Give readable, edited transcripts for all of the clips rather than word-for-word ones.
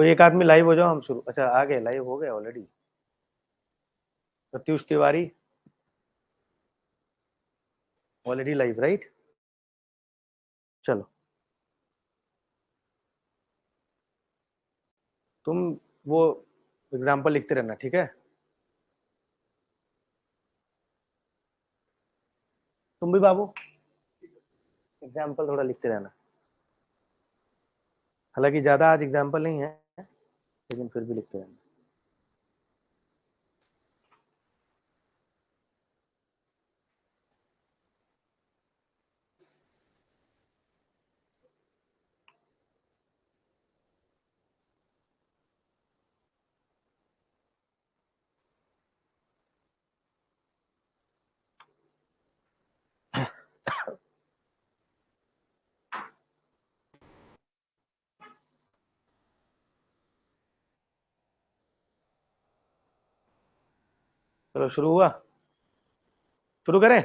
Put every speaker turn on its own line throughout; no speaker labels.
कोई एक आदमी लाइव हो जाओ, हम शुरू। अच्छा आ गए, लाइव हो गए already. Pratyush Tiwari already live, right? चलो तुम वो एग्जाम्पल लिखते रहना, ठीक है? तुम भी बाबू एग्जाम्पल थोड़ा लिखते रहना। हालांकि ज्यादा आज एग्जाम्पल नहीं है, लेकिन फिर भी लिखते रहना। चलो शुरू हुआ, शुरू करें?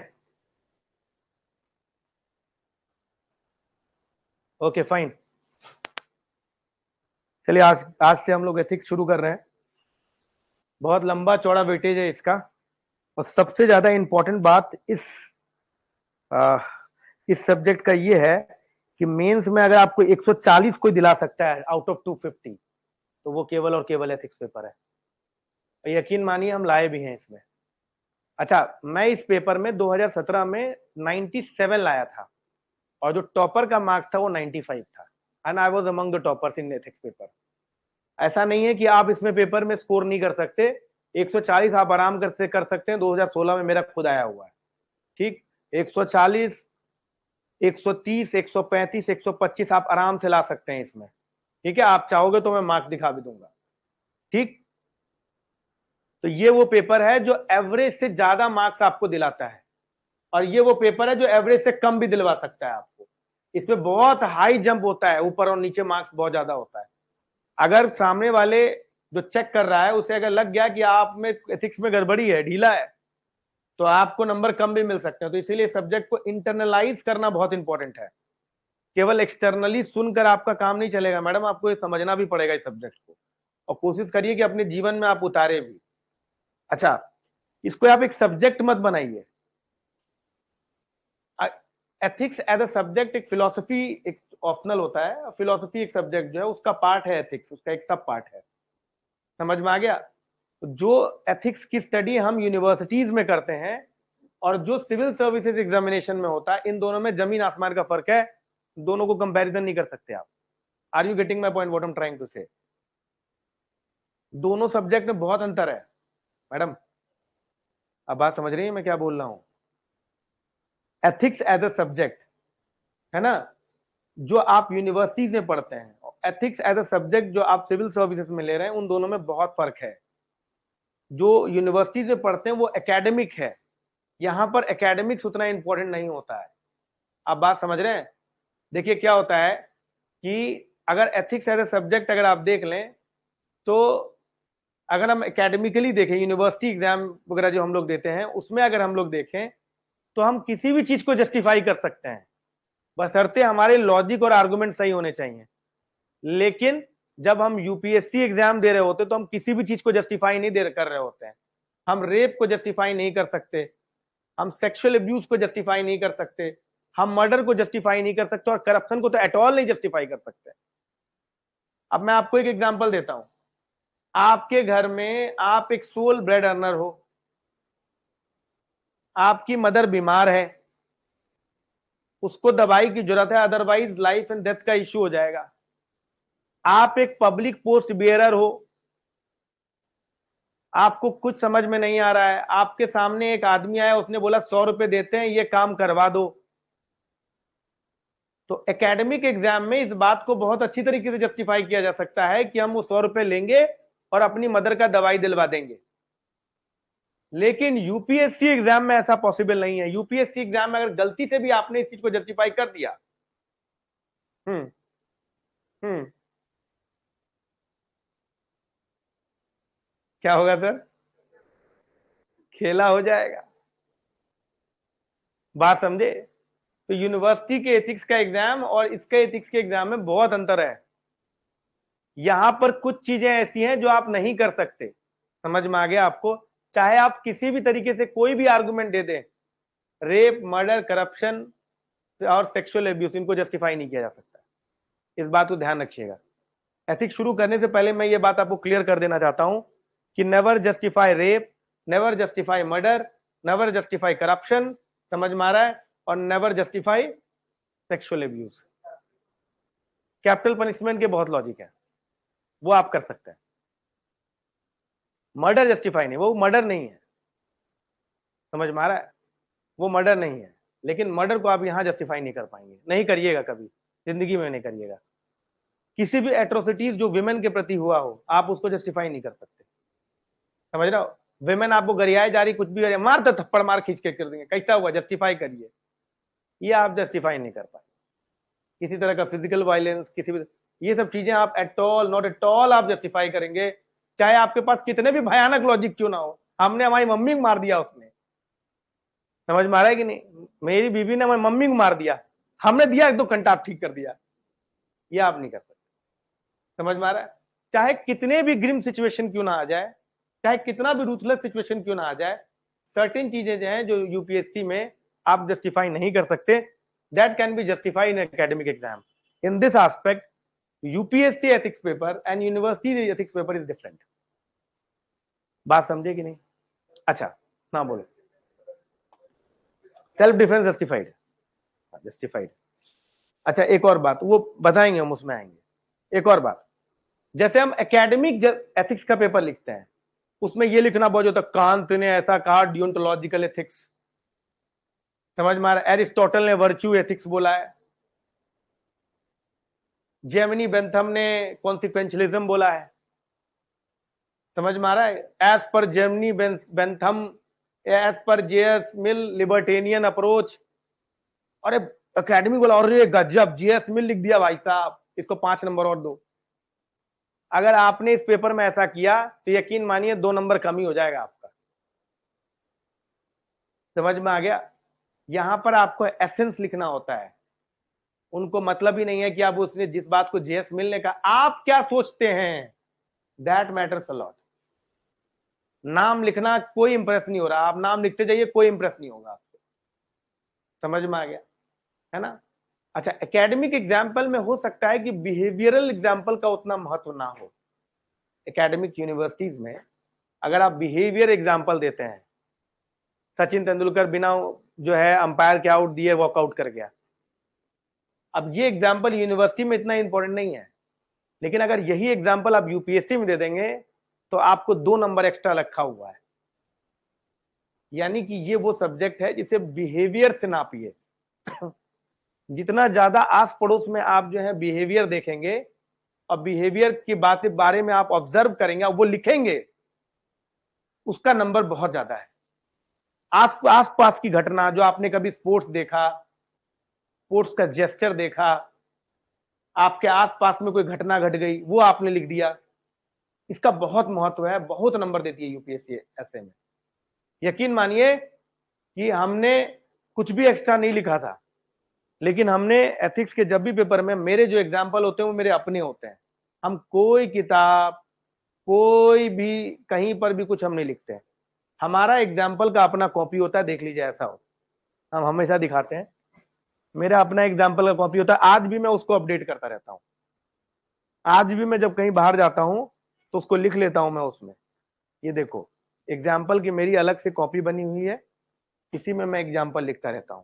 Okay fine. चलिए आज आज से हम लोग एथिक्स शुरू कर रहे हैं। बहुत लंबा चौड़ा वेटेज है इसका, और सबसे ज्यादा इंपॉर्टेंट बात आ, इस सब्जेक्ट का ये है कि मेंस में अगर आपको 140 कोई दिला सकता है आउट ऑफ 250, तो वो केवल और केवल एथिक्स पेपर है। और यकीन मानिए हम लाए भी हैं इसमें। अच्छा, मैं इस पेपर में 2017 में 97 लाया था, और जो टॉपर का मार्क्स था वो 95 था, and I was among the toppers in ethics paper. ऐसा नहीं है कि आप इसमें पेपर में स्कोर नहीं कर सकते, 140 आप आराम कर सकते हैं। 2016 में मेरा खुद आया हुआ है, ठीक? 140, 130, 135, 125 आप आराम से ला सकते हैं इसमें, ठीक है? आप चाहोगे तो मैं मार्क्स दिखा भी दूंगा, ठीक? तो ये वो पेपर है जो एवरेज से ज्यादा मार्क्स आपको दिलाता है, और ये वो पेपर है जो एवरेज से कम भी दिलवा सकता है आपको। इसमें बहुत हाई जंप होता है, ऊपर और नीचे मार्क्स बहुत ज्यादा होता है। अगर सामने वाले जो चेक कर रहा है उसे अगर लग गया कि आप में एथिक्स में गड़बड़ी है, ढीला है, तो आपको नंबर कम भी मिल सकते हैं। तो इसीलिए सब्जेक्ट को इंटरनलाइज करना बहुत इंपॉर्टेंट है। केवल एक्सटर्नली सुनकर आपका काम नहीं चलेगा मैडम, आपको ये समझना भी पड़ेगा इस सब्जेक्ट को, और कोशिश करिए कि अपने जीवन में आप उतारे भी। अच्छा, इसको आप एक सब्जेक्ट मत बनाइए। एथिक्स एज अ सब्जेक्ट, एक फिलोसफी एक ऑप्शनल होता है, फिलोसफी एक सब्जेक्ट जो है उसका पार्ट है, एथिक्स उसका एक सब पार्ट है। समझ में आ गया? जो एथिक्स की स्टडी हम यूनिवर्सिटीज में करते हैं और जो सिविल सर्विसेज एग्जामिनेशन में होता है, इन दोनों में जमीन आसमान का फर्क है। दोनों को कंपैरिजन नहीं कर सकते आप। Are you getting my point what I am trying to say? दोनों सब्जेक्ट में बहुत अंतर है मैडम। अब बात समझ रही है मैं क्या बोल रहा हूं? एथिक्स एज अ सब्जेक्ट है ना, जो आप यूनिवर्सिटीज में पढ़ते हैं, एथिक्स एज अ सब्जेक्ट जो आप सिविल सर्विसेज में ले रहे हैं, उन दोनों में बहुत फर्क है। जो यूनिवर्सिटीज में पढ़ते हैं वो एकेडमिक है, यहां पर एकेडमिक्स उतना इंपॉर्टेंट नहीं होता है। आप बात समझ रहे हैं? देखिए क्या होता है कि अगर एथिक्स एज ए सब्जेक्ट अगर आप देख लें, तो अगर हम एकेडमिकली देखें, यूनिवर्सिटी एग्जाम वगैरह जो हम लोग देते हैं उसमें अगर हम लोग देखें, तो हम किसी भी चीज को जस्टिफाई कर सकते हैं, बशर्ते हमारे लॉजिक और आर्गुमेंट सही होने चाहिए। लेकिन जब हम यूपीएससी एग्जाम दे रहे होते तो हम किसी भी चीज को जस्टिफाई नहीं दे कर रहे होते हैं। हम रेप को जस्टिफाई नहीं कर सकते, हम सेक्सुअल अब्यूज को जस्टिफाई नहीं कर सकते, हम मर्डर को जस्टिफाई नहीं कर सकते, और करप्शन को तो एट ऑल नहीं जस्टिफाई कर सकते। अब मैं आपको एक एग्जांपल देता हूं। आपके घर में आप एक सोल ब्रेड अर्नर हो, आपकी मदर बीमार है, उसको दवाई की जरूरत है, अदरवाइज लाइफ एंड डेथ का इश्यू हो जाएगा। आप एक पब्लिक पोस्ट बियरर हो, आपको कुछ समझ में नहीं आ रहा है, आपके सामने एक आदमी आया, उसने बोला 100 रुपए देते हैं, ये काम करवा दो। तो एकेडमिक एग्जाम में इस बात को बहुत अच्छी तरीके से जस्टिफाई किया जा सकता है कि हम वो 100 रुपए लेंगे और अपनी मदर का दवाई दिलवा देंगे। लेकिन यूपीएससी एग्जाम में ऐसा पॉसिबल नहीं है। यूपीएससी एग्जाम में अगर गलती से भी आपने इस चीज को जस्टिफाई कर दिया, हम्म हम्म क्या होगा सर? खेला हो जाएगा। बात समझे? तो यूनिवर्सिटी के एथिक्स का एग्जाम और इसके एथिक्स के एग्जाम में बहुत अंतर है। यहां पर कुछ चीजें ऐसी हैं जो आप नहीं कर सकते, समझ में आ गया आपको? चाहे आप किसी भी तरीके से कोई भी आर्गुमेंट दे दें, रेप, मर्डर, करप्शन और सेक्सुअल एब्यूज, इनको जस्टिफाई नहीं किया जा सकता। इस बात को ध्यान रखिएगा। एथिक्स शुरू करने से पहले मैं ये बात आपको क्लियर कर देना चाहता हूं कि never justify rape, never justify murder, never justify corruption, समझ में आ रहा है, और never justify sexual abuse. Capital punishment के बहुत लॉजिक है, वो आप कर सकते हैं। मर्डर जस्टिफाई नहीं, वो मर्डर नहीं है, समझ में आ रहा है, वो मर्डर नहीं है। लेकिन मर्डर को आप यहां जस्टिफाई नहीं कर पाएंगे, नहीं करिएगा, कभी जिंदगी में नहीं करिएगा। किसी भी एट्रोसिटीज जो विमेन के प्रति हुआ हो, आप उसको जस्टिफाई नहीं कर सकते, समझ रहे हो? विमेन आपको गरियाए जा रही, कुछ भी गरिया, मार दो थप्पड़, मार खींच के कर देंगे, कैसा हुआ, जस्टिफाई करिए, ये आप जस्टिफाई नहीं कर पाए। किसी तरह का फिजिकल वायलेंस, किसी भी, ये सब चीजें आप at all, not at all आप जस्टिफाई करेंगे, चाहे आपके पास कितने भी भयानक लॉजिक क्यों ना हो। हमने हमारी मम्मी को मार दिया, उसने, समझ में आ रहा है कि नहीं? मेरी बीवी ने हमारी मम्मी को मार दिया, हमने दिया 1-2 घंटा, आप ठीक कर दिया, ये आप नहीं कर सकते, समझ में आ रहा है? चाहे कितने भी ग्रिम सिचुएशन क्यों ना आ जाए, चाहे कितना भी रूथलेस सिचुएशन क्यों ना आ जाए, सर्टेन चीजें जो हैं जो यूपीएससी में आप जस्टिफाई नहीं कर सकते, that can be justify in academic exam. In this aspect UPSC ethics paper and university ethics paper is different. बात समझे कि नहीं? अच्छा, ना बोलो। Self defence justified, justified. अच्छा, एक और बात वो बताएंगे, हम उसमें आएंगे। एक और बात, जैसे हम एकेडमिक एथिक्स का पेपर लिखते हैं, उसमें ये लिखना बहुत होता है, कांत ने ऐसा कहा, डियोंटोलॉजिकल एथिक्स, समझ में आ रहा है, एरिस्टोटल ने वर्च्यू एथिक्स बोला है, जेमिनी बेंथम ने कॉन्सिक्वेंशलिज्म बोला है, समझ में आ रहा है, एज पर जेमिनी बेंथम, एज पर जेएस मिल, लिबर्टेनियन अप्रोच। अरे एकेडमी बोला, और ये गजब, जेएस मिल लिख दिया भाई साहब, इसको 5 नंबर और दो। अगर आपने इस पेपर में ऐसा किया तो यकीन मानिए 2 नंबर कम ही हो जाएगा आपका, समझ में आ गया? यहां पर आपको एसेंस लिखना होता है, उनको मतलब ही नहीं है कि आप उसने जिस बात को जेएस मिल ने कहा, आप क्या सोचते हैं, दैट मैटर्स अ लॉट। नाम लिखना कोई इंप्रेस नहीं हो रहा, आप नाम लिखते जाइए, कोई इंप्रेस नहीं होगा आपको, समझ में आ गया है ना? अच्छा, एकेडमिक एग्जाम्पल में हो सकता है कि बिहेवियरल एग्जाम्पल का उतना महत्व ना हो। एकेडमिक यूनिवर्सिटीज में अगर आप बिहेवियर एग्जाम्पल देते हैं, सचिन तेंदुलकर बिना जो है अंपायर के आउट दिए वॉकआउट कर गया, अब ये एग्जाम्पल यूनिवर्सिटी में इतना इंपॉर्टेंट नहीं है, लेकिन अगर यही एग्जाम्पल आप यूपीएससी में दे देंगे तो आपको 2 नंबर एक्स्ट्रा रखा हुआ है। यानी कि ये वो सब्जेक्ट है जिसे बिहेवियर से नापिए। जितना ज्यादा आस पड़ोस में आप जो है बिहेवियर देखेंगे और बिहेवियर की बातें बारे में आप ऑब्जर्व करेंगे, वो लिखेंगे, उसका नंबर बहुत ज्यादा है। आस पास की घटना, जो आपने कभी स्पोर्ट्स देखा, स्पोर्ट्स का जेस्चर देखा, आपके आसपास में कोई घटना घट गई, वो आपने लिख दिया, इसका बहुत महत्व है, बहुत नंबर देती है यूपीएससी ऐसे में। यकीन मानिए कि हमने कुछ भी एक्स्ट्रा नहीं लिखा था, लेकिन हमने एथिक्स के जब भी पेपर में, मेरे जो एग्जाम्पल होते हैं वो मेरे अपने होते हैं, हम कोई किताब, कोई भी कहीं पर भी कुछ हम नहीं लिखते हैं, हमारा एग्जाम्पल का अपना कॉपी होता है, देख लीजिए ऐसा हो, हम हमेशा दिखाते हैं, मेरा अपना एग्जाम्पल का कॉपी होता है, आज भी मैं उसको अपडेट करता रहता हूं, आज भी मैं जब कहीं बाहर जाता हूं तो उसको लिख लेता हूं मैं उसमें, ये देखो एग्जाम्पल की मेरी अलग से कॉपी बनी हुई है, इसी में मैं एग्जाम्पल लिखता रहता हूं,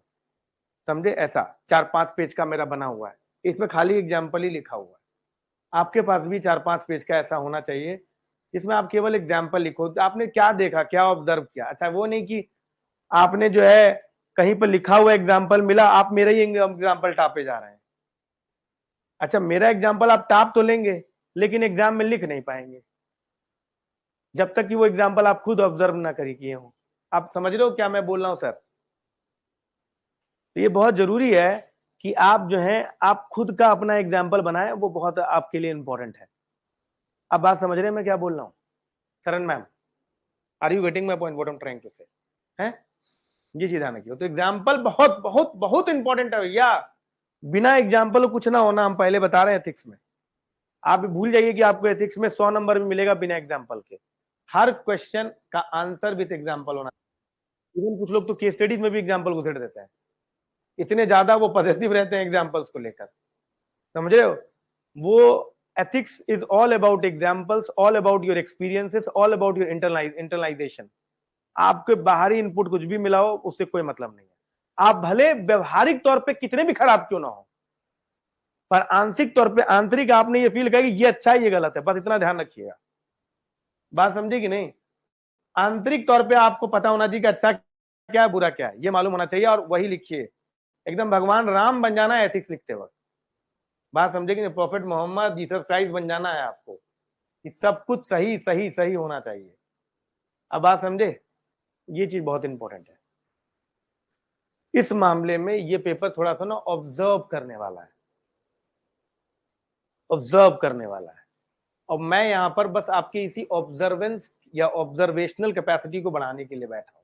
समझे? ऐसा 4-5 पेज का मेरा बना हुआ है, इसमें खाली एग्जाम्पल ही लिखा हुआ है। आपके पास भी 4-5 पेज का ऐसा होना चाहिए जिसमें आप केवल एग्जाम्पल लिखो, आपने क्या देखा, क्या ऑब्जर्व किया। अच्छा, वो नहीं कि आपने जो है कहीं पर लिखा हुआ एग्जाम्पल मिला, आप मेरा ही एग्जाम्पल टापे जा रहे हैं। अच्छा, मेरा एग्जाम्पल आप टाप तो लेंगे लेकिन एग्जाम में लिख नहीं पाएंगे, जब तक कि वो एग्जाम्पल आप खुद ऑब्जर्व ना करिए किए हो। आप समझ रहे हो क्या मैं बोल रहा हूं सर? तो ये बहुत जरूरी है कि आप जो है आप खुद का अपना एग्जाम्पल बनाएं, वो बहुत आपके लिए इंपॉर्टेंट है। अब बात समझ रहे हैं मैं क्या बोल रहा हूँ? Sharan ma'am, are you getting my point, what I am trying to say? हैं, ये चीज ध्यान रखिए। तो एग्जाम्पल बहुत बहुत बहुत इंपॉर्टेंट है भैया, बिना एग्जाम्पल कुछ ना होना, हम पहले बता रहे हैं एथिक्स में। आप भूल जाइए कि आपको एथिक्स में 100 नंबर भी मिलेगा बिना एग्जाम्पल के। हर क्वेश्चन का आंसर विथ एग्जाम्पल होना। इवन कुछ लोग तो केस स्टडीज में भी एग्जाम्पल घुसेड़ देते हैं, इतने ज्यादा वो पॉजिटिव रहते हैं एग्जाम्पल्स को लेकर, समझ रहे हो? वो ethics is all about examples, all about your experiences, all about your internalisation. आपके बाहरी इनपुट कुछ भी मिला हो उससे कोई मतलब नहीं है। आप भले व्यवहारिक तौर पे कितने भी खराब क्यों ना हो, पर आंशिक तौर पे आंतरिक आपने ये फील किया कि ये अच्छा है ये गलत है, बस इतना ध्यान रखिएगा। बात समझे कि नहीं? आंतरिक तौर पे आपको पता होना चाहिए कि अच्छा क्या है बुरा क्या है, ये मालूम होना चाहिए, और वही लिखिए। एकदम भगवान राम बन जाना है एथिक्स लिखते वक्त। बात समझे कि नहीं? प्रॉफिट मोहम्मद जीसस क्राइस्ट बन जाना है आपको, कि सब कुछ सही सही सही होना चाहिए। अब बात समझे? ये चीज बहुत इंपॉर्टेंट है इस मामले में। ये पेपर थोड़ा सा ना ऑब्जर्व करने वाला है, ऑब्जर्व करने वाला है। और मैं यहां पर बस आपकी इसी ऑब्जर्वेंस या ऑब्जर्वेशनल कैपेसिटी को बढ़ाने के लिए बैठा हूं,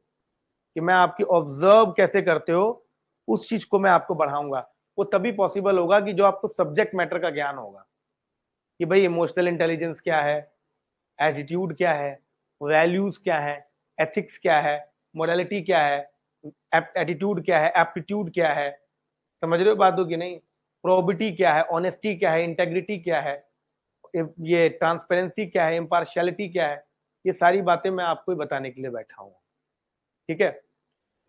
कि मैं आपकी ऑब्जर्व कैसे करते हो उस चीज को मैं आपको बढ़ाऊंगा। वो तभी पॉसिबल होगा कि जो आपको सब्जेक्ट मैटर का ज्ञान होगा, कि भाई इमोशनल इंटेलिजेंस क्या है, एटीट्यूड क्या है, वैल्यूज क्या है, एथिक्स क्या है, मोरालिटी क्या है, एटीट्यूड क्या है, एप्टीट्यूड क्या है। समझ रहे हो बात हो कि नहीं? प्रोबिटी क्या है, ऑनेस्टी क्या है, इंटेग्रिटी क्या है, ये ट्रांसपेरेंसी क्या है, इम्पार्शियलिटी क्या है। ये सारी बातें मैं आपको बताने के लिए बैठा हूं। ठीक है?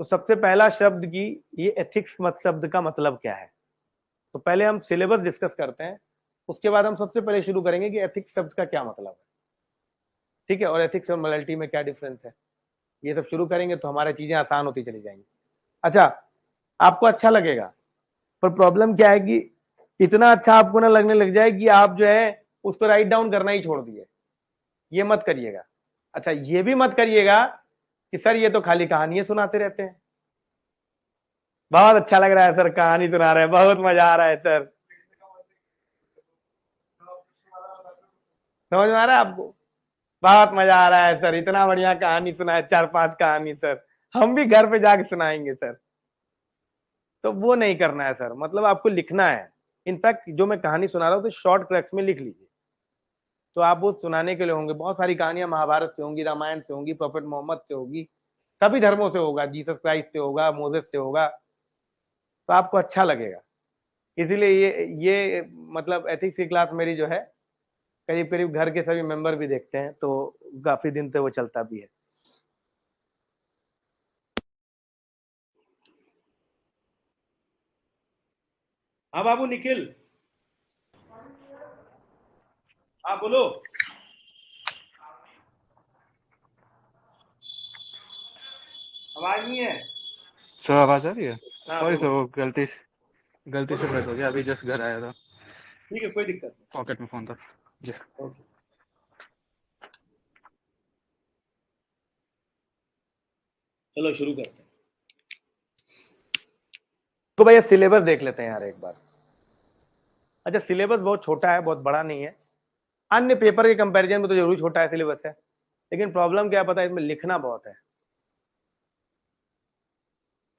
तो सबसे पहला शब्द की ये एथिक्स मत शब्द का मतलब क्या है, तो पहले हम सिलेबस डिस्कस करते हैं, उसके बाद हम सबसे पहले शुरू करेंगे कि एथिक्स शब्द का क्या मतलब है। ठीक है? और एथिक्स और मोरालिटी में क्या डिफरेंस है, ये सब शुरू करेंगे तो हमारी चीजें आसान होती चली जाएंगी। अच्छा, आपको अच्छा लगेगा, पर प्रॉब्लम क्या है कि इतना अच्छा आपको ना लगने लग जाए कि आप जो है उसको राइट डाउन करना ही छोड़ दिए। ये मत करिएगा। अच्छा, ये भी मत करिएगा कि सर ये तो खाली कहानियां सुनाते रहते हैं। बहुत अच्छा लग रहा है सर, कहानी सुना रहे हैं, बहुत मजा आ रहा है सर। समझ में आ रहा है आपको? बहुत मजा आ रहा है सर, इतना बढ़िया कहानी सुनाए, 4-5 कहानी सर, हम भी घर पे जाके सुनाएंगे सर। तो वो नहीं करना है सर, मतलब आपको लिखना है। इनफैक्ट जो मैं कहानी सुना रहा हूँ तो शॉर्ट क्रैक्स में लिख लीजिए, तो आप वो सुनाने के लिए होंगे। बहुत सारी कहानियां महाभारत से होंगी, रामायण से होंगी, प्रॉफेट मोहम्मद से होगी, सभी धर्मों से होगा, जीसस क्राइस्ट से होगा, मोजेस से होगा, तो आपको अच्छा लगेगा। इसीलिए ये मतलब एथिक्स की क्लास मेरी जो है करीब करीब घर के सभी मेंबर भी देखते हैं, तो काफी दिन से वो चलता भी है। हाँ बाबू निखिल, हाँ बोलो। आवाज नहीं है।
सर आवाज आ रही है?
हाँ
सॉरी सर,
बोलो।
वो गलती से प्रेस हो गया, अभी जस्ट घर आया था,
ठीक है, कोई दिक्कत
पॉकेट में फोन था। जस्ट
नहीं। ओके, चलो शुरू करते हैं। तो भैया सिलेबस देख लेते हैं यार एक बार। अच्छा, सिलेबस बहुत छोटा है, बहुत बड़ा नहीं है। अन्य पेपर के कंपैरिजन में तो जरूर छोटा है सिलेबस है, लेकिन प्रॉब्लम क्या पता है, इसमें लिखना बहुत है।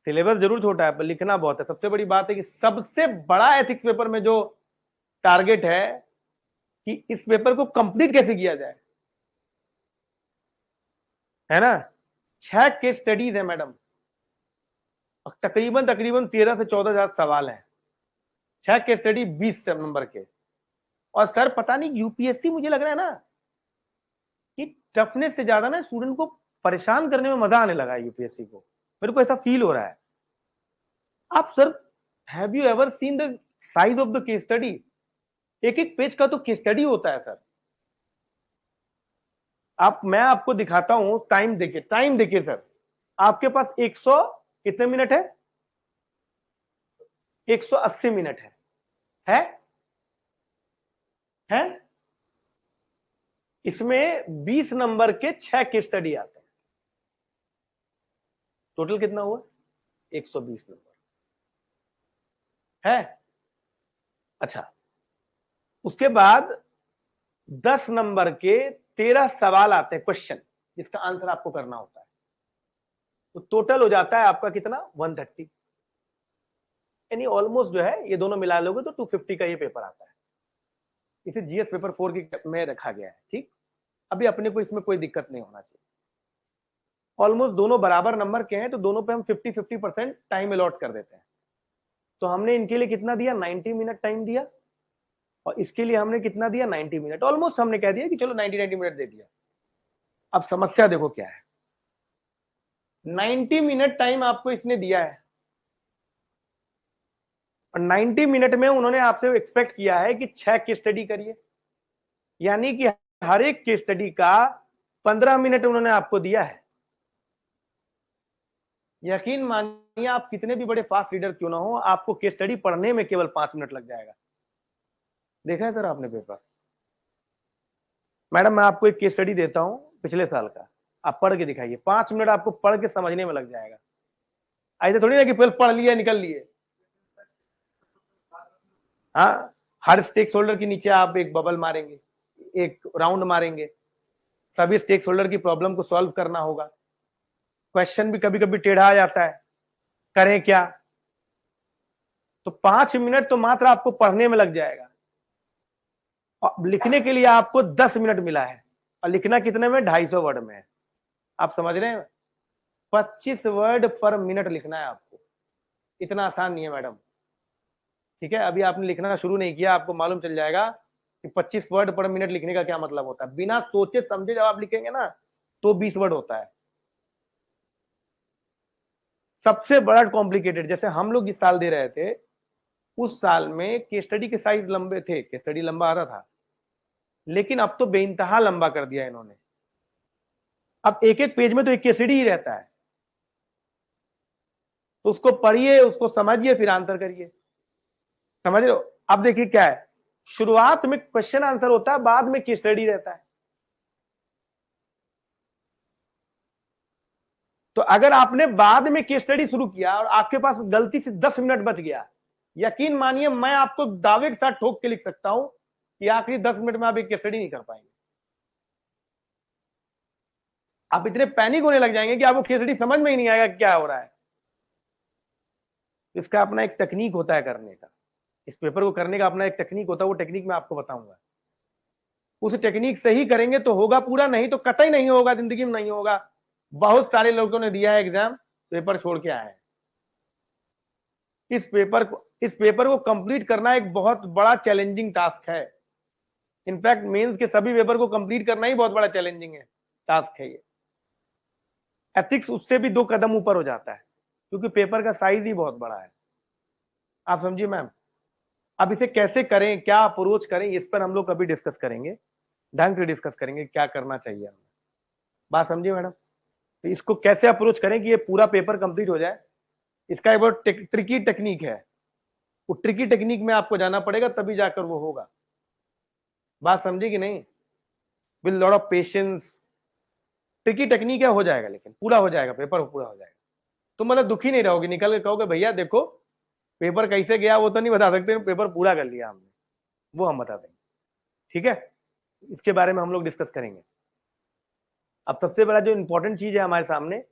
सिलेबस जरूर छोटा है पर लिखना बहुत है। सबसे बड़ी बात है कि सबसे बड़ा एथिक्स पेपर में जो टारगेट है कि इस पेपर को कंप्लीट कैसे किया जाए, है ना? 6 केस स्टडीज है मैडम, और तकरीबन तकरीबन 13 से 14 हजार सवाल है। 6 केस स्टडी 20 नंबर के। और सर पता नहीं यूपीएससी, मुझे लग रहा है ना कि टफनेस से ज्यादा ना स्टूडेंट को परेशान करने में मजा आने लगा है यूपीएससी को। मेरे को ऐसा फील हो रहा है। आप sir, have you ever seen the size of the case study? एक एक पेज का तो केस स्टडी होता है सर। मैं आपको दिखाता हूं, टाइम देखिए सर। आपके पास 100 कितने मिनट है? 180 मिनट है है इसमें 20 नंबर के 6 केस स्टडी आते हैं। टोटल कितना हुआ? 120 नंबर है। अच्छा, उसके बाद 10 नंबर के 13 सवाल आते हैं, क्वेश्चन, जिसका आंसर आपको करना होता है। तो टोटल हो जाता है आपका कितना? 130। यानी ऑलमोस्ट जो है ये दोनों मिला लोगे तो 250 का ये पेपर आता है। इसे जीएस पेपर 4 की में रखा गया है। ठीक, अभी अपने को इसमें कोई दिक्कत नहीं होना चाहिए। ऑलमोस्ट दोनों बराबर नंबर के हैं तो दोनों पे हम 50-50% टाइम अलॉट कर देते हैं। तो हमने इनके लिए कितना दिया, 90 मिनट टाइम दिया, और इसके लिए हमने कितना दिया, 90 मिनट। ऑलमोस्ट हमने कह दिया कि चलो 90 मिनट दे दिया। अब समस्या देखो क्या है, 90 मिनट टाइम आपको इसने दिया है, और 90 मिनट में उन्होंने आपसे एक्सपेक्ट किया है कि 6 केस स्टडी करिए, यानी कि हर एक केस स्टडी का 15 मिनट उन्होंने आपको दिया है। यकीन मानिए आप कितने भी बड़े फास्ट रीडर क्यों ना हो, आपको केस स्टडी पढ़ने में केवल 5 मिनट लग जाएगा। देखा है सर आपने पेपर? मैडम मैं आपको एक केस स्टडी देता हूं पिछले साल का, आप पढ़ के दिखाइए, 5 मिनट आपको पढ़ के समझने में लग जाएगा। ऐसे थोड़ी ना कि पहले पढ़ लिया निकल लिए। हाँ, हर स्टेक होल्डर के नीचे आप एक बबल मारेंगे, एक राउंड मारेंगे, सभी स्टेक होल्डर की प्रॉब्लम को सॉल्व करना होगा। क्वेश्चन भी कभी कभी टेढ़ा आ जाता है, करें क्या? तो 5 मिनट तो मात्र आपको पढ़ने में लग जाएगा, और लिखने के लिए आपको 10 मिनट मिला है, और लिखना कितने में, 250 वर्ड में है। आप समझ रहे हैं? 25 वर्ड पर मिनट लिखना है आपको। इतना आसान नहीं है मैडम। ठीक है, अभी आपने लिखना शुरू नहीं किया, आपको मालूम चल जाएगा कि 25 वर्ड पर मिनट लिखने का क्या मतलब होता है। बिना सोचे समझे जब आप लिखेंगे ना तो 20 वर्ड होता है। सबसे बड़ा कॉम्प्लिकेटेड, जैसे हम लोग इस साल दे रहे थे, उस साल में केस स्टडी के साइज लंबे थे, केस स्टडी लंबा आ रहा था, लेकिन अब तो बेइंतहा लंबा कर दिया इन्होंने। अब एक एक पेज में तो एक केस स्टडी ही रहता है, तो उसको पढ़िए, उसको समझिए, फिर आंसर करिए। समझ रहे हो? अब देखिए क्या है, शुरुआत में क्वेश्चन आंसर होता है, बाद में केस स्टडी रहता है। तो अगर आपने बाद में केस स्टडी शुरू किया और आपके पास गलती से 10 मिनट बच गया, यकीन मानिए मैं आपको दावे के साथ ठोक के लिख सकता हूं कि आखिरी 10 मिनट में आप एक केस स्टडी नहीं कर पाएंगे। आप इतने पैनिक होने लग जाएंगे कि आपको केस स्टडी समझ में ही नहीं आएगा क्या हो रहा है। इसका अपना एक टेक्निक होता है करने का, इस पेपर को करने का अपना एक टेक्निक होता है, वो टेक्निक मैं आपको बताऊंगा। उस टेक्निक से ही करेंगे तो होगा पूरा, नहीं तो कतई नहीं होगा, जिंदगी में नहीं होगा। बहुत सारे लोगों ने दिया है एग्जाम, पेपर छोड़ के आए हैं। इस पेपर को कंप्लीट करना एक बहुत बड़ा चैलेंजिंग टास्क है। इनफैक्ट मेंस के सभी पेपर को कंप्लीट करना ही बहुत बड़ा चैलेंजिंग है, टास्क है ये। एथिक्स उससे भी 2 कदम ऊपर हो जाता है, क्योंकि पेपर का साइज ही बहुत बड़ा है। आप समझिए मैम। अब इसे कैसे करें, क्या अप्रोच करें, इस पर हम लोग कभी डिस्कस करेंगे, ढंग से डिस्कस करेंगे क्या करना चाहिए हमें। बात समझिए मैडम? तो इसको कैसे अप्रोच करें कि ये पूरा पेपर कंप्लीट हो जाए, इसका एक बहुत ट्रिकी टेक्निक है। वो ट्रिकी टेक्निक में आपको जाना पड़ेगा, तभी जाकर वो होगा। बात समझी कि नहीं? With lot of patience, tricky technique है, हो जाएगा, लेकिन पूरा हो जाएगा, पेपर पूरा हो जाएगा। तो मतलब दुखी नहीं रहोगे, निकल के कहोगे भैया देखो पेपर कैसे गया वो तो नहीं बता सकते, पेपर पूरा कर लिया हमने, वो हम बता देंगे। ठीक है, इसके बारे में हम लोग डिस्कस करेंगे। अब सबसे बड़ा जो इंपॉर्टेंट चीज है हमारे सामने,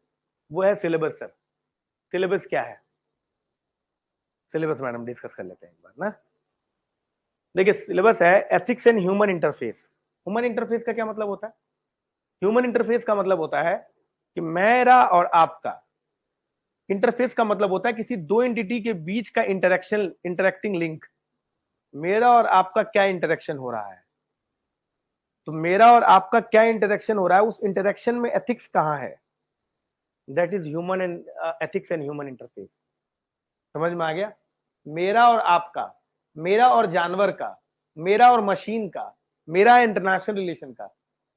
वो है सिलेबस। सर सिलेबस क्या है? सिलेबस मैडम डिस्कस कर लेते हैं एक बार ना। देखिए सिलेबस है ethics and human interface. Human interface का क्या मतलब होता है? ह्यूमन इंटरफेस का मतलब होता है कि मेरा और आपका इंटरफेस का मतलब होता है किसी दो एंटिटी के बीच का इंटरेक्शन, इंटरेक्टिंग लिंक। मेरा और आपका क्या इंटरेक्शन हो रहा है, तो मेरा और आपका क्या इंटरेक्शन हो रहा है, उस इंटरेक्शन में एथिक्स कहां है, that is human and ethics and human interface. समझ में आ गया? मेरा और आपका, मेरा और जानवर का, मेरा और मशीन का, मेरा इंटरनेशनल रिलेशन का,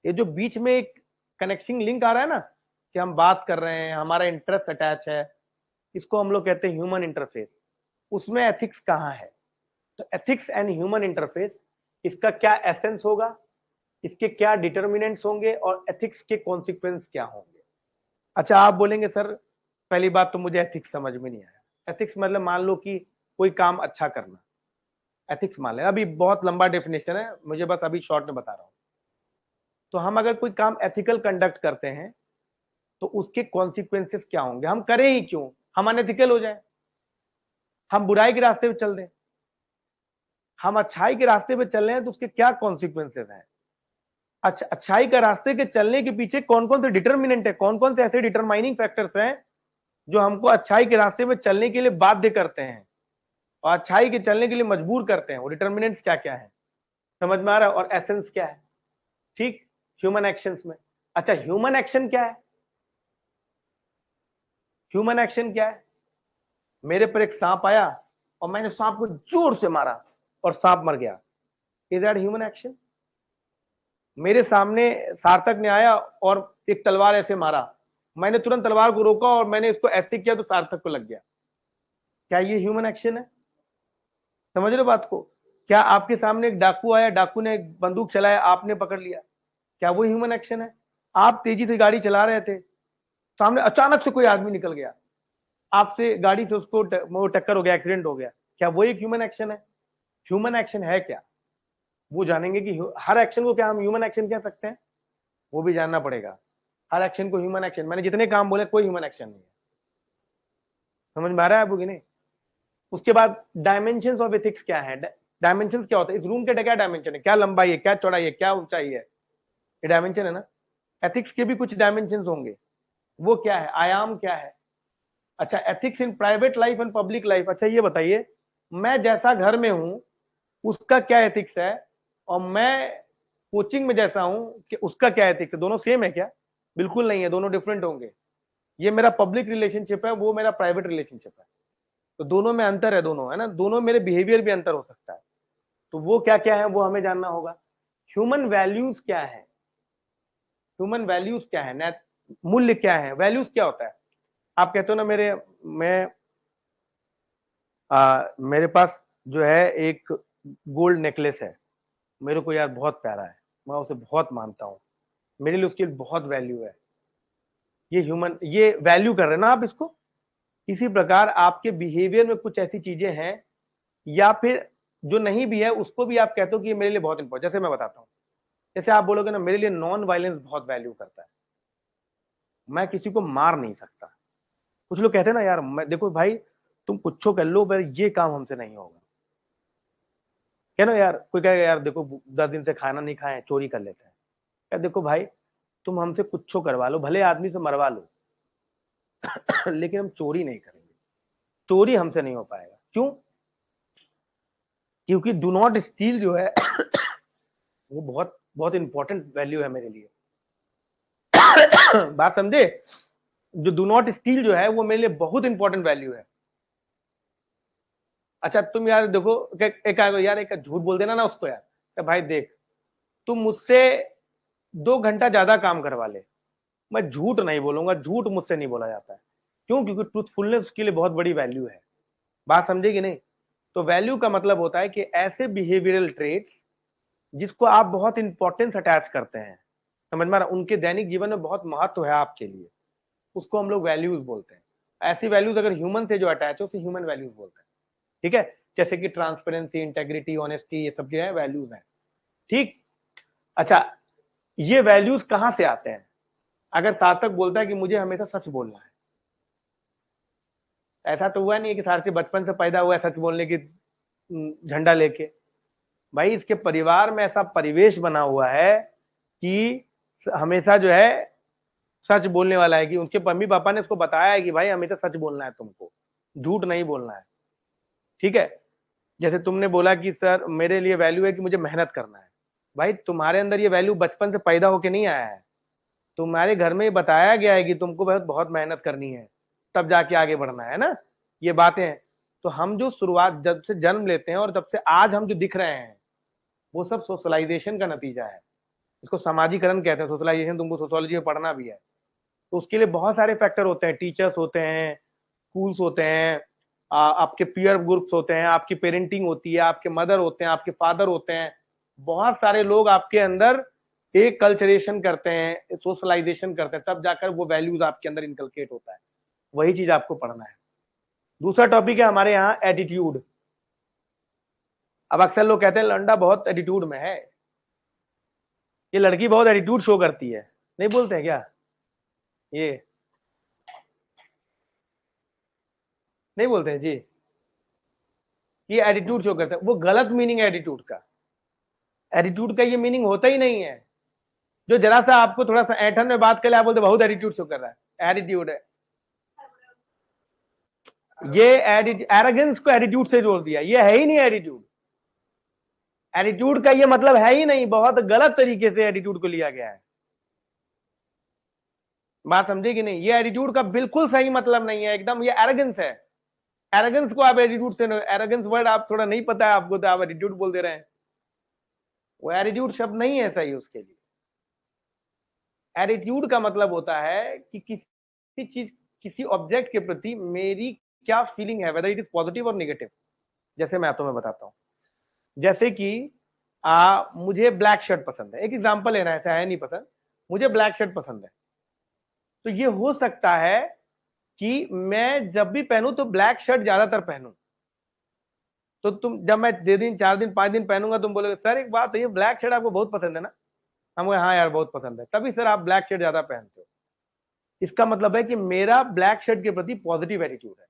ये जो बीच में एक कनेक्टिंग लिंक आ रहा है ना, कि हम बात कर रहे हैं, हमारा इंटरेस्ट अटैच है, इसको हम लोग कहते हैं ह्यूमन इंटरफेस। उसमें एथिक्स कहां है? तो एथिक्स एंड ह्यूमन इंटरफेस, इसका क्या एसेंस होगा, इसके क्या डिटर्मिनेंट्स होंगे, और एथिक्स के कॉन्सिक्वेंस क्या होंगे। अच्छा आप बोलेंगे सर पहली बात तो मुझे एथिक्स समझ में नहीं आया। एथिक्स मतलब मान लो कि कोई काम अच्छा करना, एथिक्स मान लें, अभी बहुत लंबा डेफिनेशन है, मुझे बस अभी शॉर्ट में बता रहा हूं। तो हम अगर कोई काम एथिकल कंडक्ट करते हैं तो उसके कॉन्सिक्वेंसेस क्या होंगे, हम करें ही क्यों, हम अनएथिकल हो जाए, हम बुराई के रास्ते पे चल दें, हम अच्छाई के रास्ते पे चल रहे हैं तो उसके क्या कॉन्सिक्वेंसेस हैं। अच्छाई का रास्ते के चलने के पीछे कौन कौन से डिटर्मिनेंट है, कौन कौन से ऐसे डिटरमाइनिंग फैक्टर्स हैं जो हमको अच्छाई के रास्ते में चलने के लिए बाध्य करते हैं और अच्छाई के चलने के लिए मजबूर करते हैं। वो डिटर्मिनेंट्स क्या क्या है, समझ में आ रहा है, और एसेंस क्या है। ठीक, ह्यूमन एक्शंस में। अच्छा, ह्यूमन एक्शन क्या है? ह्यूमन एक्शन क्या है? मेरे पर एक सांप आया और मैंने सांप को जोर से मारा और सांप मर गया। Is that human action? मेरे सामने सार्थक ने आया और एक तलवार ऐसे मारा, मैंने तुरंत तलवार को रोका और मैंने इसको ऐसे किया तो सार्थक को लग गया। क्या ये ह्यूमन एक्शन है? समझ रहे हो बात को? क्या आपके सामने एक डाकू आया, डाकू ने एक बंदूक चलाया, आपने पकड़ लिया, क्या वो ह्यूमन एक्शन है? आप तेजी से गाड़ी चला रहे थे, सामने अचानक से कोई आदमी निकल गया, आपसे गाड़ी से उसको वो टक्कर हो गया, एक्सीडेंट हो गया, क्या वो एक ह्यूमन एक्शन है? ह्यूमन एक्शन है क्या? वो जानेंगे कि हर एक्शन को क्या हम ह्यूमन एक्शन कह सकते हैं, वो भी जानना पड़ेगा। हर एक्शन को ह्यूमन एक्शन, मैंने जितने काम बोले कोई ह्यूमन एक्शन नहीं है। समझ में आ रहा है आपको कि नहीं? उसके बाद डायमेंशन ऑफ एथिक्स क्या है? डायमेंशन क्या होता है? इस रूम के क्या डायमेंशन है, क्या लंबाई है, क्या चौड़ाई है, क्या ऊंचाई है, ये डायमेंशन है ना। एथिक्स के भी कुछ डायमेंशन होंगे, वो क्या है, आयाम क्या है। अच्छा, ethics in private life and public life. अच्छा ये बताइए, मैं जैसा घर में हूं उसका क्या एथिक्स है, और मैं कोचिंग में जैसा हूं कि उसका क्या एथिक्स है? दोनों सेम है क्या? बिल्कुल नहीं है, दोनों डिफरेंट होंगे। ये मेरा पब्लिक रिलेशनशिप है, वो मेरा प्राइवेट रिलेशनशिप है, तो दोनों में अंतर है, दोनों है ना, दोनों मेरे बिहेवियर भी अंतर हो सकता है। तो वो क्या क्या है वो हमें जानना होगा। ह्यूमन वैल्यूज क्या है? ह्यूमन वैल्यूज क्या है, मूल्य क्या है, वैल्यूज क्या होता है? आप कहते हो ना मेरे पास जो है एक गोल्ड नेकलेस है, मेरे को यार बहुत प्यारा है, मैं उसे बहुत मानता हूँ, मेरे लिए उसकी बहुत वैल्यू है। ये वैल्यू कर रहे हैं ना आप इसको। इसी प्रकार आपके बिहेवियर में कुछ ऐसी चीजें हैं, या फिर जो नहीं भी है उसको भी आप कहते हो कि ये मेरे लिए बहुत इंपॉर्टेंट। जैसे मैं बताता हूँ, जैसे आप बोलोगे ना मेरे लिए नॉन वायलेंस बहुत वैल्यू करता है, मैं किसी को मार नहीं सकता। कुछ लोग कहते हैं ना यार, मैं देखो भाई तुम कुछ कर लो पर ये काम हमसे नहीं होगा। क्या ना यार, कोई कहेगा यार देखो 10 दिन से खाना नहीं खाए, चोरी कर लेते हैं। यार देखो भाई, तुम हमसे कुछ करवा लो, भले आदमी से मरवा लो लेकिन हम चोरी नहीं करेंगे, चोरी हमसे नहीं हो पाएगा। क्यों? क्योंकि डू नॉट स्टील जो है वो बहुत बहुत इंपॉर्टेंट वैल्यू है मेरे लिए बात समझे? जो डू नॉट स्टील जो है वो मेरे लिए बहुत इंपॉर्टेंट वैल्यू है। अच्छा तुम यार देखो, एक झूठ बोल देना ना उसको यार, भाई देख तुम मुझसे 2 घंटा ज्यादा काम करवा ले, मैं झूठ नहीं बोलूंगा, झूठ मुझसे नहीं बोला जाता है। क्यों? क्योंकि ट्रूथफुलनेस के लिए बहुत बड़ी वैल्यू है। बात समझे कि नहीं? तो वैल्यू का मतलब होता है कि ऐसे बिहेवियरल ट्रेट्स जिसको आप बहुत इंपॉर्टेंस अटैच करते हैं, समझ में आ रहा, उनके दैनिक जीवन में बहुत महत्व है आपके लिए, उसको हम लोग वैल्यूज बोलते हैं। ऐसी वैल्यूज अगर ह्यूमन से जो अटैच है उसे ह्यूमन वैल्यूज बोलते हैं। ठीक है, जैसे कि ट्रांसपेरेंसी, इंटेग्रिटी, ऑनेस्टी, ये सब जो है वैल्यूज हैं। ठीक। अच्छा, ये वैल्यूज कहां से आते हैं? अगर सार्थक बोलता है कि मुझे हमेशा सच बोलना है, ऐसा तो हुआ नहीं कि सार्थक बचपन से पैदा हुआ है सच बोलने की झंडा लेके। भाई इसके परिवार में ऐसा परिवेश बना हुआ है कि हमेशा जो है सच बोलने वाला है, कि उनके मम्मी पापा ने उसको बताया है कि भाई हमेशा सच बोलना है तुमको, झूठ नहीं बोलना है। ठीक है, जैसे तुमने बोला कि सर मेरे लिए वैल्यू है कि मुझे मेहनत करना है, भाई तुम्हारे अंदर ये वैल्यू बचपन से पैदा होके नहीं आया है, तुम्हारे घर में बताया गया है कि तुमको बहुत बहुत मेहनत करनी है, तब जाके आगे बढ़ना है ना, ये बातें हैं। तो हम जो शुरुआत जब से जन्म लेते हैं और जब से आज हम जो दिख रहे हैं वो सब सोशलाइजेशन का नतीजा है। इसको समाजीकरण कहते हैं, सोशलाइजेशन, तुमको सोशोलॉजी में पढ़ना भी है। तो उसके लिए बहुत सारे फैक्टर होते हैं, टीचर्स होते हैं, स्कूल्स होते हैं, आपके पीयर ग्रुप्स होते हैं, आपकी पेरेंटिंग होती है, आपके मदर होते हैं, आपके फादर होते हैं, बहुत सारे लोग आपके अंदर एक कल्चरेशन करते हैं, सोशलाइजेशन करते हैं, तब जाकर वो वैल्यूज आपके अंदर इनकलकेट होता है। वही चीज आपको पढ़ना है। दूसरा टॉपिक है हमारे यहाँ एटीट्यूड। अब अक्सर लोग कहते हैं लंडा बहुत एटीट्यूड में है, ये लड़की बहुत एटीट्यूड शो करती है, नहीं बोलते हैं क्या? ये नहीं बोलते हैं जी? ये एटीट्यूड शो करता है, वो गलत मीनिंग है एटीट्यूड का। एटीट्यूड का ये मीनिंग होता ही नहीं है। जो जरा सा आपको थोड़ा सा ऐठन में बात कर ले, आप बोलते बहुत एटीट्यूड शो कर रहा है, एटीट्यूड है। ये एरोगेंस को एटीट्यूड से जोड़ दिया, ये है ही नहीं एटीट्यूड। एटीट्यूड का ये मतलब है ही नहीं, बहुत गलत तरीके से एटीट्यूड को लिया गया है। बात समझे कि नहीं? ये एटीट्यूड का बिल्कुल सही मतलब नहीं है, एकदम ये एरोगेंस है। एरोगेंस को आप एटीट्यूड से, एरोगेंस वर्ड आप थोड़ा नहीं पता है आपको, तो आप एटीट्यूड बोल दे रहे हैं। वो एटीट्यूड शब्द नहीं है सही उसके लिए। एटीट्यूड का मतलब होता है कि किसी चीज, किसी ऑब्जेक्ट के प्रति मेरी क्या फीलिंग है, वेदर इट इज पॉजिटिव और नेगेटिव। जैसे मैं तुम्हें बताता हूं, जैसे कि मुझे ब्लैक शर्ट पसंद है, एक एग्जांपल लेना, ऐसा है नहीं पसंद, मुझे ब्लैक शर्ट पसंद है। तो ये हो सकता है कि मैं जब भी पहनूं तो ब्लैक शर्ट ज्यादातर पहनूं। तो तुम जब मैं 2 दिन 4 दिन 5 दिन पहनूंगा, तुम बोलोगे सर एक बात है, ये ब्लैक शर्ट आपको बहुत पसंद है ना? हम बोले हाँ यार बहुत पसंद है, तभी सर आप ब्लैक शर्ट ज्यादा पहनते हो। इसका मतलब है कि मेरा ब्लैक शर्ट के प्रति पॉजिटिव एटीट्यूड है।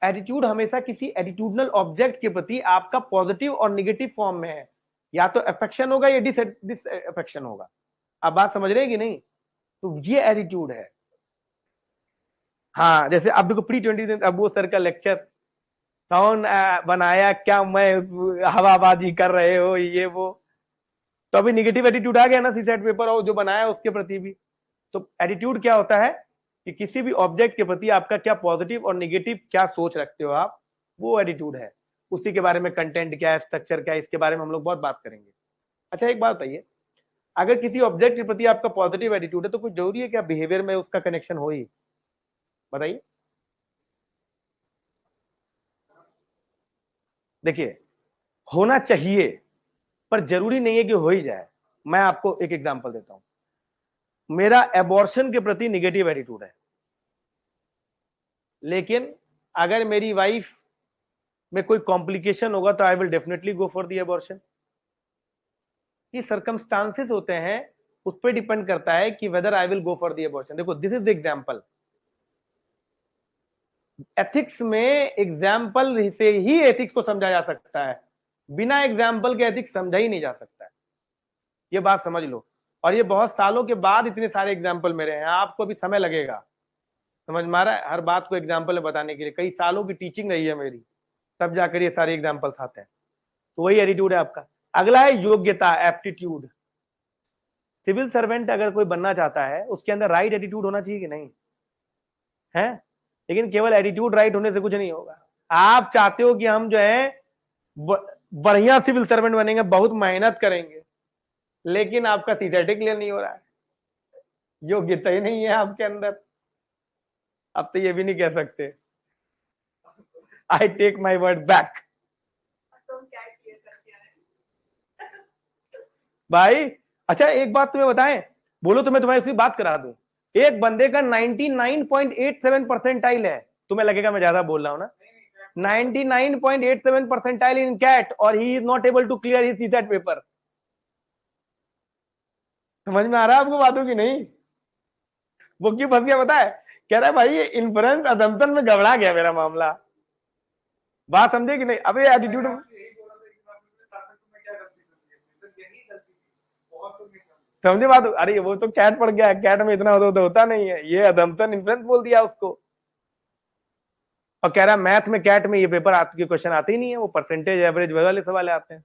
एटीट्यूड हमेशा किसी एटीट्यूडनल ऑब्जेक्ट के प्रति आपका पॉजिटिव और निगेटिव फॉर्म में है, या तो अफेक्शन होगा या डिस अफेक्शन होगा। आप बात समझ रहे हैं कि नहीं? तो ये एटीट्यूड है। हाँ, जैसे अब देखो प्री-20 अब वो सर का लेक्चर, कौन बनाया क्या, मैं हवाबाजी कर रहे हो ये वो, तो अभी निगेटिव एटीट्यूड आ गया ना सीसेट पेपर और जो बनाया उसके प्रति भी। तो एटीट्यूड क्या होता है कि किसी भी ऑब्जेक्ट के प्रति आपका क्या पॉजिटिव और निगेटिव क्या सोच रखते हो आप, वो एटीट्यूड है। उसी के बारे में कंटेंट क्या है, स्ट्रक्चर क्या है, इसके बारे में हम लोग बहुत बात करेंगे। अच्छा एक बात बताइए, अगर किसी ऑब्जेक्ट के प्रति आपका पॉजिटिव एटीट्यूड है तो कुछ जरूरी है क्या बिहेवियर में उसका कनेक्शन हो ही? बताइए। देखिए, होना चाहिए, पर जरूरी नहीं है कि हो ही जाए। मैं आपको एक एग्जांपल देता हूं, मेरा एबॉर्शन के प्रति निगेटिव एटीट्यूड है, लेकिन अगर मेरी वाइफ में कोई कॉम्प्लिकेशन होगा तो I will definitely go for the abortion. ये सर्कमस्टांसेस होते हैं, उस पर डिपेंड करता है कि whether I will go for the abortion. देखो this is the example. Ethics में एग्जाम्पल से ही एथिक्स को समझा जा सकता है, बिना एग्जाम्पल के एथिक्स समझा ही नहीं जा सकता है। ये बात समझ लो। और ये बहुत सालों के बाद इतने सारे एग्जाम्पल मेरे हैं, आपको भी समय लगेगा, समझ में आ रहा है? हर बात को एग्जाम्पल में बताने के लिए कई सालों की टीचिंग रही है मेरी, तब जाकर ये सारे एग्जाम्पल्स आते हैं। तो वही एटीट्यूड है आपका। अगला है योग्यता, एप्टीट्यूड। सिविल सर्वेंट अगर कोई बनना चाहता है, उसके अंदर राइट एटीट्यूड होना चाहिए कि नहीं है? लेकिन केवल एटीट्यूड राइट होने से कुछ नहीं होगा। आप चाहते हो कि हम जो है बढ़िया सिविल सर्वेंट बनेंगे, बहुत मेहनत करेंगे, लेकिन आपका सीसेट क्लियर नहीं हो रहा है, योग्यता ही नहीं है आपके अंदर। अब तो ये भी नहीं कह सकते, I take my word back. भाई अच्छा एक बात तुम्हें बताएं, बोलो तो मैं तुम्हारी उसकी बात करा दूं। एक बंदे का 99.87 परसेंटाइल है, तुम्हें लगेगा मैं ज्यादा बोल रहा हूं ना, 99.87 परसेंटाइल इन कैट, और he is not able to clear his CSAT paper. समझ में आ रहा है आपको बातों की नहीं? वो क्यों फंस गया पता है? कह रहा है भाई ये इन्फ्रेंस अजम्पशन में गबड़ा गया मेरा मामला। बात समझे कि नहीं? अबे एटीट्यूड, समझे बात? अरे वो तो कैट पड़ गया, कैट में इतना होता नहीं है, ये अदम्पशन इन्फ्लुएंस बोल दिया उसको। और कह रहा मैथ में कैट में ये पेपर आपके क्वेश्चन आते ही नहीं है, वो परसेंटेज एवरेज वाले सवाल आते हैं।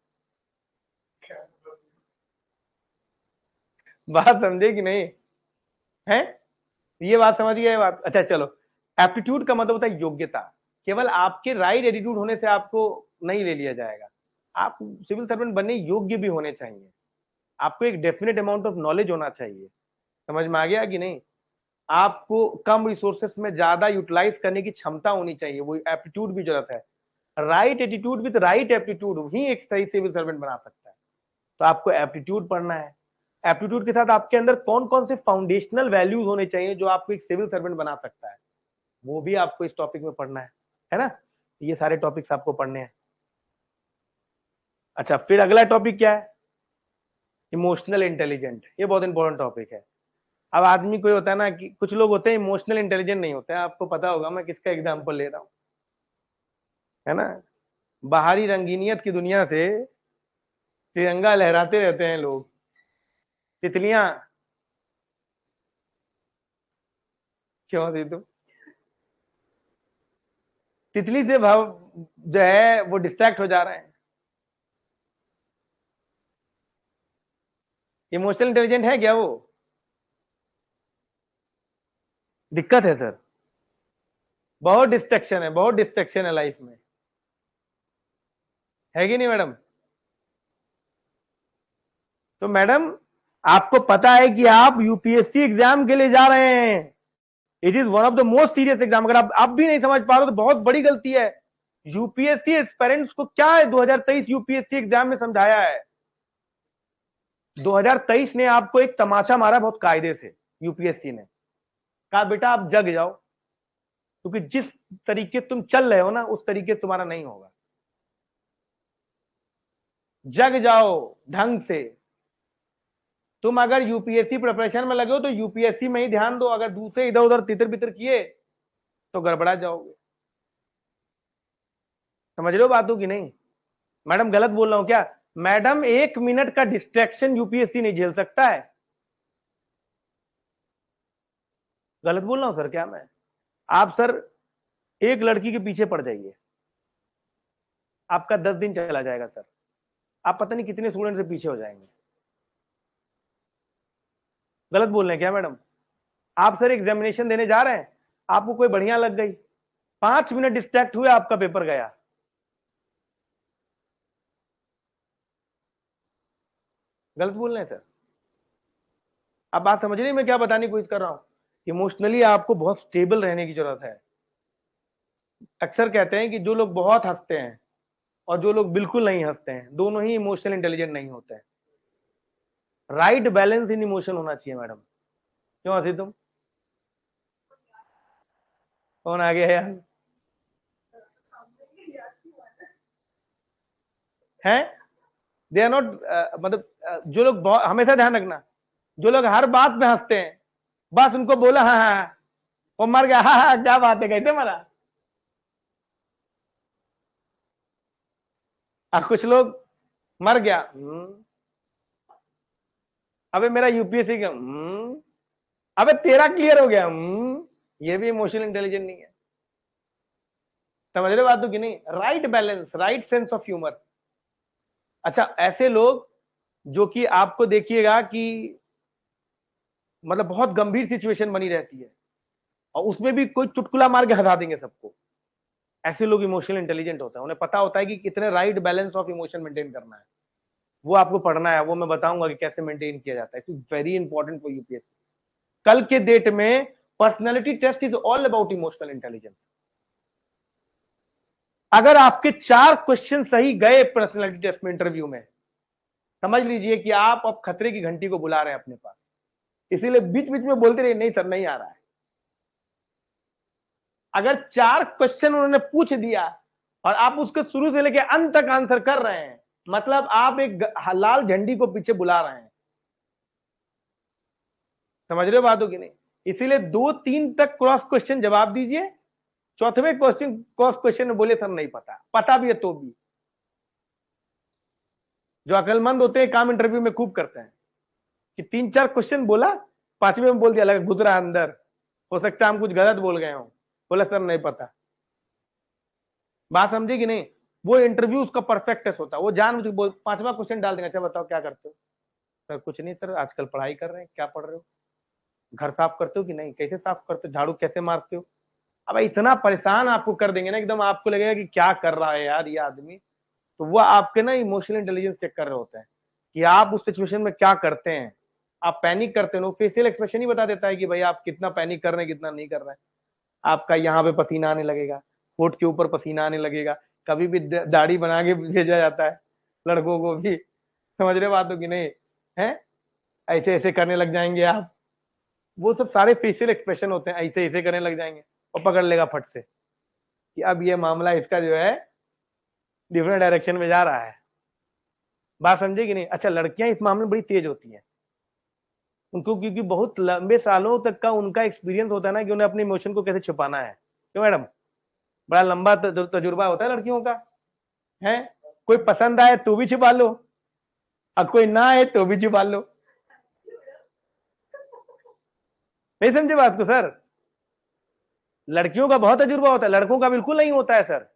बात समझे कि नहीं है? ये बात समझ गए बात? अच्छा चलो, एप्टीट्यूड का मतलब होता है योग्यता। केवल आपके राइट एटीट्यूड होने से आपको नहीं ले लिया जाएगा, आप सिविल सर्वेंट बनने योग्य भी होने चाहिए। आपको एक डेफिनेट अमाउंट ऑफ नॉलेज होना चाहिए। समझ में आ गया कि नहीं? आपको कम रिसोर्सेस में ज्यादा यूटिलाइज करने की क्षमता होनी चाहिए, वो एप्टीट्यूड भी जरूरत है। Right attitude with right aptitude ही एक सही सिविल सर्वेंट बना सकता है। तो आपको एप्टीट्यूड पढ़ना है। एप्टीट्यूड के साथ आपके अंदर कौन कौन से फाउंडेशनल वैल्यूज होने चाहिए जो आपको एक सिविल सर्वेंट बना सकता है, वो भी आपको इस टॉपिक में पढ़ना है ना? ये सारे टॉपिक्स आपको पढ़ने हैं। अच्छा फिर अगला टॉपिक क्या है? Emotional intelligent. ये बहुत इंपॉर्टेंट टॉपिक है। अब आदमी कोई होता है ना कि कुछ लोग होते हैं इमोशनल इंटेलिजेंट नहीं होते हैं, आपको पता होगा मैं किसका एग्जांपल ले रहा हूँ, है ना, बाहरी रंगीनियत की दुनिया से तिरंगा लहराते रहते हैं लोग। तितलियां क्यों दी तुम? तितली से भाव जो है वो डिस्ट्रैक्ट हो जा रहे हैं। इमोशनल इंटेलिजेंट है क्या वो? दिक्कत है सर, बहुत डिस्ट्रैक्शन है, बहुत डिस्ट्रैक्शन है लाइफ में, है कि नहीं मैडम? तो मैडम आपको पता है कि आप यूपीएससी एग्जाम के लिए जा रहे हैं, it is one of the most serious exam. अगर आप भी नहीं समझ पा रहे हो तो बहुत बड़ी गलती है। यूपीएससी एस्पिरेंट्स को क्या है 2023 यूपीएससी एग्जाम में समझाया है? 2023 ने आपको एक तमाचा मारा बहुत कायदे से। यूपीएससी ने कहा बेटा आप जग जाओ, क्योंकि जिस तरीके तुम चल रहे हो ना उस तरीके से तुम्हारा नहीं होगा। जग जाओ ढंग से। तुम अगर यूपीएससी प्रिपरेशन में लगे हो तो यूपीएससी में ही ध्यान दो, अगर दूसरे इधर उधर तितर बितर किए तो गड़बड़ा जाओगे। समझ रहे हो बातों की नहीं? मैडम गलत बोल रहा हूं क्या? मैडम 1 मिनट का डिस्ट्रैक्शन यूपीएससी नहीं झेल सकता है। गलत बोल रहा हूं सर क्या मैं? आप सर एक लड़की के पीछे पड़ जाइए, आपका 10 दिन चला जाएगा सर, आप पता नहीं कितने स्टूडेंट से पीछे हो जाएंगे। गलत बोल रहे हैं क्या मैडम? आप सर एग्जामिनेशन देने जा रहे हैं, आपको कोई बढ़िया लग गई, 5 मिनट डिस्ट्रैक्ट हुए, आपका पेपर गया। गलत बोल रहे हैं सर। आप बात समझ रही, मैं क्या बताने की कोशिश कर रहा हूं? इमोशनली आपको बहुत स्टेबल रहने की जरूरत है। अक्सर कहते हैं कि जो लोग बहुत हंसते हैं और जो लोग बिल्कुल नहीं हंसते हैं, दोनों ही इमोशनल इंटेलिजेंट नहीं होते हैं। राइट बैलेंस इन इमोशन होना चाहिए मैडम। क्यों हंसी तुम? कौन आ गया यार? हैं? दे आर नॉट, मतलब जो लोग हमेशा ध्यान रखना, जो लोग हर बात में हंसते हैं, बस उनको बोला हाँ हाँ हाँ, वो मर गया, हाँ हाँ क्या बात है, कहते मरा। कुछ लोग मर गया, अबे मेरा यूपीएससी का, अबे तेरा क्लियर हो गया, ये भी इमोशनल इंटेलिजेंट नहीं है। समझ रहे बात तो कि नहीं? Right balance, right sense of humour. अच्छा ऐसे लोग जो कि आपको देखिएगा कि मतलब बहुत गंभीर सिचुएशन बनी रहती है और उसमें भी कोई चुटकुला मार के हटा देंगे सबको, ऐसे लोग इमोशनल इंटेलिजेंट होता है। उन्हें पता होता है कि कितने right balance of emotion maintain करना है, वो आपको पढ़ना है, वो मैं बताऊंगा कि कैसे मेंटेन किया जाता है। It's very important for UPSC. कल के डेट में personality test is all about emotional intelligence. अगर आपके 4 क्वेश्चन सही गए पर्सनैलिटी टेस्ट में, इंटरव्यू में, समझ लीजिए कि आप अब खतरे की घंटी को बुला रहे हैं अपने पास। इसीलिए बीच बीच में बोलते रहिए नहीं सर नहीं आ रहा है। अगर 4 क्वेश्चन उन्होंने पूछ दिया और आप उसके शुरू से लेकर अंत तक आंसर कर रहे हैं, मतलब आप एक लाल झंडी को पीछे बुला रहे हैं। समझ रहे हो बातों की नहीं? इसीलिए 2-3 तक क्रॉस क्वेश्चन जवाब दीजिए, चौथे क्वेश्चन क्रॉस क्वेश्चन में बोले सर नहीं पता, पता भी है तो भी। जो अकलमंद होते हैं काम इंटरव्यू में खूब करते हैं कि 3-4 क्वेश्चन बोला, 5वें में बोल दिया लगा गुजरा अंदर, हो सकता है हम कुछ गलत बोल गए हो, बोला सर नहीं पता। बात समझे कि नहीं? वो इंटरव्यू उसका परफेक्ट टेस्ट होता है, वो जान मुझे 5वां क्वेश्चन डाल देंगे, अच्छा बताओ क्या करते हो? सर कुछ नहीं सर, आजकल पढ़ाई कर रहे हैं। क्या पढ़ रहे हो? घर साफ करते हो कि नहीं? कैसे साफ करते हो? झाड़ू कैसे मारते हो? अब इतना परेशान आपको कर देंगे ना, एकदम आपको लगेगा कि क्या कर रहा है यार ये आदमी। तो वो आपके ना इमोशनल इंटेलिजेंस चेक कर रहे होते हैं कि आप उस सिचुएशन में क्या करते हैं। आप पैनिक करते हो, फेशियल एक्सप्रेशन ही बता देता है कि भाई आप कितना पैनिक कर रहे हैं कितना नहीं कर रहे हैं। आपका यहाँ पे पसीना आने लगेगा, होठ के ऊपर पसीना आने लगेगा, कभी भी दाढ़ी बना के भेजा जाता है लड़कों को भी। समझ रहे बातों की नहीं है? ऐसे ऐसे करने लग जाएंगे आप, वो सब सारे फेशियल एक्सप्रेशन होते हैं, ऐसे ऐसे करने लग जाएंगे और पकड़ लेगा फट से कि अब ये मामला इसका जो है डिफरेंट डायरेक्शन में जा रहा है। बात समझे कि नहीं? अच्छा लड़कियां इस मामले में बड़ी तेज होती हैं, उनको क्योंकि बहुत लंबे सालों तक का उनका एक्सपीरियंस होता है ना कि उन्हें अपने इमोशन को कैसे छुपाना है। क्यों मैडम? बड़ा लंबा तजुर्बा होता है लड़कियों का, है? कोई पसंद आए तो भी छिपा लो, और कोई ना आए तो भी छिपा लो। नहीं समझे बात को सर? लड़कियों का बहुत तजुर्बा होता है, लड़कों का बिल्कुल नहीं होता है सर।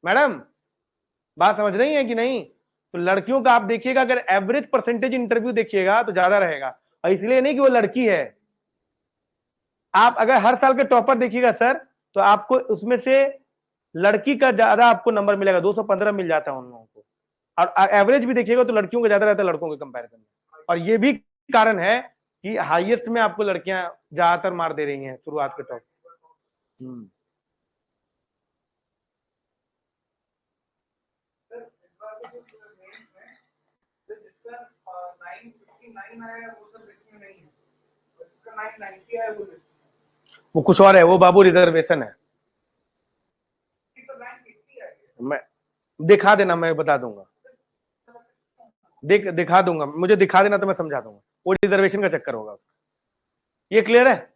मैडम बात समझ रही है कि नहीं? तो लड़कियों का आप देखिएगा, अगर एवरेज परसेंटेज इंटरव्यू देखिएगा तो ज्यादा रहेगा, और इसलिए नहीं कि वो लड़की है। आप अगर हर साल के टॉपर देखिएगा सर, तो आपको उसमें से लड़की का ज्यादा आपको नंबर मिलेगा, 215 मिल जाता है उन लोगों को। और एवरेज भी देखिएगा तो लड़कियों का ज्यादा रहता है लड़कों के कंपैरिजन में। और ये भी कारण है कि हाईएस्ट में आपको लड़कियां ज्यादातर मार दे रही हैं शुरुआत के टॉप। वो कुछ और है, वो बाबू रिजर्वेशन है। मैं दिखा देना, मैं बता दूंगा, दिखा दूंगा, मुझे दिखा देना तो मैं समझा दूंगा। वो रिजर्वेशन का चक्कर होगा उसका। ये क्लियर है?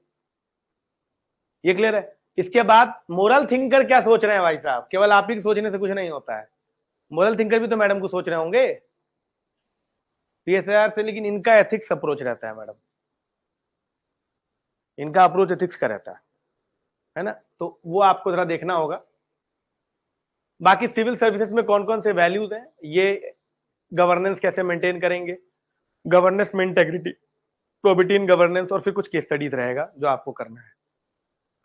ये क्लियर है? इसके बाद मोरल थिंकर क्या सोच रहे हैं भाई साहब? केवल आप ही सोचने से कुछ नहीं होता है, मोरल थिंकर भी तो मैडम को सोच रहे होंगे पीएसआर से, लेकिन इनका एथिक्स अप्रोच रहता है मैडम, इनका अप्रोच एथिक्स का रहता है ना? तो वो आपको जरा देखना होगा। बाकी सिविल सर्विसेज में कौन कौन से वैल्यूज हैं, ये गवर्नेंस कैसे मेंटेन करेंगे, गवर्नेंस में इंटेग्रिटी, प्रोबिटी इन गवर्नेंस, और फिर कुछ केस स्टडीज रहेगा जो आपको करना है।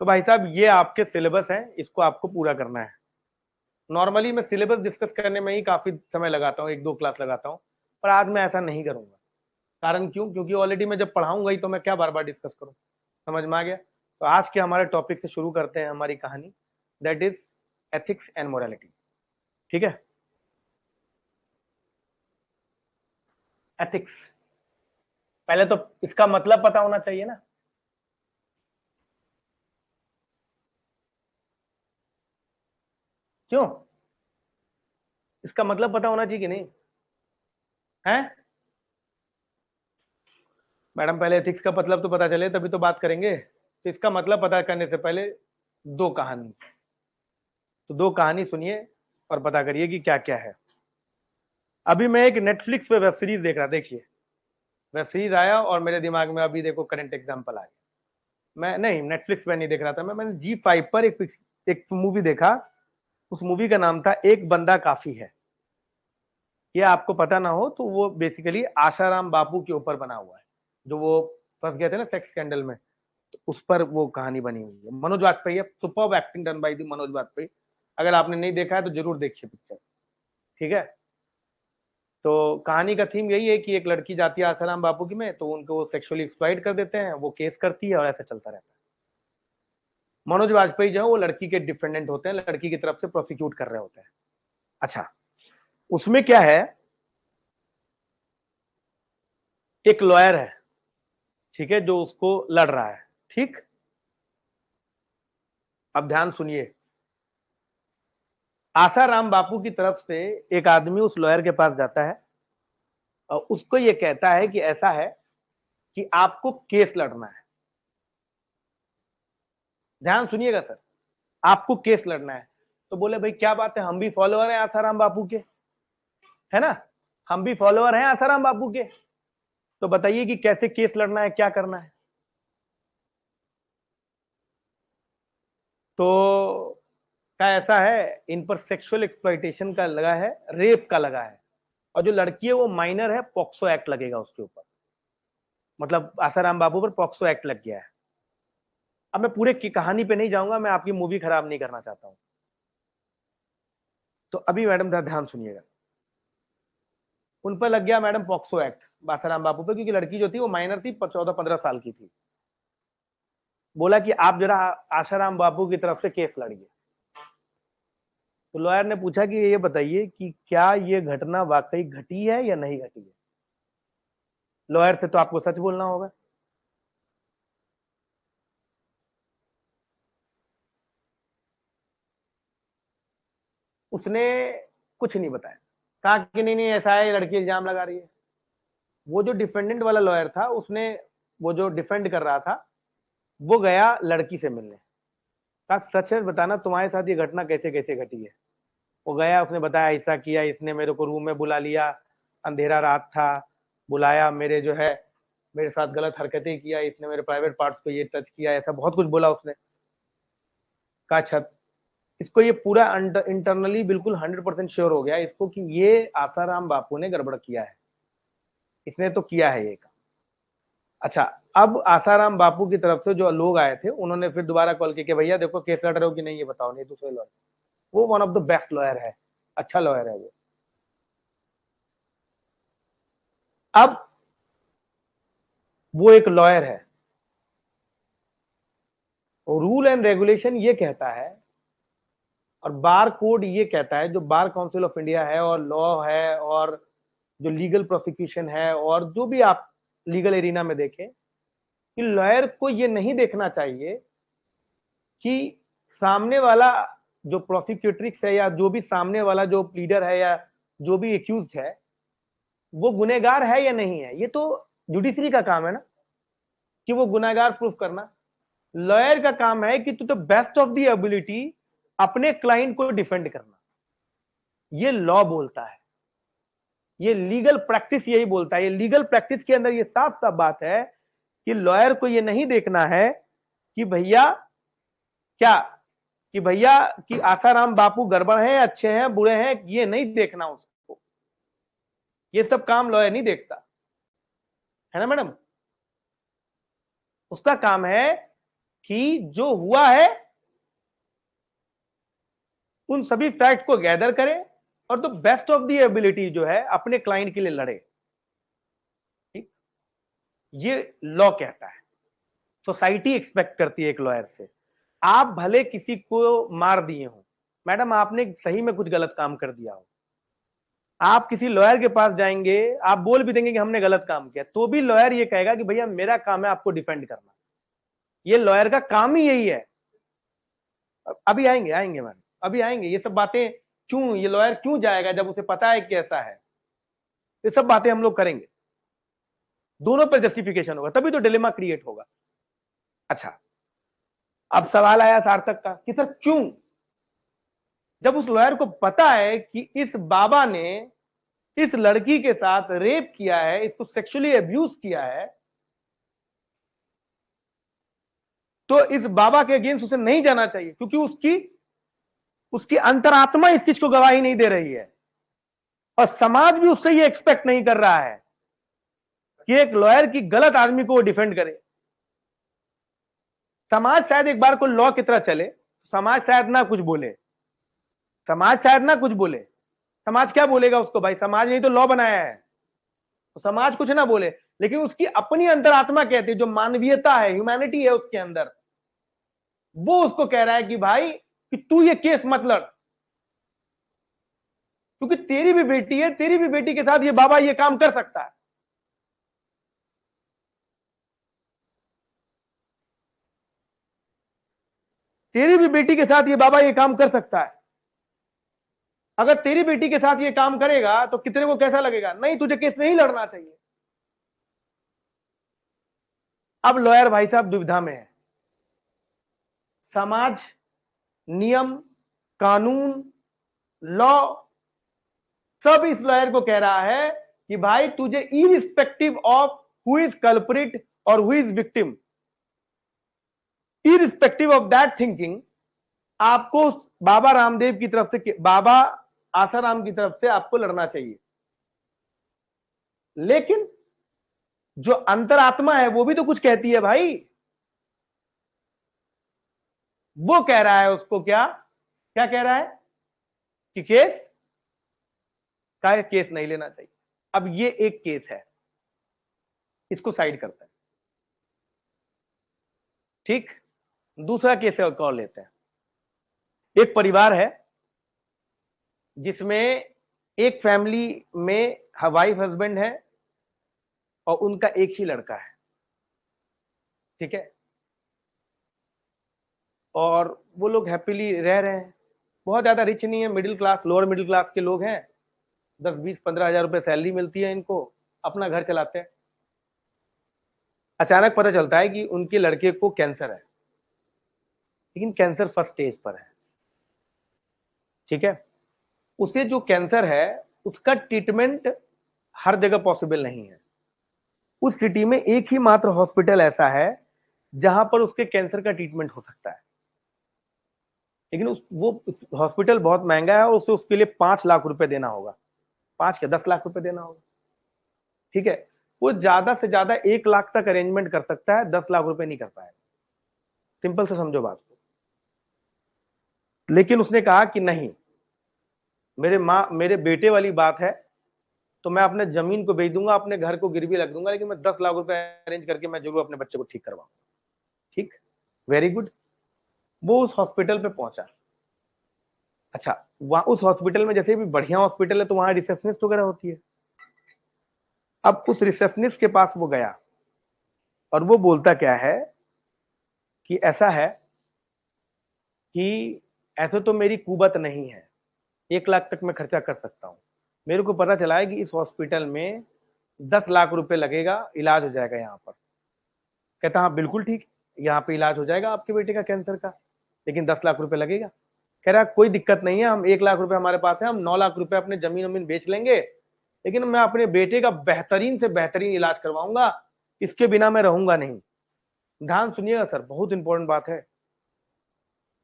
तो भाई साहब ये आपके सिलेबस है, इसको आपको पूरा करना है। नॉर्मली मैं सिलेबस डिस्कस करने में ही काफी समय लगाता हूँ, 1-2 क्लास लगाता हूँ, पर आज मैं ऐसा नहीं करूंगा। कारण क्यों? क्योंकि ऑलरेडी मैं जब पढ़ाऊंगा ही तो मैं क्या बार बार डिस्कस करूं। समझ में आ गया? तो आज के हमारे टॉपिक से शुरू करते हैं हमारी कहानी, that is ethics and morality. ठीक है? एथिक्स, पहले तो इसका मतलब पता होना चाहिए ना। क्यों? इसका मतलब पता होना चाहिए कि नहीं है? मैडम पहले एथिक्स का मतलब तो पता चले तभी तो बात करेंगे। तो इसका मतलब पता करने से पहले दो कहानी, तो दो कहानी सुनिए और पता करिए कि क्या क्या है। अभी मैं एक नेटफ्लिक्स पे वेब सीरीज देख रहा, देखिए वेब सीरीज आया और मेरे दिमाग में अभी देखो करंट एग्जाम्पल आ गया। मैं नहीं नेटफ्लिक्स पे नहीं देख रहा था, मैंने G5 पर एक मूवी देखा। उस मूवी का नाम था एक बंदा काफी है। ये आपको पता ना हो तो वो बेसिकली आशाराम बापू के ऊपर बना हुआ है, जो वो फंस गए थे ना सेक्स स्कैंडल में, तो उस पर वो कहानी बनी हुई है। मनोज वाजपेयी है, superb acting done by the Manoj Vajpayee. अगर आपने नहीं देखा है तो जरूर देखिए पिक्चर। ठीक है? तो कहानी का थीम यही है कि एक लड़की जाती है आसाराम बापू की में, तो उनको सेक्सुअली एक्सप्लॉइट कर देते हैं, वो केस करती है और ऐसा चलता रहता है। मनोज वाजपेयी जो है वो लड़की के डिफेंडेंट होते हैं, लड़की की तरफ से प्रोसिक्यूट कर रहे होते हैं। अच्छा, उसमें क्या है, एक लॉयर है, ठीक है, जो उसको लड़ रहा है। ठीक, अब ध्यान सुनिए। आसाराम बापू की तरफ से एक आदमी उस लॉयर के पास जाता है और उसको ये कहता है कि ऐसा है कि आपको केस लड़ना है। ध्यान सुनिएगा सर, आपको केस लड़ना है। तो बोले भाई क्या बात है, हम भी फॉलोअर हैं आसाराम बापू के, है ना, हम भी फॉलोअर हैं आसाराम बापू के, तो बताइए कि कैसे केस लड़ना है, क्या करना है। तो क्या ऐसा है, इन पर सेक्सुअल एक्सप्लॉइटेशन का लगा है, रेप का लगा है, और जो लड़की है वो माइनर है, पॉक्सो एक्ट लगेगा उसके ऊपर। मतलब आसाराम बाबू पर पॉक्सो एक्ट लग गया है। अब मैं पूरे की कहानी पे नहीं जाऊंगा, मैं आपकी मूवी खराब नहीं करना चाहता हूं। तो अभी मैडम ध्यान सुनिएगा, उन पर लग गया मैडम पॉक्सो एक्ट आसाराम बाबू पे, क्योंकि लड़की जो थी वो माइनर थी, 14-15 साल की थी। बोला कि आप जरा आसाराम बाबू की तरफ से केस लड़िए। तो लॉयर ने पूछा कि ये बताइए कि क्या ये घटना वाकई घटी है या नहीं घटी है। लॉयर से तो आपको सच बोलना होगा। उसने कुछ नहीं बताया, कहा कि नहीं नहीं ऐसा है, लड़की इल्जाम लगा रही है। वो जो डिफेंडेंट वाला लॉयर था, उसने, वो जो डिफेंड कर रहा था, वो गया लड़की से मिलने। कहा सच है बताना तुम्हारे साथ ये घटना कैसे कैसे घटी है। वो गया, उसने बताया ऐसा किया, इसने मेरे को रूम में बुला लिया, अंधेरा रात था, बुलाया, मेरे जो है मेरे साथ गलत हरकतें किया, इसने मेरे प्राइवेट पार्ट्स को ये टच किया, ऐसा बहुत कुछ बोला उसने। कहा अच्छा, इसको ये पूरा इंटरनली बिल्कुल 100% श्योर हो गया इसको कि ये आसाराम बापू ने गड़बड़ किया है, इसने तो किया है ये काम। अच्छा, अब आसाराम बापू की तरफ से जो लोग आए थे उन्होंने फिर दोबारा कॉल किया कि भैया देखो केस लड़ रहे हो कि नहीं ये बताओ, नहीं दूसरे लॉयर, वो one of the best lawyer है, अच्छा लॉयर है वो। अब वो एक लॉयर है, रूल एंड रेगुलेशन ये कहता है और बार कोड ये कहता है, जो बार काउंसिल ऑफ इंडिया है और लॉ है और जो लीगल प्रोसिक्यूशन है और जो भी आप लीगल एरिना में देखें, कि लॉयर को ये नहीं देखना चाहिए कि सामने वाला जो प्रोसिक्यूट्रिक्स है या जो भी सामने वाला जो प्लीडर है या जो भी एक्यूज है वो गुनहगार है या नहीं है। ये तो जुडिशरी का काम है ना कि वो गुनहगार प्रूफ करना। लॉयर का काम है कि to the best of the ability अपने क्लाइंट को डिफेंड करना। ये लॉ बोलता है, ये लीगल प्रैक्टिस यही बोलता है। ये लीगल प्रैक्टिस के अंदर ये साफ साफ बात है कि लॉयर को ये नहीं देखना है कि भैया क्या, कि भैया कि आसाराम बापू गड़बड़ है, अच्छे हैं, बुरे हैं, ये नहीं देखना उसको। ये सब काम लॉयर नहीं देखता है ना मैडम। उसका काम है कि जो हुआ है उन सभी फैक्ट को गैदर करे और the best of the ability जो है अपने क्लाइंट के लिए लड़े। ठीक, ये लॉ कहता है। सोसाइटी एक्सपेक्ट करती है एक लॉयर से। आप भले किसी को मार दिए हो, मैडम आपने सही में कुछ गलत काम कर दिया हो, आप किसी लॉयर के पास जाएंगे, आप बोल भी देंगे कि हमने गलत काम किया, तो भी लॉयर ये कहेगा कि भैया मेरा काम है आपको डिफेंड करना। ये लॉयर का काम ही यही है। अभी आएंगे आएंगे मैडम, अभी आएंगे ये सब बातें। क्यों ये लॉयर क्यों जाएगा जब उसे पता है कि ऐसा है, ये सब बातें हम लोग करेंगे। दोनों पर जस्टिफिकेशन होगा तभी तो डिलेमा क्रिएट होगा। अच्छा, अब सवाल आया सार्थक का कि सर क्यों, जब उस लॉयर को पता है कि इस बाबा ने इस लड़की के साथ रेप किया है, इसको सेक्सुअली अब्यूज किया है, तो इस बाबा के अगेंस्ट उसे नहीं जाना चाहिए क्योंकि उसकी उसकी अंतरात्मा इस चीज को गवाही नहीं दे रही है और समाज भी उससे ये एक्सपेक्ट नहीं कर रहा है कि एक लॉयर की गलत आदमी को वो डिफेंड करे। समाज शायद एक बार को लॉ की तरह चले, समाज शायद ना कुछ बोले, समाज शायद ना कुछ बोले। समाज क्या बोलेगा उसको, भाई समाज ने तो लॉ बनाया है, तो समाज कुछ ना बोले, लेकिन उसकी अपनी अंतरात्मा कहती है, जो मानवीयता है, ह्यूमैनिटी है उसके अंदर, वो उसको कह रहा है कि भाई कि तू ये केस मत लड़, क्योंकि तेरी भी बेटी है, तेरी भी बेटी के साथ ये बाबा ये काम कर सकता है। तेरी भी बेटी के साथ ये बाबा ये काम कर सकता है। अगर तेरी बेटी के साथ ये काम करेगा तो कितने को कैसा लगेगा, नहीं तुझे केस नहीं लड़ना चाहिए। अब लॉयर भाई साहब दुविधा में है। समाज, नियम, कानून, लॉ सब इस लॉयर को कह रहा है कि भाई तुझे irrespective of who is culprit और who is victim, irrespective of that thinking, आपको बाबा रामदेव की तरफ से, बाबा आसाराम की तरफ से आपको लड़ना चाहिए। लेकिन जो अंतरात्मा है वो भी तो कुछ कहती है भाई। वो कह रहा है उसको क्या क्या कह रहा है कि केस नहीं लेना चाहिए। अब ये एक केस है, इसको साइड करता है। ठीक, दूसरा केस है और लेते हैं। एक परिवार है जिसमें एक फैमिली में वाइफ हस्बैंड है और उनका एक ही लड़का है। ठीक है, और वो लोग हैप्पीली रह रहे हैं, बहुत ज्यादा रिच नहीं है, middle class, lower middle class के लोग हैं, 10-20-15 हजार रुपए सैलरी मिलती है इनको, अपना घर चलाते हैं। अचानक पता चलता है कि उनके लड़के को कैंसर है। लेकिन कैंसर फर्स्ट स्टेज पर है, ठीक है। उसे जो कैंसर है उसका ट्रीटमेंट हर जगह पॉसिबल नहीं है। उस सिटी में एक ही मात्र हॉस्पिटल ऐसा है जहां पर उसके कैंसर का ट्रीटमेंट हो सकता है, लेकिन वो हॉस्पिटल बहुत महंगा है और उसे उसके लिए 5 लाख रुपए देना होगा, 5 या 10 लाख रुपए देना होगा, ठीक है। वो ज्यादा से ज्यादा 1 लाख तक अरेंजमेंट कर सकता है, 10 लाख रुपए नहीं कर पाएगा। सिंपल से समझो बात को। लेकिन उसने कहा कि नहीं, मेरे बेटे वाली बात है तो मैं अपने जमीन को बेच दूंगा, अपने घर को गिरवी रख दूंगा, लेकिन मैं 10 लाख रुपए अरेंज करके मैं जरूर अपने बच्चे को ठीक करवाऊंगा। ठीक, वेरी गुड। वो उस हॉस्पिटल पे पहुंचा। अच्छा, वहां उस हॉस्पिटल में जैसे भी बढ़िया हॉस्पिटल है तो वहां रिसेप्शनिस्ट वगैरह होती है। अब उस रिसेप्शनिस्ट के पास वो गया और वो बोलता क्या है कि ऐसा है कि ऐसे तो मेरी कुवत नहीं है, 1 लाख तक मैं खर्चा कर सकता हूं। मेरे को पता चला है कि इस हॉस्पिटल में 10 लाख रुपए लगेगा, इलाज हो जाएगा यहाँ पर। कहता हाँ बिल्कुल ठीक, यहाँ पे इलाज हो जाएगा आपके बेटे का कैंसर का, लेकिन 10 लाख रुपए लगेगा। कह रहा कोई दिक्कत नहीं है, हम 1 लाख रुपए हमारे पास है, हम 9 लाख रुपए अपने जमीन वमीन बेच लेंगे, लेकिन मैं अपने बेटे का बेहतरीन से बेहतरीन इलाज करवाऊंगा, इसके बिना मैं रहूंगा नहीं। ध्यान सुनिएगा सर, बहुत इंपॉर्टेंट बात है।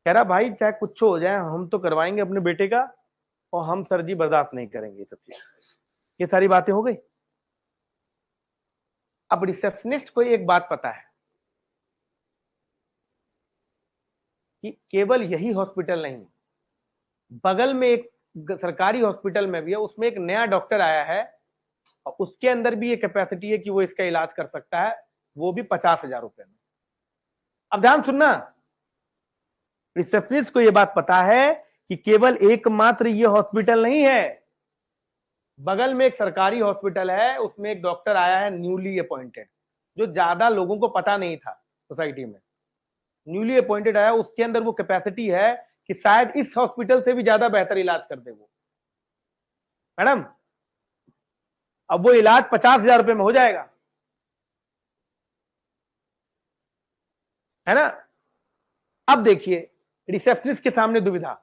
कह रहा भाई चाहे कुछ हो जाए हम तो करवाएंगे अपने बेटे का, और हम सर जी बर्दाश्त नहीं करेंगे ये सब चीज। ये सारी बातें हो गई। अब रिसेप्शनिस्ट को एक बात पता है कि केवल यही हॉस्पिटल नहीं, बगल में एक सरकारी हॉस्पिटल में भी है, उसमें एक नया डॉक्टर आया है और उसके अंदर भी ये कैपेसिटी है कि वो इसका इलाज कर सकता है, वो भी 50,000 रुपए में। अब ध्यान सुनना, रिसेप्शनिस्ट को ये बात पता है कि केवल एकमात्र ये हॉस्पिटल नहीं है, बगल में एक सरकारी हॉस्पिटल है, उसमें एक डॉक्टर आया है न्यूली अपॉइंटेड, जो ज्यादा लोगों को पता नहीं था सोसाइटी में, न्यूली अपॉइंटेड आया, उसके अंदर वो कैपेसिटी है कि शायद इस हॉस्पिटल से भी ज्यादा बेहतर इलाज कर दे वो। मैडम, अब वो इलाज 50,000 रुपए में हो जाएगा, है ना। अब देखिए रिसेप्शनिस्ट के सामने दुविधा,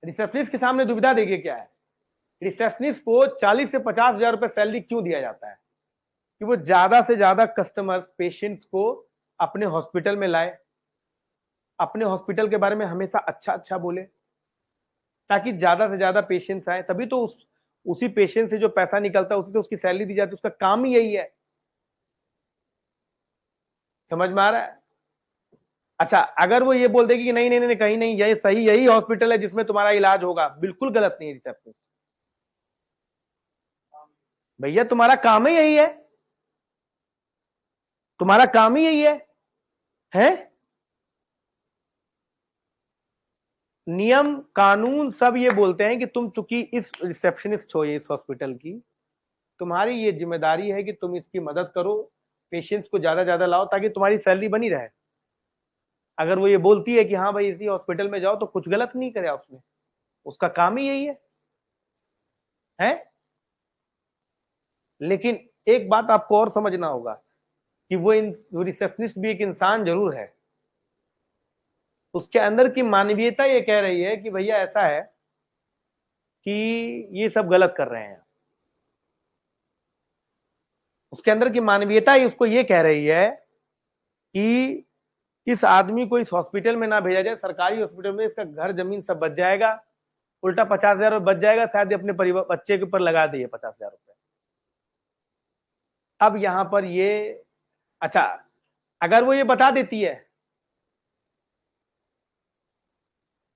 रिसेप्शनिस्ट के सामने दुविधा देखिए क्या है। रिसेप्शनिस्ट को 40 से 50,000 रुपए सैलरी क्यों दिया जाता है? कि वो ज्यादा से ज्यादा कस्टमर्स, पेशेंट्स को अपने हॉस्पिटल में लाए, अपने हॉस्पिटल के बारे में हमेशा अच्छा अच्छा बोले, ताकि ज्यादा से ज्यादा पेशेंट्स आए, तभी तो उसी पेशेंट से जो पैसा निकलता है उसी से उसकी सैलरी दी जाती है, उसका काम ही यही है। समझ में आ रहा है? अच्छा, अगर वो ये बोल देगी कि नहीं नहीं नहीं कहीं नहीं, यही सही, यही हॉस्पिटल है जिसमें तुम्हारा इलाज होगा, बिल्कुल गलत नहीं है रिसेप्शनिस्ट। भैया तुम्हारा काम ही यही है, तुम्हारा काम ही यही है? नियम कानून सब ये बोलते हैं कि तुम चूंकि इस रिसेप्शनिस्ट हो इस हॉस्पिटल की, तुम्हारी ये जिम्मेदारी है कि तुम इसकी मदद करो, पेशेंट्स को ज्यादा लाओ ताकि तुम्हारी सैलरी बनी रहे। अगर वो ये बोलती है कि हाँ भाई इसी हॉस्पिटल में जाओ, तो कुछ गलत नहीं करे उसने, उसका काम ही यही है? लेकिन एक बात आपको और समझना होगा कि वो रिसेप्शनिस्ट भी एक इंसान जरूर है, उसके अंदर की मानवीयता ये कह रही है कि भैया ऐसा है कि ये सब गलत कर रहे हैं। उसके अंदर की मानवीयता ही उसको ये कह रही है कि इस आदमी को इस हॉस्पिटल में ना भेजा जाए, सरकारी हॉस्पिटल में इसका घर जमीन सब बच जाएगा, उल्टा 50,000 बच जाएगा, शायद अपने परिवार बच्चे के ऊपर लगा दिए 50,000 रुपए। अब यहां पर ये, अच्छा अगर वो ये बता देती है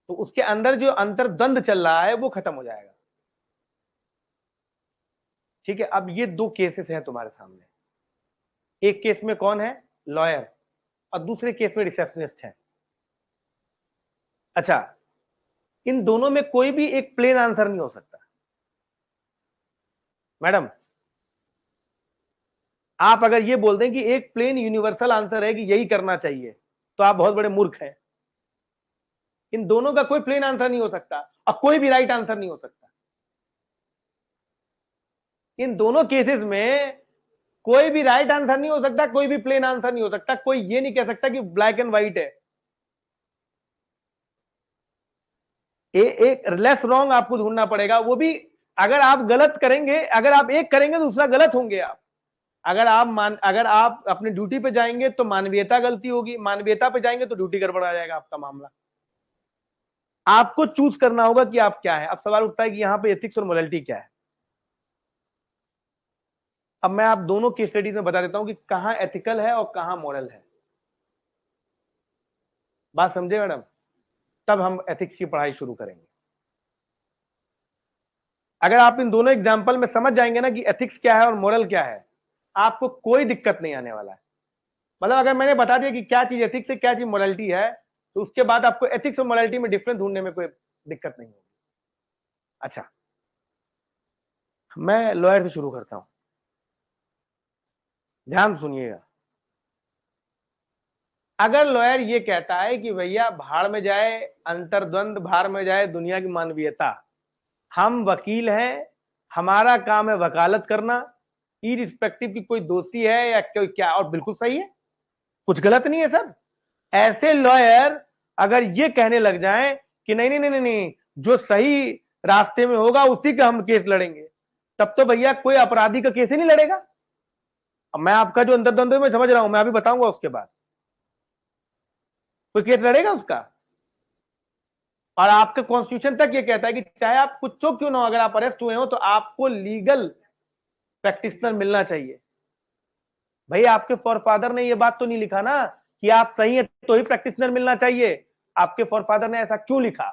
तो उसके अंदर जो अंतर्द्वंद चल रहा है वो खत्म हो जाएगा। ठीक है, अब ये 2 केसेस हैं तुम्हारे सामने, एक केस में कौन है? लॉयर, और दूसरे केस में रिसेप्शनिस्ट है। अच्छा, इन दोनों में कोई भी एक प्लेन आंसर नहीं हो सकता। मैडम, आप अगर ये बोल दें कि एक प्लेन यूनिवर्सल आंसर है कि यही करना चाहिए, तो आप बहुत बड़े मूर्ख हैं। इन दोनों का कोई प्लेन आंसर नहीं हो सकता और कोई भी राइट आंसर नहीं हो सकता। इन दोनों केसेस में कोई भी राइट आंसर नहीं हो सकता, कोई भी प्लेन आंसर नहीं हो सकता, कोई ये नहीं कह सकता कि ब्लैक एंड व्हाइट है। एक लेस रॉन्ग आपको ढूंढना पड़ेगा, वो भी अगर आप गलत करेंगे, अगर आप एक करेंगे तो दूसरा गलत होंगे आप। अगर आप अपनी ड्यूटी पे जाएंगे तो मानवीयता गलती होगी, मानवीयता पे जाएंगे तो ड्यूटी गड़बड़ा जाएगा आपका मामला। आपको चूज करना होगा कि आप क्या है। अब सवाल उठता है कि यहां पे एथिक्स और मोरालिटी क्या है। अब मैं आप दोनों केस स्टडीज में बता देता हूं कि कहां एथिकल है और कहां मोरल है। बात समझे मैडम? तब हम एथिक्स की पढ़ाई शुरू करेंगे। अगर आप इन दोनों एग्जाम्पल में समझ जाएंगे ना कि एथिक्स क्या है और मोरल क्या है, आपको कोई दिक्कत नहीं आने वाला है। मतलब अगर मैंने बता दिया कि क्या चीज एथिक्स है, क्या चीज मोरालिटी है, तो उसके बाद आपको एथिक्स और मोरालिटी में डिफरेंस ढूंढने में कोई दिक्कत नहीं होगी। अच्छा, मैं लॉयर से शुरू करता हूं, ध्यान सुनिएगा। अगर लॉयर ये कहता है कि भैया भाड़ में जाए अंतर्द्वंद, भाड़ में जाए दुनिया की मानवीयता, हम वकील हैं, हमारा काम है वकालत करना, इरिस्पेक्टिव की कोई दोषी है या कोई क्या, और बिल्कुल सही है, कुछ गलत नहीं है सर। ऐसे लॉयर अगर ये कहने लग जाएं कि नहीं नहीं नहीं नहीं नहीं, जो सही रास्ते में होगा उसी का हम केस लड़ेंगे, तब तो भैया कोई अपराधी का केस ही नहीं लड़ेगा। अब मैं आपका जो अंतर्द्वंद में समझ रहा हूं, मैं अभी बताऊंगा उसके बाद, कोई केस लड़ेगा उसका। और आपका कॉन्स्टिट्यूशन तक ये कहता है कि चाहे आप कुछ क्यों ना हो, अगर आप अरेस्ट हुए हो तो आपको लीगल प्रैक्टिशनर मिलना चाहिए। भाई आपके फॉरफादर ने ये बात तो नहीं लिखा ना कि आप सही है तो ही प्रैक्टिशनर मिलना चाहिए। आपके फॉरफादर ने ऐसा क्यों लिखा?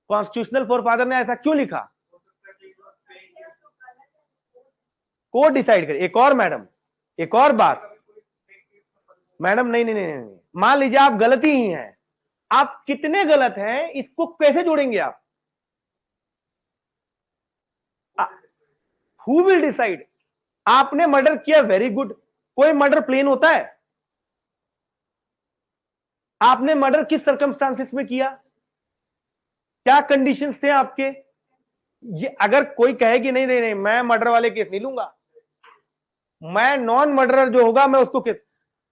कॉन्स्टिट्यूशनल फॉरफादर ने ऐसा क्यों लिखा? कोर्ट डिसाइड करे। एक और मैडम, एक और बात मैडम, नहीं नहीं नहीं नहीं, मान लीजिए आप गलती ही हैं, आप कितने गलत हैं इसको कैसे जोड़ेंगे आप? Who will decide? आपने मर्डर किया, वेरी गुड, कोई मर्डर प्लेन होता है? आपने मर्डर किस सर्कमस्टांसिस में किया, क्या कंडीशंस थे आपके? ये अगर कोई कहे कि नहीं नहीं नहीं मैं मर्डर वाले केस नहीं लूंगा, मैं नॉन मर्डरर जो होगा मैं उसको केस,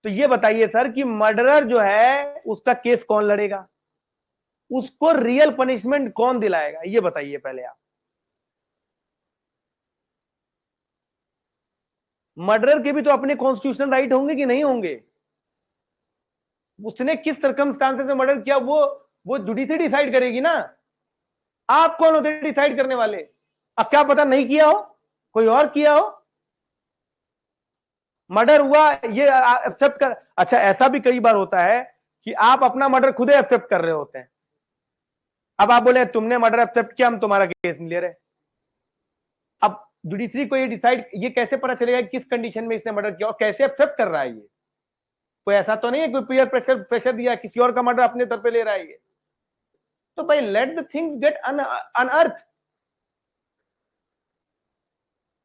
तो ये बताइए सर कि मर्डरर जो है उसका केस कौन लड़ेगा, उसको रियल पनिशमेंट कौन दिलाएगा, ये बताइए पहले आप। मर्डरर के भी तो अपने कॉन्स्टिट्यूशनल राइट होंगे कि नहीं होंगे? उसने किस सर्कमस्टांसेस में मर्डर किया वो जुडिशरी डिसाइड करेगी ना। आप कौन होते डिसाइड करने वाले? अब क्या पता नहीं किया हो, कोई और किया हो, मर्डर हुआ ये एक्सेप्ट कर। अच्छा, ऐसा भी कई बार होता है कि आप अपना मर्डर खुद ही एक्सेप्ट कर रहे होते हैं। अब आप बोले तुमने मर्डर एक्सेप्ट किया, हम तुम्हारा केस नहीं ले रहे। अब जुडिशरी को ये डिसाइड, ये कैसे पता चलेगा किस कंडीशन में इसने मर्डर किया और कैसे एक्सेप्ट कर रहा है? ये कोई ऐसा तो नहीं है कोई पीयर प्रेशर प्रेशर दिया किसी और का मर्डर अपने तरफ पे ले रहा है ये। तो भाई let the things get unearth.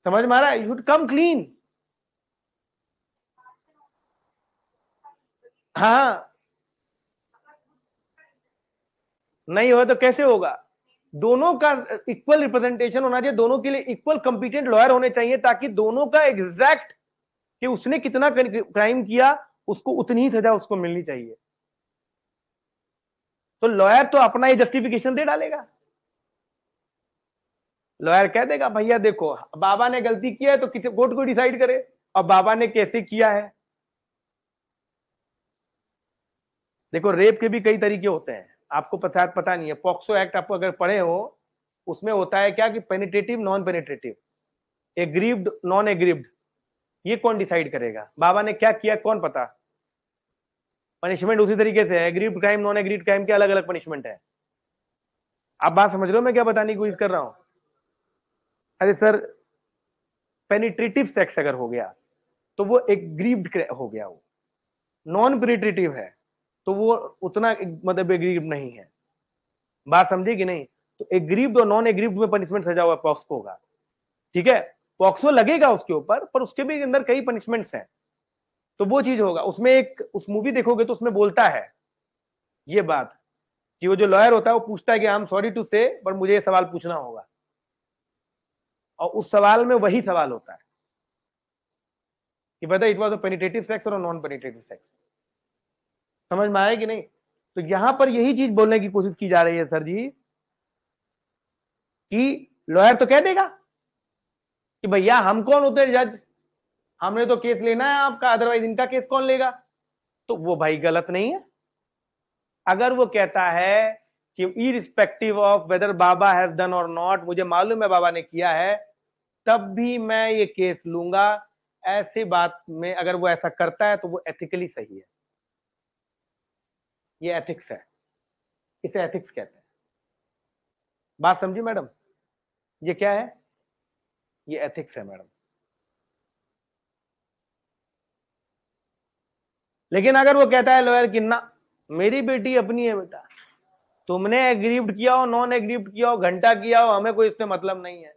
समझ में आ रहा है? You should come clean. हाँ, नहीं हो तो कैसे होगा? दोनों का इक्वल रिप्रेजेंटेशन होना चाहिए, दोनों के लिए इक्वल कंपिटेंट लॉयर होने चाहिए, ताकि दोनों का एग्जैक्ट कि उसने कितना क्राइम किया उसको उतनी ही सजा उसको मिलनी चाहिए। तो लॉयर तो अपना ही जस्टिफिकेशन दे डालेगा। लॉयर कह देगा भैया देखो बाबा ने गलती किया है तो किसी कोर्ट को डिसाइड करे, और बाबा ने कैसे किया है। देखो रेप के भी कई तरीके होते हैं, आपको पता नहीं है। पॉक्सो एक्ट आपको अगर पढ़े हो, उसमें होता है क्या कि penetrative, non penetrative, aggrieved, non aggrieved, ये कौन डिसाइड करेगा? बाबा ने क्या किया कौन पता? पनिशमेंट उसी तरीके से है, aggrieved crime non aggrieved crime के अलग अलग पनिशमेंट है। आप बात समझ रहे हो मैं क्या बताने की कोशिश कर रहा हूं? अरे सर, पेनिट्रेटिव सेक्स अगर हो गया तो वो एग्रीव्ड हो गया, वो नॉन पेनिट्रेटिव है तो वो उतना मतलब एग्रीव्ड नहीं है। बात समझे कि नहीं? तो एग्रीव्ड और नॉन एग्रीव्ड में पनिशमेंट सजा हुआ पॉक्सो का, ठीक है? पॉक्सो लगेगा उसके ऊपर, पर उसके भी अंदर कई पनिशमेंट्स हैं। तो वो चीज होगा उसमें। एक उस मूवी देखोगे तो उसमें बोलता है ये बात कि वो जो लॉयर होता है वो पूछता है कि आई एम सॉरी टू से बट मुझे ये सवाल पूछना होगा, और उस सवाल में वही सवाल होता है कि whether it was a penetrative sex or a non penetrative sex। समझ में आया कि नहीं? तो यहां पर यही चीज बोलने की कोशिश की जा रही है सर जी कि लॉयर तो कह देगा कि भैया हम कौन होते हैं जज, हमने तो केस लेना है आपका, अदरवाइज इनका केस कौन लेगा। तो वो भाई गलत नहीं है। अगर वो कहता है कि irrespective of whether baba has done or not, मुझे मालूम है बाबा ने किया है, तब भी मैं ये केस लूंगा, ऐसी बात में अगर वो ऐसा करता है तो वो एथिकली सही है। ये एथिक्स है, इसे एथिक्स कहते हैं। बात समझी मैडम? ये क्या है? ये एथिक्स है मैडम। लेकिन अगर वो कहता है लॉयर कि ना मेरी बेटी अपनी है बेटा, तुमने एग्रीव्ड किया हो नॉन एग्रीव्ड किया हो घंटा किया हो, हमें कोई इससे मतलब नहीं है,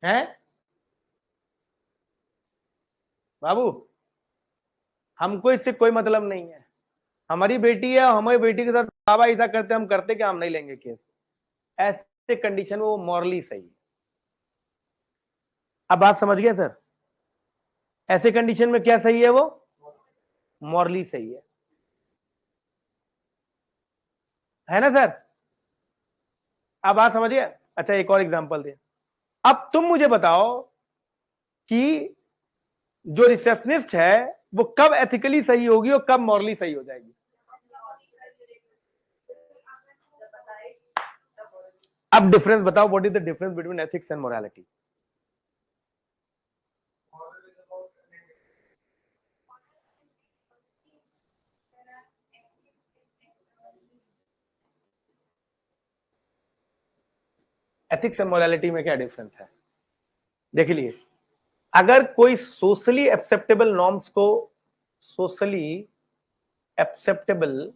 हैं बाबू, हमको इससे कोई मतलब नहीं है, हमारी बेटी है, हमारी बेटी के साथ बाबा ऐसा करते हम करते कि हम नहीं लेंगे केस। ऐसे कंडीशन में वो मॉरली सही है। अब बात समझ गए सर? ऐसे कंडीशन में क्या सही है? वो मॉरली सही है ना सर? अब बात समझिए। अच्छा एक और एग्जांपल दे। अब तुम मुझे बताओ कि जो रिसेप्शनिस्ट है वो कब एथिकली सही होगी और कब मॉरली सही हो जाएगी? अब डिफरेंस बताओ, what is the difference between ethics and morality? Ethics and morality में क्या डिफरेंस है? देख लिए, अगर कोई सोशली एक्सेप्टेबल नॉर्म्स को, सोशली एक्सेप्टेबल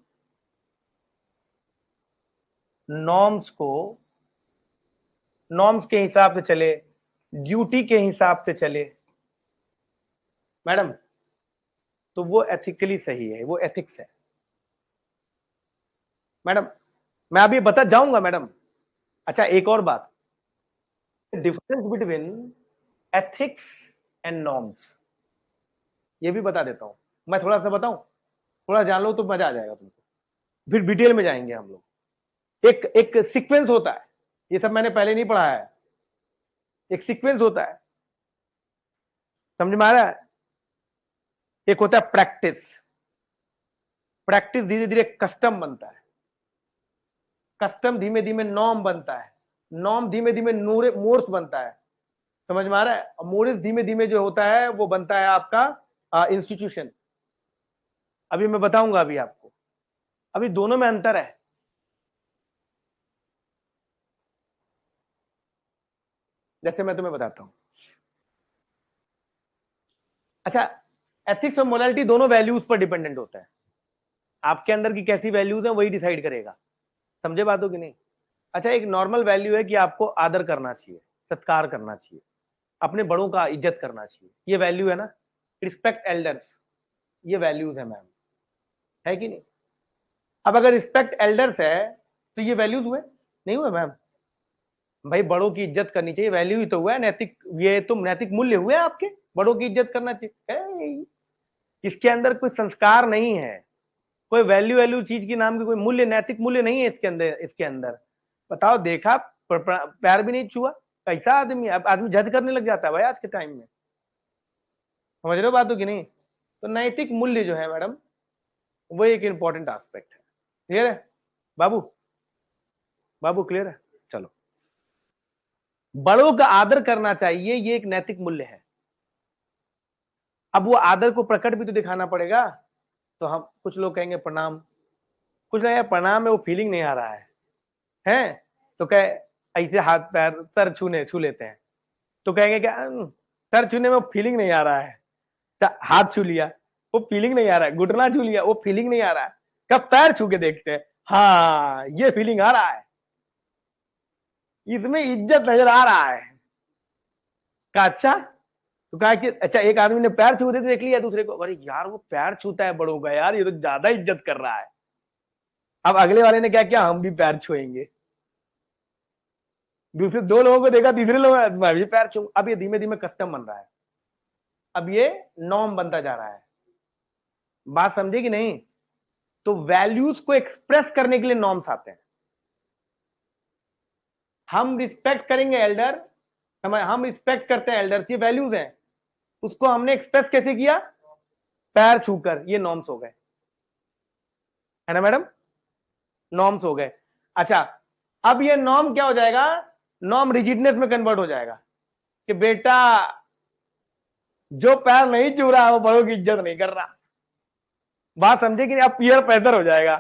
नॉर्म्स को, नॉर्म्स के हिसाब से चले, ड्यूटी के हिसाब से चले मैडम, तो वो एथिकली सही है, वो एथिक्स है मैडम। मैं अभी बता जाऊंगा मैडम। अच्छा एक और बात, difference between ethics and norms, ये भी बता देता हूं। मैं थोड़ा सा बताऊं, थोड़ा जान लो तो मजा आ जाएगा तुमको, फिर डिटेल में जाएंगे हम लोग। एक एक सीक्वेंस होता है, ये सब मैंने पहले नहीं पढ़ा है। एक सीक्वेंस होता है, समझ में आ रहा है? एक होता है प्रैक्टिस, प्रैक्टिस धीरे धीरे कस्टम बनता है, कस्टम धीमे धीमे नॉर्म बनता है, नॉर्म धीमे धीमे मोर्स बनता है, समझ में आ रहा है? मोरिस धीमे धीमे जो होता है वो बनता है आपका इंस्टीट्यूशन। अभी मैं बताऊंगा अभी आपको, अभी दोनों में अंतर है। जैसे मैं तुम्हें बताता हूं। अच्छा, एथिक्स और मोरालिटी दोनों वैल्यूज पर डिपेंडेंट होता है। आपके अंदर की कैसी वैल्यूज है वही डिसाइड करेगा। समझे बातों की नहीं? अच्छा एक नॉर्मल वैल्यू है कि आपको आदर करना चाहिए, सत्कार करना चाहिए, अपने बड़ों का इज्जत करना चाहिए, ये वैल्यू है ना। रिस्पेक्ट एल्डर्स, ये वैल्यूज है मैम, है कि नहीं? अब अगर रिस्पेक्ट एल्डर्स है तो ये वैल्यूज हुए नहीं हुए मैम? भाई बड़ों की इज्जत करनी चाहिए, वैल्यू ही तो हुआ है, नैतिक, ये तो नैतिक मूल्य हुए आपके, बड़ों की इज्जत करना चाहिए। इसके अंदर कोई संस्कार नहीं है, कोई वैल्यू वैल्यू चीज की नाम की कोई मूल्य, नैतिक मूल्य नहीं है इसके अंदर। इसके अंदर बताओ, देखा पैर भी नहीं छुआ, कैसा आदमी? अब आदमी जज करने लग जाता है भाई आज के टाइम में। समझ रहे हो बातों की नहीं? तो नैतिक मूल्य जो है मैडम, वो एक इंपॉर्टेंट एस्पेक्ट है। क्लियर है बाबू? बाबू क्लियर है? चलो, बड़ों का आदर करना चाहिए, ये एक नैतिक मूल्य है। अब वो आदर को प्रकट भी तो दिखाना पड़ेगा। तो हम, कुछ लोग कहेंगे प्रणाम, कुछ लोग प्रणाम में वो फीलिंग नहीं आ रहा है तो कहे ऐसे हाथ पैर सर छू लेते हैं, तो कहेंगे क्या सर छूने में फीलिंग नहीं आ रहा है, हाथ छू लिया वो फीलिंग नहीं आ रहा है, घुटना छू लिया वो फीलिंग नहीं आ रहा है, कब पैर छू के देखते हैं, हाँ ये फीलिंग आ रहा है, इसमें इज्जत नजर आ रहा है। कहा अच्छा, तो कहा कि अच्छा एक आदमी ने पैर छू देख लिया दूसरे को, अरे यार वो पैर छूता है बड़ों का, यार ये तो ज्यादा इज्जत कर रहा है। अब अगले वाले ने क्या किया, हम भी पैर छुएंगे। दूसरे 2 लोगों को देखा, तीसरे लोग मैं भी पैर छू। अब ये धीमे धीमे कस्टम बन रहा है, अब ये नॉर्म बनता जा रहा है। बात समझे कि नहीं? तो वैल्यूज को एक्सप्रेस करने के लिए नॉर्म्स आते हैं। हम रिस्पेक्ट करेंगे एल्डर, हम रिस्पेक्ट करते हैं एल्डर, ये वैल्यूज हैं, उसको हमने एक्सप्रेस कैसे किया? पैर छूकर, ये नॉर्म्स हो गए, है ना मैडम? नॉर्म्स हो गए। अच्छा, अब ये नॉर्म क्या हो जाएगा? नॉर्म रिजिडनेस में कन्वर्ट हो जाएगा कि बेटा जो पैर नहीं छू रहा वो बड़ों की इज्जत नहीं कर रहा। बात समझे कि नहीं? अब पीयर प्रेशर हो जाएगा।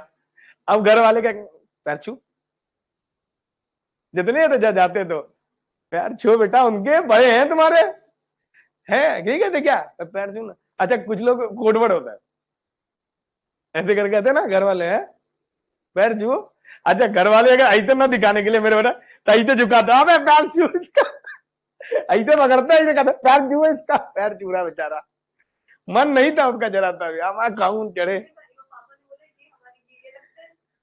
अब घर वाले क्या, पैर छू, जितने तो जाते तो पैर छू बेटा, उनके बड़े हैं तुम्हारे, हैं नहीं कहते क्या पैर छू ना। अच्छा, कुछ लोग कोडवर्ड होता है, ऐसे करके कहते हैं ना घर वाले, हैं पैर छू। अच्छा, घर वाले अगर ऐसे ना दिखाने के लिए मेरे बेटा तो ऐसे झुकाता, मैं पैर छू इसका, ऐसे पकड़ता है, ऐसे कहता पैर छू इसका, पैर छू रहा बेचारा। मन नहीं था उसका जरा था भी, हम खाऊं चढ़े।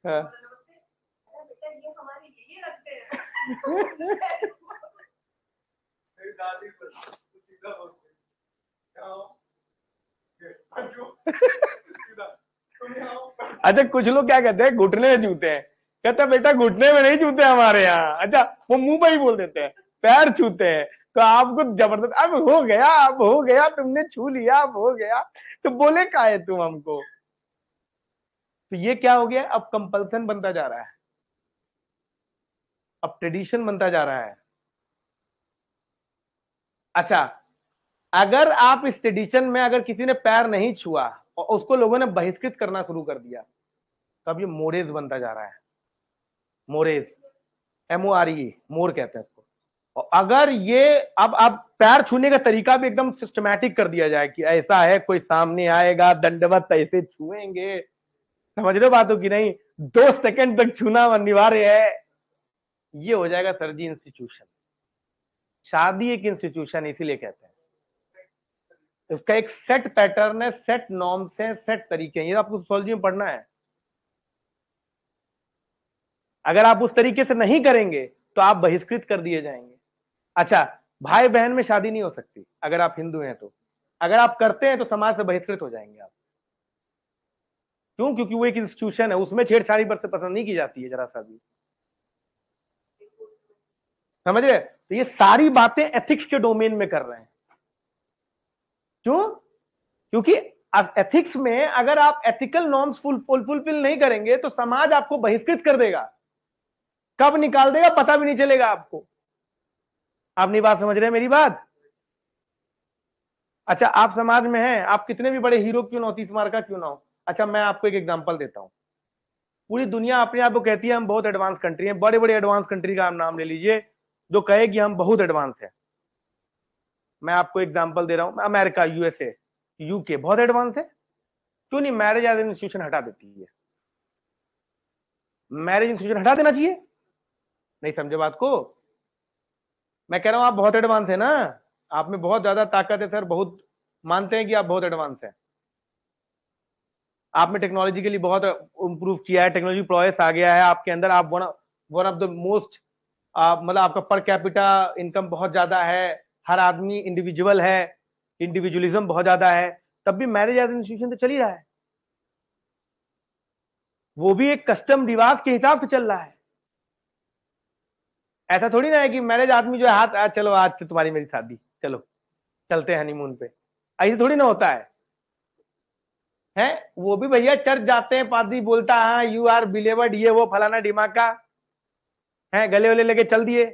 हाँ। अच्छा, कुछ लोग क्या कहते हैं, घुटने में छूते हैं, कहता बेटा घुटने में नहीं छूते हमारे यहाँ। अच्छा, वो मुंह पर ही बोल देते हैं पैर छूते हैं, तो आपको जबरदस्त, अब हो गया, अब हो गया, तुमने छू लिया, अब हो गया, तो बोले का है तुम हमको? तो ये क्या हो गया? अब कंपल्सन बनता जा रहा है, अब ट्रेडिशन बनता जा रहा है। अच्छा, अगर आप इस ट्रेडिशन में अगर किसी ने पैर नहीं छुआ और उसको लोगों ने बहिष्कृत करना शुरू कर दिया, तो अब ये मोरेज बनता जा रहा है। मोरेज, MORE, मोर कहते हैं इसको। और अगर ये अब पैर छूने का तरीका भी एकदम सिस्टमैटिक कर दिया जाए कि ऐसा है, कोई सामने आएगा दंडवत ऐसे छुएंगे, समझ रहे हो बातों की नहीं, 2 सेकंड तक छूना अनिवार्य है, ये हो जाएगा सर जी इंस्टीट्यूशन। शादी एक इंस्टीट्यूशन इसीलिए कहते हैं, उसका एक सेट पैटर्न है, सेट नॉर्म्स है, सेट तरीके हैं, ये आपको सोशियोलॉजी में पढ़ना है। अगर आप उस तरीके से नहीं करेंगे तो आप बहिष्कृत कर दिए जाएंगे। अच्छा, भाई बहन में शादी नहीं हो सकती अगर आप हिंदू हैं तो, अगर आप करते हैं तो समाज से बहिष्कृत हो जाएंगे आप। क्यों? क्योंकि वो एक इंस्टीट्यूशन है, उसमें छेड़छाड़ी पर से पसंद नहीं की जाती है जरा सा भी, समझ रहे? तो ये सारी बातें एथिक्स के डोमेन में कर रहे हैं। क्यों? क्योंकि एथिक्स में अगर आप एथिकल नॉर्म्स फुलफिल नहीं करेंगे तो समाज आपको बहिष्कृत कर देगा, कब निकाल देगा पता भी नहीं चलेगा आपको। आप नहीं बात समझ रहे मेरी बात? अच्छा, आप समाज में हैं, आप कितने भी बड़े हीरो क्यों ना हो, 30 मार का क्यों ना हो, अच्छा मैं आपको एक एग्जांपल देता हूं। पूरी दुनिया अपने आप को कहती है हम बहुत एडवांस कंट्री हैं, बड़े बड़े एडवांस कंट्री का आप नाम ले लीजिए जो कहे कि हम बहुत एडवांस है। मैं आपको एग्जांपल दे रहा हूं, अमेरिका, USA, UK बहुत एडवांस है, क्यों नहीं मैरिज एज इंस्टीट्यूशन हटा देती है? मैरिज इंस्टीट्यूशन हटा देना चाहिए, नहीं समझे बात को? मैं कह रहा हूं आप बहुत एडवांस है ना, आप में बहुत ज्यादा ताकत है सर, बहुत मानते हैं कि आप बहुत एडवांस है, आपने टेक्नोलॉजिकली बहुत इंप्रूव किया है, टेक्नोलॉजी प्रोग्रेस आ गया है आपके अंदर, आप वन ऑफ द मोस्ट, मतलब आपका पर कैपिटा इनकम बहुत ज्यादा है, हर आदमी इंडिविजुअल है, इंडिविजुअलिज्म बहुत ज्यादा है, तब भी मैरिज एज इंस्टीट्यूशन तो चल ही रहा है, वो भी एक कस्टम रिवाज के हिसाब से चल रहा है। ऐसा थोड़ी ना है कि मैरिज आदमी जो है हाथ आज चलो आज से तुम्हारी मेरी शादी, चलो चलते हैं हनीमून पे, ऐसे थोड़ी ना होता है। वो भी भैया चर्च जाते हैं, पादरी बोलता है यू आर बिलीवर्ड, ये वो फलाना डिमाका है, गले वले लेके चल दिए,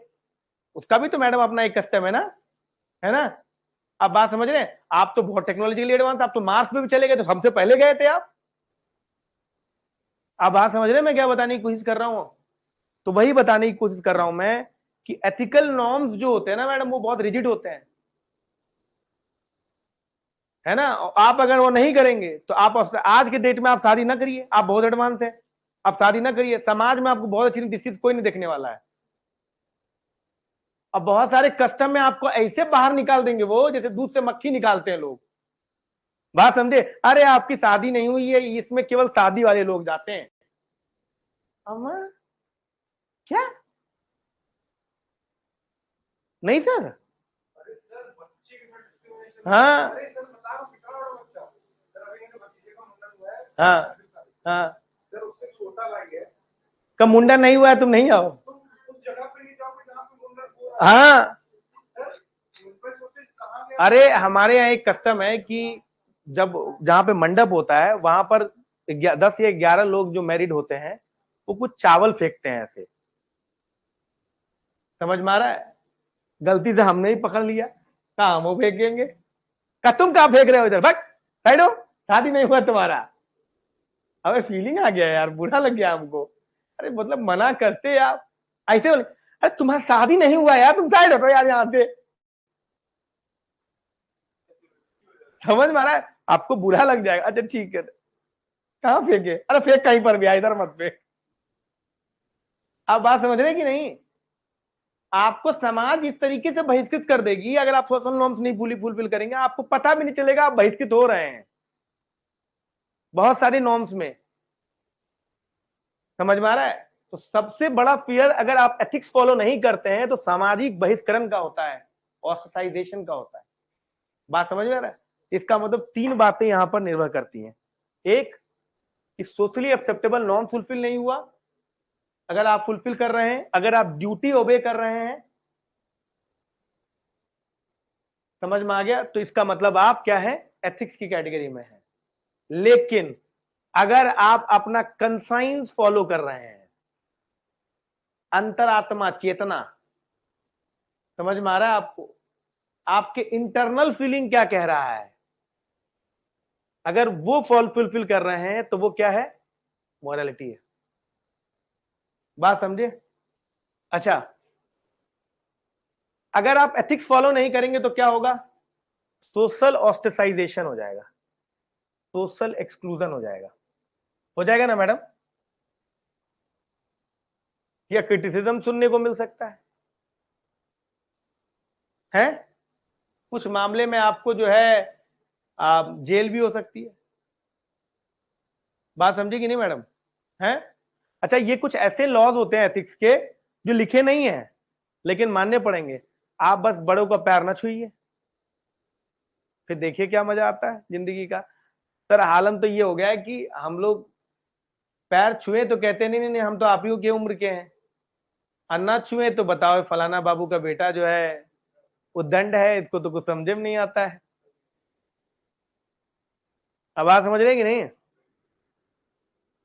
उसका भी तो मैडम अपना एक कस्टम है ना? आप बात समझ रहे हैं? आप तो बहुत टेक्नोलॉजिकली एडवांस, आप तो मार्स पे भी चले गए, तो हमसे पहले गए थे आप बात समझ रहे हैं मैं क्या बताने की कोशिश कर रहा हूं? तो वही बताने की कोशिश कर रहा हूं मैं कि एथिकल नॉर्म्स जो होते हैं ना मैडम, वो बहुत रिजिड होते हैं, है ना? आप अगर वो नहीं करेंगे तो आप आज के डेट में आप शादी ना करिए, आप बहुत एडवांस है, आप शादी ना करिए, समाज में आपको बहुत अच्छी दृष्टि से कोई नहीं देखने वाला है। अब बहुत सारे कस्टम में आपको ऐसे बाहर निकाल देंगे वो, जैसे दूध से मक्खी निकालते हैं लोग। बात समझे? अरे आपकी शादी नहीं हुई है, इसमें केवल शादी वाले लोग जाते हैं। अमर क्या? नहीं सर, हाँ हाँ हाँ, का मुंडा नहीं हुआ है तुम नहीं आओ। हाँ, अरे हमारे यहाँ एक कस्टम है कि जब जहां पे मंडप होता है वहां पर 10 या 11 लोग जो मैरिड होते हैं वो कुछ चावल फेंकते हैं ऐसे, समझ में आ रहा है? गलती से हमने ही पकड़ लिया, कहा हम वो फेंकेंगे, का तुम कहाँ फेंक रहे हो इधर, भग साइड हो, शादी नहीं हुआ तुम्हारा। हमें फीलिंग आ गया यार, बुरा लग गया हमको। अरे मतलब मना करते आप ऐसे बोले, अरे तुम्हारा शादी नहीं हुआ यार, तुम साइड हटो यार यहाँ से, समझ में आ रहा है? आपको बुरा लग जाएगा, अच्छा ठीक है, कहाँ फेंके, अरे फेंक कहीं पर भी, इधर मत फेंक। आप बात समझ रहे कि नहीं? आपको समाज इस तरीके से बहिष्कृत कर देगी अगर आप सोशल नॉर्म्स नहीं फुलफिल करेंगे, आपको पता भी नहीं चलेगा आप बहिष्कृत हो रहे हैं बहुत सारे नॉर्म्स में, समझ में आ रहा है? तो सबसे बड़ा फियर अगर आप एथिक्स फॉलो नहीं करते हैं तो सामाजिक बहिष्करण का होता है, ऑस्ट्रेसाइजेशन का होता है। बात समझ में आ रहा है? इसका मतलब 3 बातें यहां पर निर्भर करती हैं। एक, कि सोशली एक्सेप्टेबल नॉर्म फुलफिल नहीं हुआ, अगर आप फुलफिल कर रहे हैं, अगर आप ड्यूटी ओबे कर रहे हैं, समझ में आ गया, तो इसका मतलब आप क्या है, एथिक्स की कैटेगरी में है। लेकिन अगर आप अपना कंसाइंस फॉलो कर रहे हैं, अंतरात्मा चेतना, समझ में आ रहा है आपको, आपके इंटरनल फीलिंग क्या कह रहा है, अगर वो फुलफिल कर रहे हैं तो वो क्या है, मोरालिटी है। बात समझे? अच्छा, अगर आप एथिक्स फॉलो नहीं करेंगे तो क्या होगा, सोशल ऑस्ट्रेसाइजेशन हो जाएगा, सोशल एक्सक्लूजन हो जाएगा ना मैडम, या क्रिटिसिज्म सुनने को मिल सकता है? कुछ मामले में आपको जो है जेल भी हो सकती है। बात समझी कि नहीं मैडम? है? अच्छा, ये कुछ ऐसे लॉज होते हैं एथिक्स के जो लिखे नहीं है लेकिन मानने पड़ेंगे, आप बस बड़ों का पैर ना छुइए, फिर देखिए क्या मजा आता है जिंदगी का। सर हालम तो ये हो गया है कि हम लोग पैर छुए तो कहते नहीं नहीं नहीं हम तो आप ही की उम्र के हैं, अन्ना छुए तो बताओ फलाना बाबू का बेटा जो है वो दंड है, इसको तो कुछ समझे में नहीं आता है। अब बात समझ रहे कि नहीं?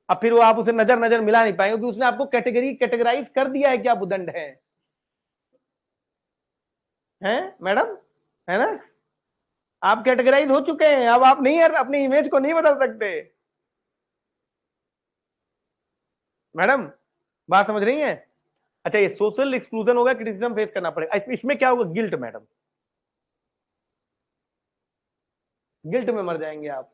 अब फिर वो आप उसे नजर नजर मिला नहीं पाएंगे क्योंकि उसने आपको कैटेगराइज कर दिया है कि आप उदंड हैं मैडम, है ना? आप कैटेगराइज हो चुके हैं, अब आप नहीं अपनी इमेज को नहीं बदल सकते मैडम। बात समझ रही हैं? अच्छा, ये सोशल एक्सक्लूजन होगा, क्रिटिसिज्म फेस करना पड़ेगा, इसमें क्या होगा, गिल्ट मैडम, गिल्ट में मर जाएंगे आप,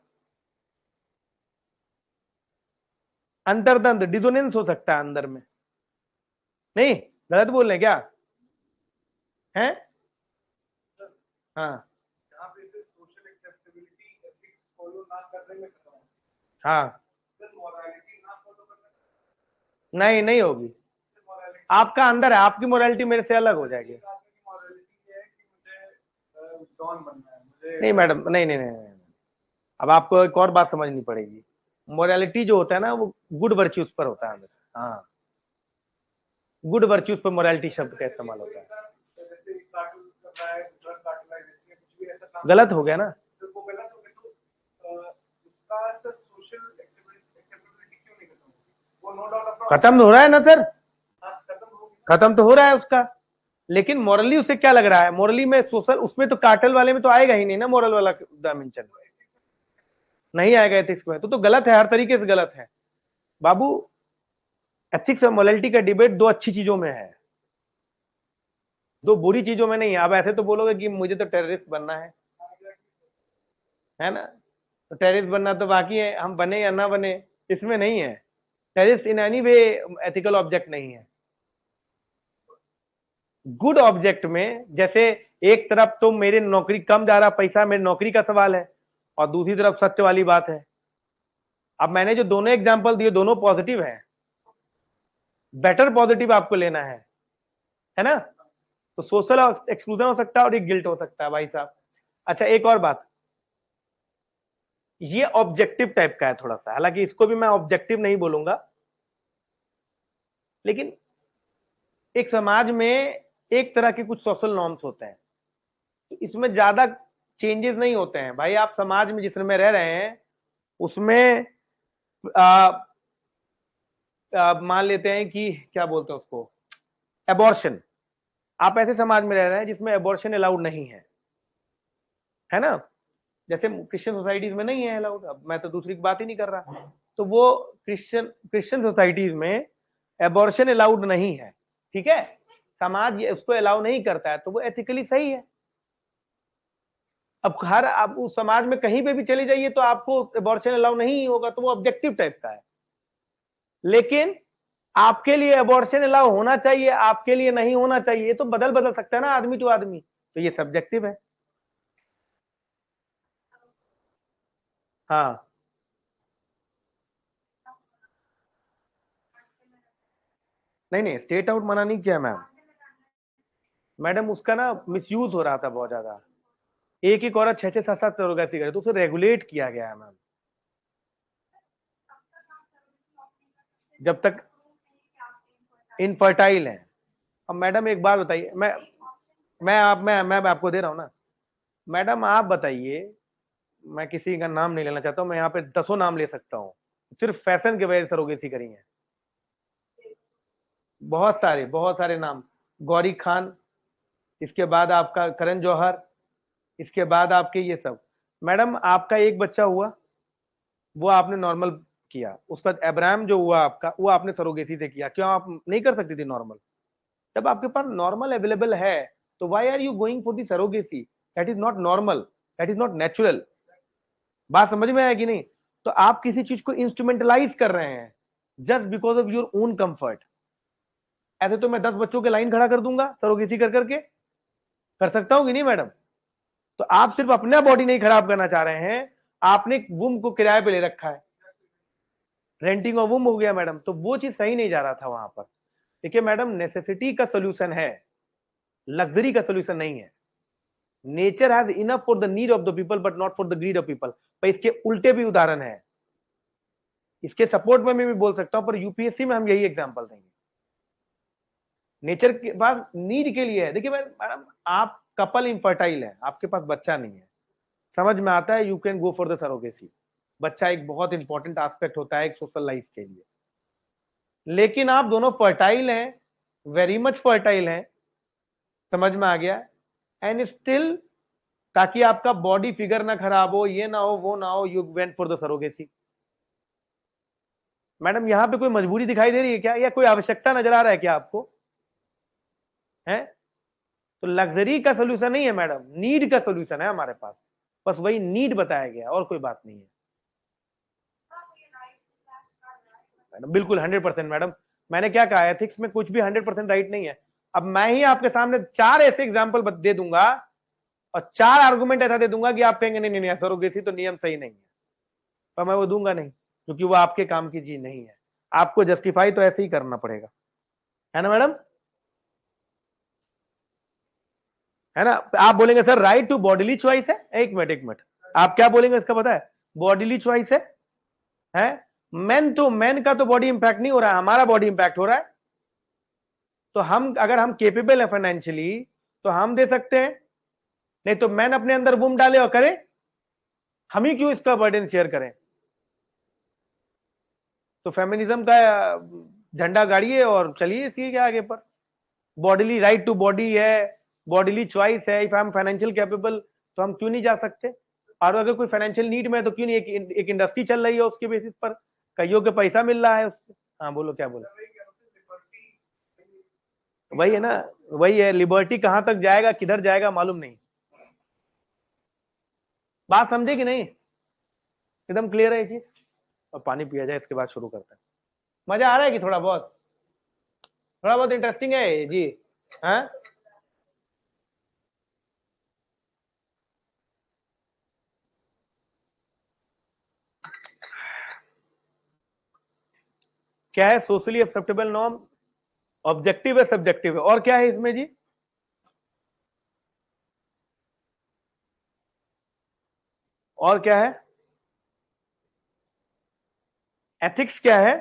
अंतर्द्वंद डिसोनेंस हो सकता है अंदर में। नहीं, गलत बोल रहे क्या? है? हाँ हाँ, नहीं नहीं होगी, आपका अंदर है, आपकी मोरालिटी मेरे से अलग हो जाएगी। नहीं मैडम, नहीं नहीं नहीं, नहीं। अब आपको एक और बात समझनी पड़ेगी, मोरालिटी जो होता है ना वो गुड वर्च्यूज पर होता है हमेशा। हाँ, गुड वर्च्यूज पर मोरालिटी शब्द का इस्तेमाल होता है। गलत हो गया ना, खत्म हो रहा है ना सर, खत्म तो हो रहा है उसका, लेकिन मॉरली उसे क्या लग रहा है, मॉरली में सोशल उसमें तो कार्टेल वाले में तो आएगा ही नहीं ना मॉरल वाला डायमेंशन, नहीं आएगा एथिक्स में, तो गलत है, हर तरीके से गलत है बाबू। एथिक्स और मोरालिटी का डिबेट दो अच्छी चीजों में है, दो बुरी चीजों में नहीं है। आप ऐसे तो बोलोगे कि मुझे तो टेररिस्ट बनना है ना, तो टेररिस्ट बनना तो बाकी है, हम बने या ना बने इसमें नहीं है, terrorist in any way ethical object नहीं है। गुड ऑब्जेक्ट में जैसे एक तरफ तो मेरे नौकरी कम जा रहा पैसा, मेरी नौकरी का सवाल है, और दूसरी तरफ सत्य वाली बात है। अब मैंने जो दोनों एग्जांपल दिए दोनों पॉजिटिव हैं, बेटर पॉजिटिव आपको लेना है ना? तो सोशल एक्सक्लूजन हो सकता है और एक गिल्ट हो सकता है भाई साहब। अच्छा एक और बात, ये ऑब्जेक्टिव टाइप का है थोड़ा सा, हालांकि इसको भी मैं ऑब्जेक्टिव नहीं बोलूंगा, लेकिन एक समाज में एक तरह के कुछ सोशल नॉर्म्स होते हैं, तो इसमें ज्यादा चेंजेस नहीं होते हैं भाई। आप समाज में जिसमें रह रहे हैं उसमें मान लेते हैं कि क्या बोलते हैं उसको, एबॉर्शन। आप ऐसे समाज में रह रहे हैं जिसमें एबॉर्शन अलाउड नहीं है ना, जैसे क्रिश्चियन सोसाइटीज में नहीं है अलाउड। अब मैं तो दूसरी की बात ही नहीं कर रहा, तो वो क्रिश्चियन सोसाइटीज में एबॉर्शन अलाउड नहीं है, ठीक है, समाज उसको अलाउ नहीं करता है, तो वो एथिकली सही है। अब हर आप उस समाज में कहीं पे भी चले जाइए तो आपको एबॉर्शन अलाउ नहीं होगा, तो वो ऑब्जेक्टिव टाइप का है। लेकिन आपके लिए एबॉर्शन अलाउ होना चाहिए, आपके लिए नहीं होना चाहिए, ये तो बदल बदल सकता है ना आदमी टू आदमी, तो ये सब्जेक्टिव है। हाँ नहीं नहीं, स्टेट आउट मना नहीं किया मैम, मैडम उसका ना मिसयूज हो रहा था बहुत ज्यादा। एक एक औरत 6-6 7-7 सरोगेसी करे, तो उसे रेगुलेट किया गया है मैम। जब तक इनफर्टाइल है। अब मैडम एक बात बताइए, मैं आपको दे रहा हूं ना, मैडम आप बताइए, मैं किसी का नाम नहीं लेना चाहता हूं, मैं यहाँ पे 10 नाम ले सकता हूँ, सिर्फ फैशन की वजह से सरोगेसी करी है, बहुत सारे नाम। गौरी खान, इसके बाद आपका करण जौहर, इसके बाद आपके ये सब। मैडम आपका एक बच्चा हुआ, वो आपने नॉर्मल किया, उसके बाद अब्राहम जो हुआ आपका, वो आपने सरोगेसी से किया, क्यों आप नहीं कर सकती थी नॉर्मल? जब आपके पास नॉर्मल अवेलेबल है तो why are you going for the surrogacy? That is not normal, that is not natural. बात समझ में आया कि नहीं? तो आप किसी चीज को इंस्ट्रूमेंटलाइज कर रहे हैं just because of your own comfort. ऐसे तो मैं 10 बच्चों के लाइन खड़ा कर दूंगा सरोगेसी कर करके, कर सकता हूं कि नहीं मैडम? तो आप सिर्फ अपना बॉडी नहीं खराब करना चाह रहे हैं, आपने वुम को किराए पे ले रखा है, रेंटिंग ऑफ वुम हो गया मैडम, तो वो चीज सही नहीं जा रहा था वहां पर। देखिए मैडम, नेसेसिटी का सोल्यूशन है, लग्जरी का सोल्यूशन नहीं है। Nature has enough for the need of the people but not for the greed of people. पर इसके उल्टे भी उदाहरण है, इसके सपोर्ट में मैं भी बोल सकता हूं, पर यूपीएससी में हम यही एग्जांपल देंगे। नेचर के पास नीड के लिए है। देखिए मैडम, आप कपल इनफर्टाइल है, आपके पास बच्चा नहीं है, समझ में आता है, you can go for the surrogacy. बच्चा एक बहुत इंपॉर्टेंट एस्पेक्ट होता है एक सोशल लाइफ के लिए, लेकिन आप दोनों फर्टाइल हैं, वेरी मच फर्टाइल हैं, समझ में आ गया, एंड स्टिल, ताकि आपका बॉडी फिगर ना खराब हो, ये ना हो, वो ना हो, you went for the surrogacy. Madam यहां पे कोई मजबूरी दिखाई दे रही है क्या, या कोई आवश्यकता नजर आ रहा है क्या आपको? है? तो लग्जरी का सोल्यूशन नहीं है मैडम, नीड का सोल्यूशन है हमारे पास, बस वही नीड बताया गया, और कोई बात नहीं है मैडम। बिल्कुल 100% मैडम, मैंने क्या कहा, एथिक्स में कुछ भी 100% राइट नहीं है। अब मैं ही आपके सामने 4 ऐसे एग्जाम्पल दे दूंगा और 4 आर्गुमेंट ऐसा दे दूंगा कि आप कहेंगे नहीं नहीं नहीं, सरोगेसी तो नियम सही नहीं है, पर मैं वो दूंगा नहीं, क्योंकि वो आपके काम की चीज नहीं है। आपको जस्टिफाई तो ऐसे ही करना पड़ेगा, है ना मैडम? है ना? आप बोलेंगे sir right to bodily choice है, एक मिनट एक मिनट, आप क्या बोलेंगे इसका पता है? बॉडीली चॉइस है? मेन तो मेन का तो बॉडी इंपैक्ट नहीं हो रहा है, हमारा बॉडी इंपैक्ट हो रहा है। तो हम अगर हम केपेबल है फाइनेंशियली तो हम दे सकते हैं, नहीं तो मैन अपने अंदर वुम डाले और करे, हम ही क्यों इसका बर्डन शेयर करें? तो फेमिनिज्म का झंडा गाड़िए और चलिए इसी के आगे पर। बॉडीली राइट टू बॉडी है, बॉडीली चॉइस है, if I am financial capable तो हम क्यों नहीं जा सकते? और अगर कोई फाइनेंशियल नीड में है तो क्यों नहीं, एक इंडस्ट्री चल रही है उसके बेसिस पर, कईयों के पैसा मिल रहा है उससे। हाँ बोलो, क्या बोलो? वही है ना, वही है, लिबर्टी कहां तक जाएगा किधर जाएगा मालूम नहीं। बात समझे कि नहीं? एकदम क्लियर है ये चीज। और पानी पिया जाए इसके बाद शुरू करते हैं। मजा आ रहा है कि थोड़ा बहुत इंटरेस्टिंग है जी? हाँ क्या है सोशली एक्सेप्टेबल नॉर्म? ऑब्जेक्टिव है, सब्जेक्टिव है, और क्या है इसमें जी? और क्या है? एथिक्स क्या है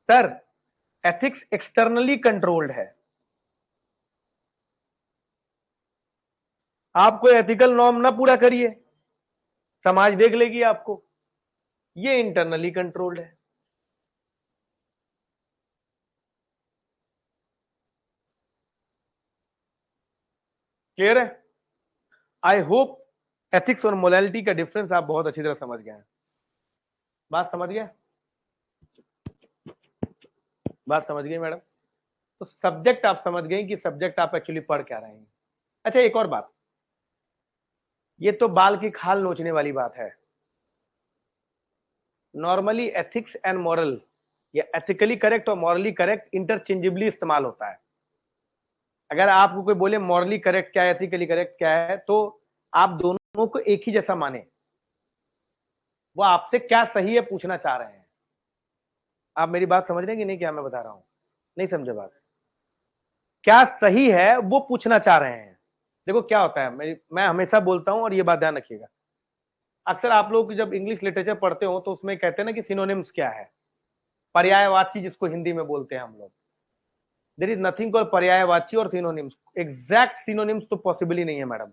सर? एथिक्स एक्सटर्नली कंट्रोल्ड है। आप कोई एथिकल नॉर्म ना पूरा करिए, समाज देख लेगी आपको। ये इंटरनली कंट्रोल्ड है। क्लियर है? आई होप एथिक्स और मोरालिटी का डिफरेंस आप बहुत अच्छी तरह समझ गए हैं। बात समझ गए? बात समझ गई मैडम? तो सब्जेक्ट आप समझ गए कि सब्जेक्ट आप एक्चुअली पढ़ क्या रहे हैं। अच्छा, एक और बात, ये तो बाल की खाल नोचने वाली बात है। नॉर्मली एथिक्स एंड मॉरल, या एथिकली करेक्ट और मॉरली करेक्ट इंटरचेंजेबली इस्तेमाल होता है। अगर आपको कोई बोले मॉरली करेक्ट क्या है, एथिकली करेक्ट क्या है, तो आप दोनों को एक ही जैसा माने। वो आपसे क्या सही है पूछना चाह रहे हैं। आप मेरी बात समझ रहे हैं कि नहीं? क्या मैं बता रहा हूं, नहीं समझे बात? क्या सही है वो पूछना चाह रहे हैं। देखो क्या होता है, मैं हमेशा बोलता हूं और ये बात ध्यान रखिएगा। अक्सर आप लोग जब इंग्लिश लिटरेचर पढ़ते हो तो उसमें कहते हैं ना कि सिनोनिम्स क्या है, पर्यायवाची जिसको हिंदी में बोलते हैं हम लोग। देयर इज नथिंग कॉल्ड पर्यायवाची और सिनोनिम्स। एग्जैक्ट सिनोनिम्स तो पॉसिबल ही नहीं है मैडम,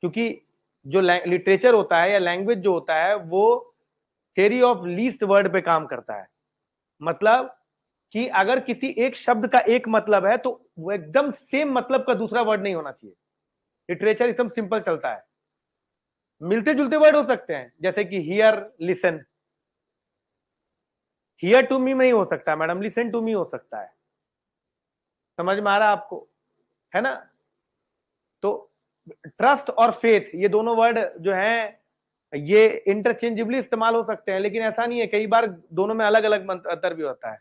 क्योंकि जो लिटरेचर होता है या लैंग्वेज जो होता है वो थ्योरी ऑफ लीस्ट वर्ड पे काम करता है। मतलब कि अगर किसी एक शब्द का एक मतलब है तो वो एकदम सेम मतलब का दूसरा वर्ड नहीं होना चाहिए। लिटरेचर एकदम सिंपल चलता है। मिलते जुलते वर्ड हो सकते हैं, जैसे कि here listen, here to me नहीं हो सकता मैडम, लिसन टू मी हो सकता है। समझ में आ रहा आपको? है ना? तो ट्रस्ट और फेथ ये दोनों वर्ड जो हैं ये इंटरचेंजेबली इस्तेमाल हो सकते हैं, लेकिन ऐसा नहीं है, कई बार दोनों में अलग अलग अंतर भी होता है।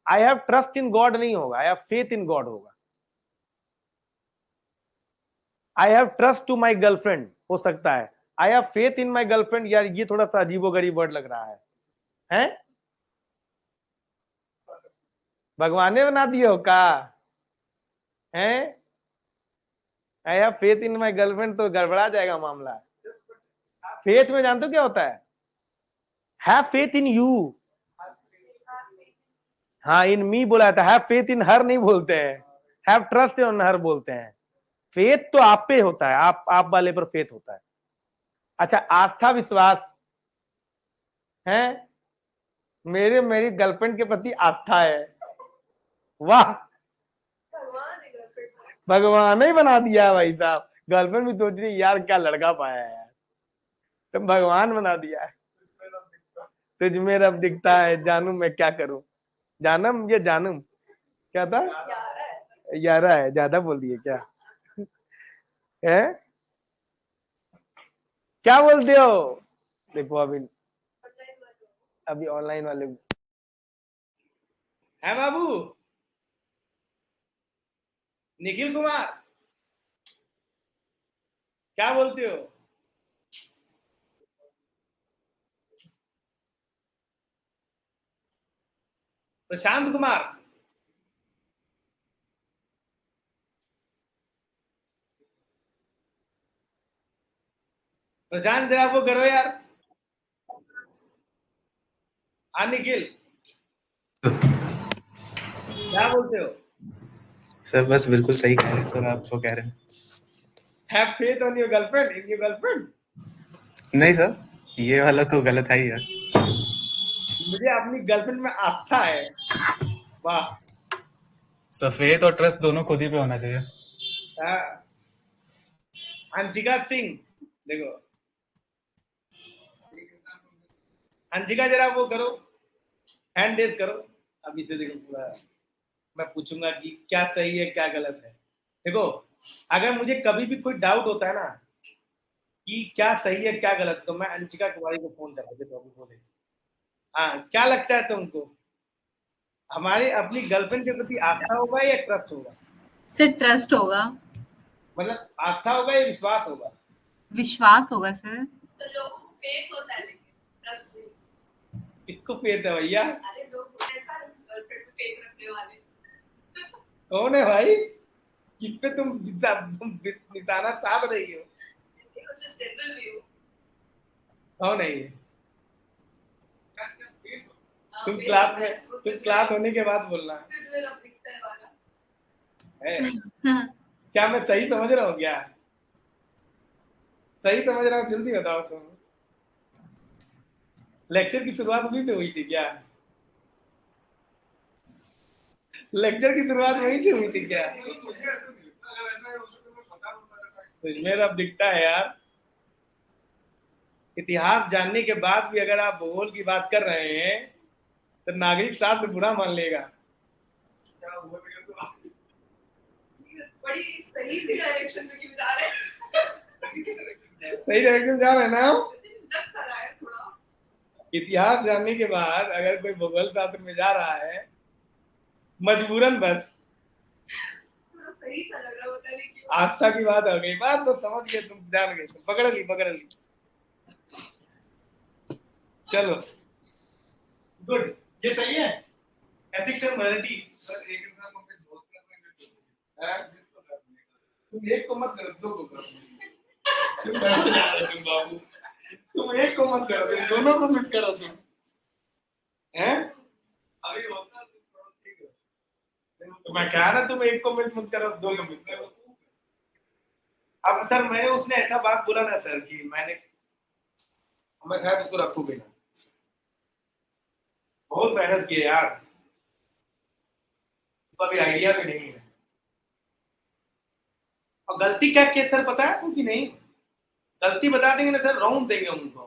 I have trust in God नहीं होगा, I have faith in God होगा। I have trust to my girlfriend हो सकता है, I have faith in my girlfriend. यार ये थोड़ा सा अजीबोगरीब वर्ड लग रहा है, हैं? भगवान ने बना दिए हो का? हैं? आई have faith in my girlfriend तो गड़बड़ा जाएगा मामला। फेथ में जानते हो क्या होता है? Have faith in you. हाँ, इन मी बोला था, हैव फेथ इन हर नहीं बोलते हैं, हैव ट्रस्ट इन हर बोलते हैं। फेथ तो आप पे होता है, आप वाले पर फेथ होता है। अच्छा, आस्था विश्वास है, मेरी गर्लफ्रेंड के प्रति आस्था है। वाह, भगवान ही बना दिया है भाई साहब। गर्लफ्रेंड भी सोच रही यार क्या लड़का पाया है यार, तो भगवान बना दिया है। तुझ में रब दिखता है, जानू मैं क्या करूं। जानम, ये जानम क्या था? यारा है, ज्यादा बोल दिए क्या है? क्या बोलते हो? देखो अभी, अभी ऑनलाइन वाले है बाबू। निखिल कुमार, क्या बोलते हो? प्रशांत कुमार, प्रशांत जरा वो करो यार। हाँ निखिल, क्या बोलते हो?
सर बस बिल्कुल सही कह रहे हैं सर, आप जो कह रहे हैं।
Have faith on your girlfriend, in your girlfriend.
नहीं सर, ये वाला तो गलत है ही यार।
मुझे अपनी गर्लफ्रेंड में आस्था है। वाह।
सफेद और ट्रस्ट दोनों खुद ही पे होना चाहिए।
हाँ, अंशिका सिंह, देखो अंशिका जरा वो करो, हैंड रेज करो। अभी से देखो पूरा मैं पूछूंगा कि क्या सही है क्या गलत है। देखो, अगर मुझे कभी भी कोई डाउट होता है ना कि क्या सही है क्या गलत है, तो मैं अंशिका कुमारी को फोन कर देता हूँ, बोले हाँ क्या लगता है तुमको, हमारी अपनी गर्लफ्रेंड के प्रति आस्था होगा या ट्रस्ट होगा?
सर ट्रस्ट होगा।
मतलब आस्था होगा या विश्वास होगा?
विश्वास होगा सर।
लोगों को फेथ होता है लेकिन ट्रस्ट नहीं।
किसको फेथ है भैया?
अरे लोग ऐसा गर्लफ्रेंड पे फेथ रखने वाले।
कौन है भाई? किस पे तुम निशाना साध रही हो?
जो जनरल व्यू।
हो नहीं है। तुम
पेट
क्लास
होता
में,
है, वो
तुम
तुझ
क्लास
में
होने के बाद बोलना
तुझ में रब दिखता है वाला।
है। क्या मैं सही समझ रहा हूँ क्या? सही समझ रहा हूँ, जल्दी बताओ तुम। लेक्चर की शुरुआत वहीं से हुई थी क्या? लेक्चर की शुरुआत वहीं से हुई थी क्या? तुझमें रब दिखता है यार। इतिहास जानने के बाद भी अगर आप भूगोल की बात कर रहे हैं तो नागरिक शास्त्र बुरा मान लेगा।
बड़ी सही सी डायरेक्शन में क्यों जा रहे हैं?
सही डायरेक्शन जा रहे हैं ना हम?
लग सा रहा है थोड़ा।
इतिहास जानने के बाद अगर कोई भूगोल शास्त्र में जा रहा है मजबूरन, बस
थोड़ा सही सा लग रहा होता है लेकिन
आस्था की बात हो गई, बात तो समझ गए तुम, जान गए तुम, पकड़ ली। चलो गुड, ये सही है। Ethics and morality. सर एक इंसान को अपने दोस्त करना है, तुम एक को मत करो, दो को करो। तुम डरते जा रहे हो तुम बाबू, तुम एक को मत करो, तुम दोनों को मिस करो तुम, हैं? अभी होता है तो ठीक है। तो मैं कह रहा तुम एक को मत करो, दो को मिस करो। अब सर मैंने उसने ऐसा बात बोला ना सर कि मैं शायद उसको रखूं भी ना। बहुत मेहनत की है यार, उसका भी आइडिया भी नहीं है। और गलती क्या की है सर पता है आपको कि नहीं? गलती बता देंगे ना सर, राउंड देंगे उनको।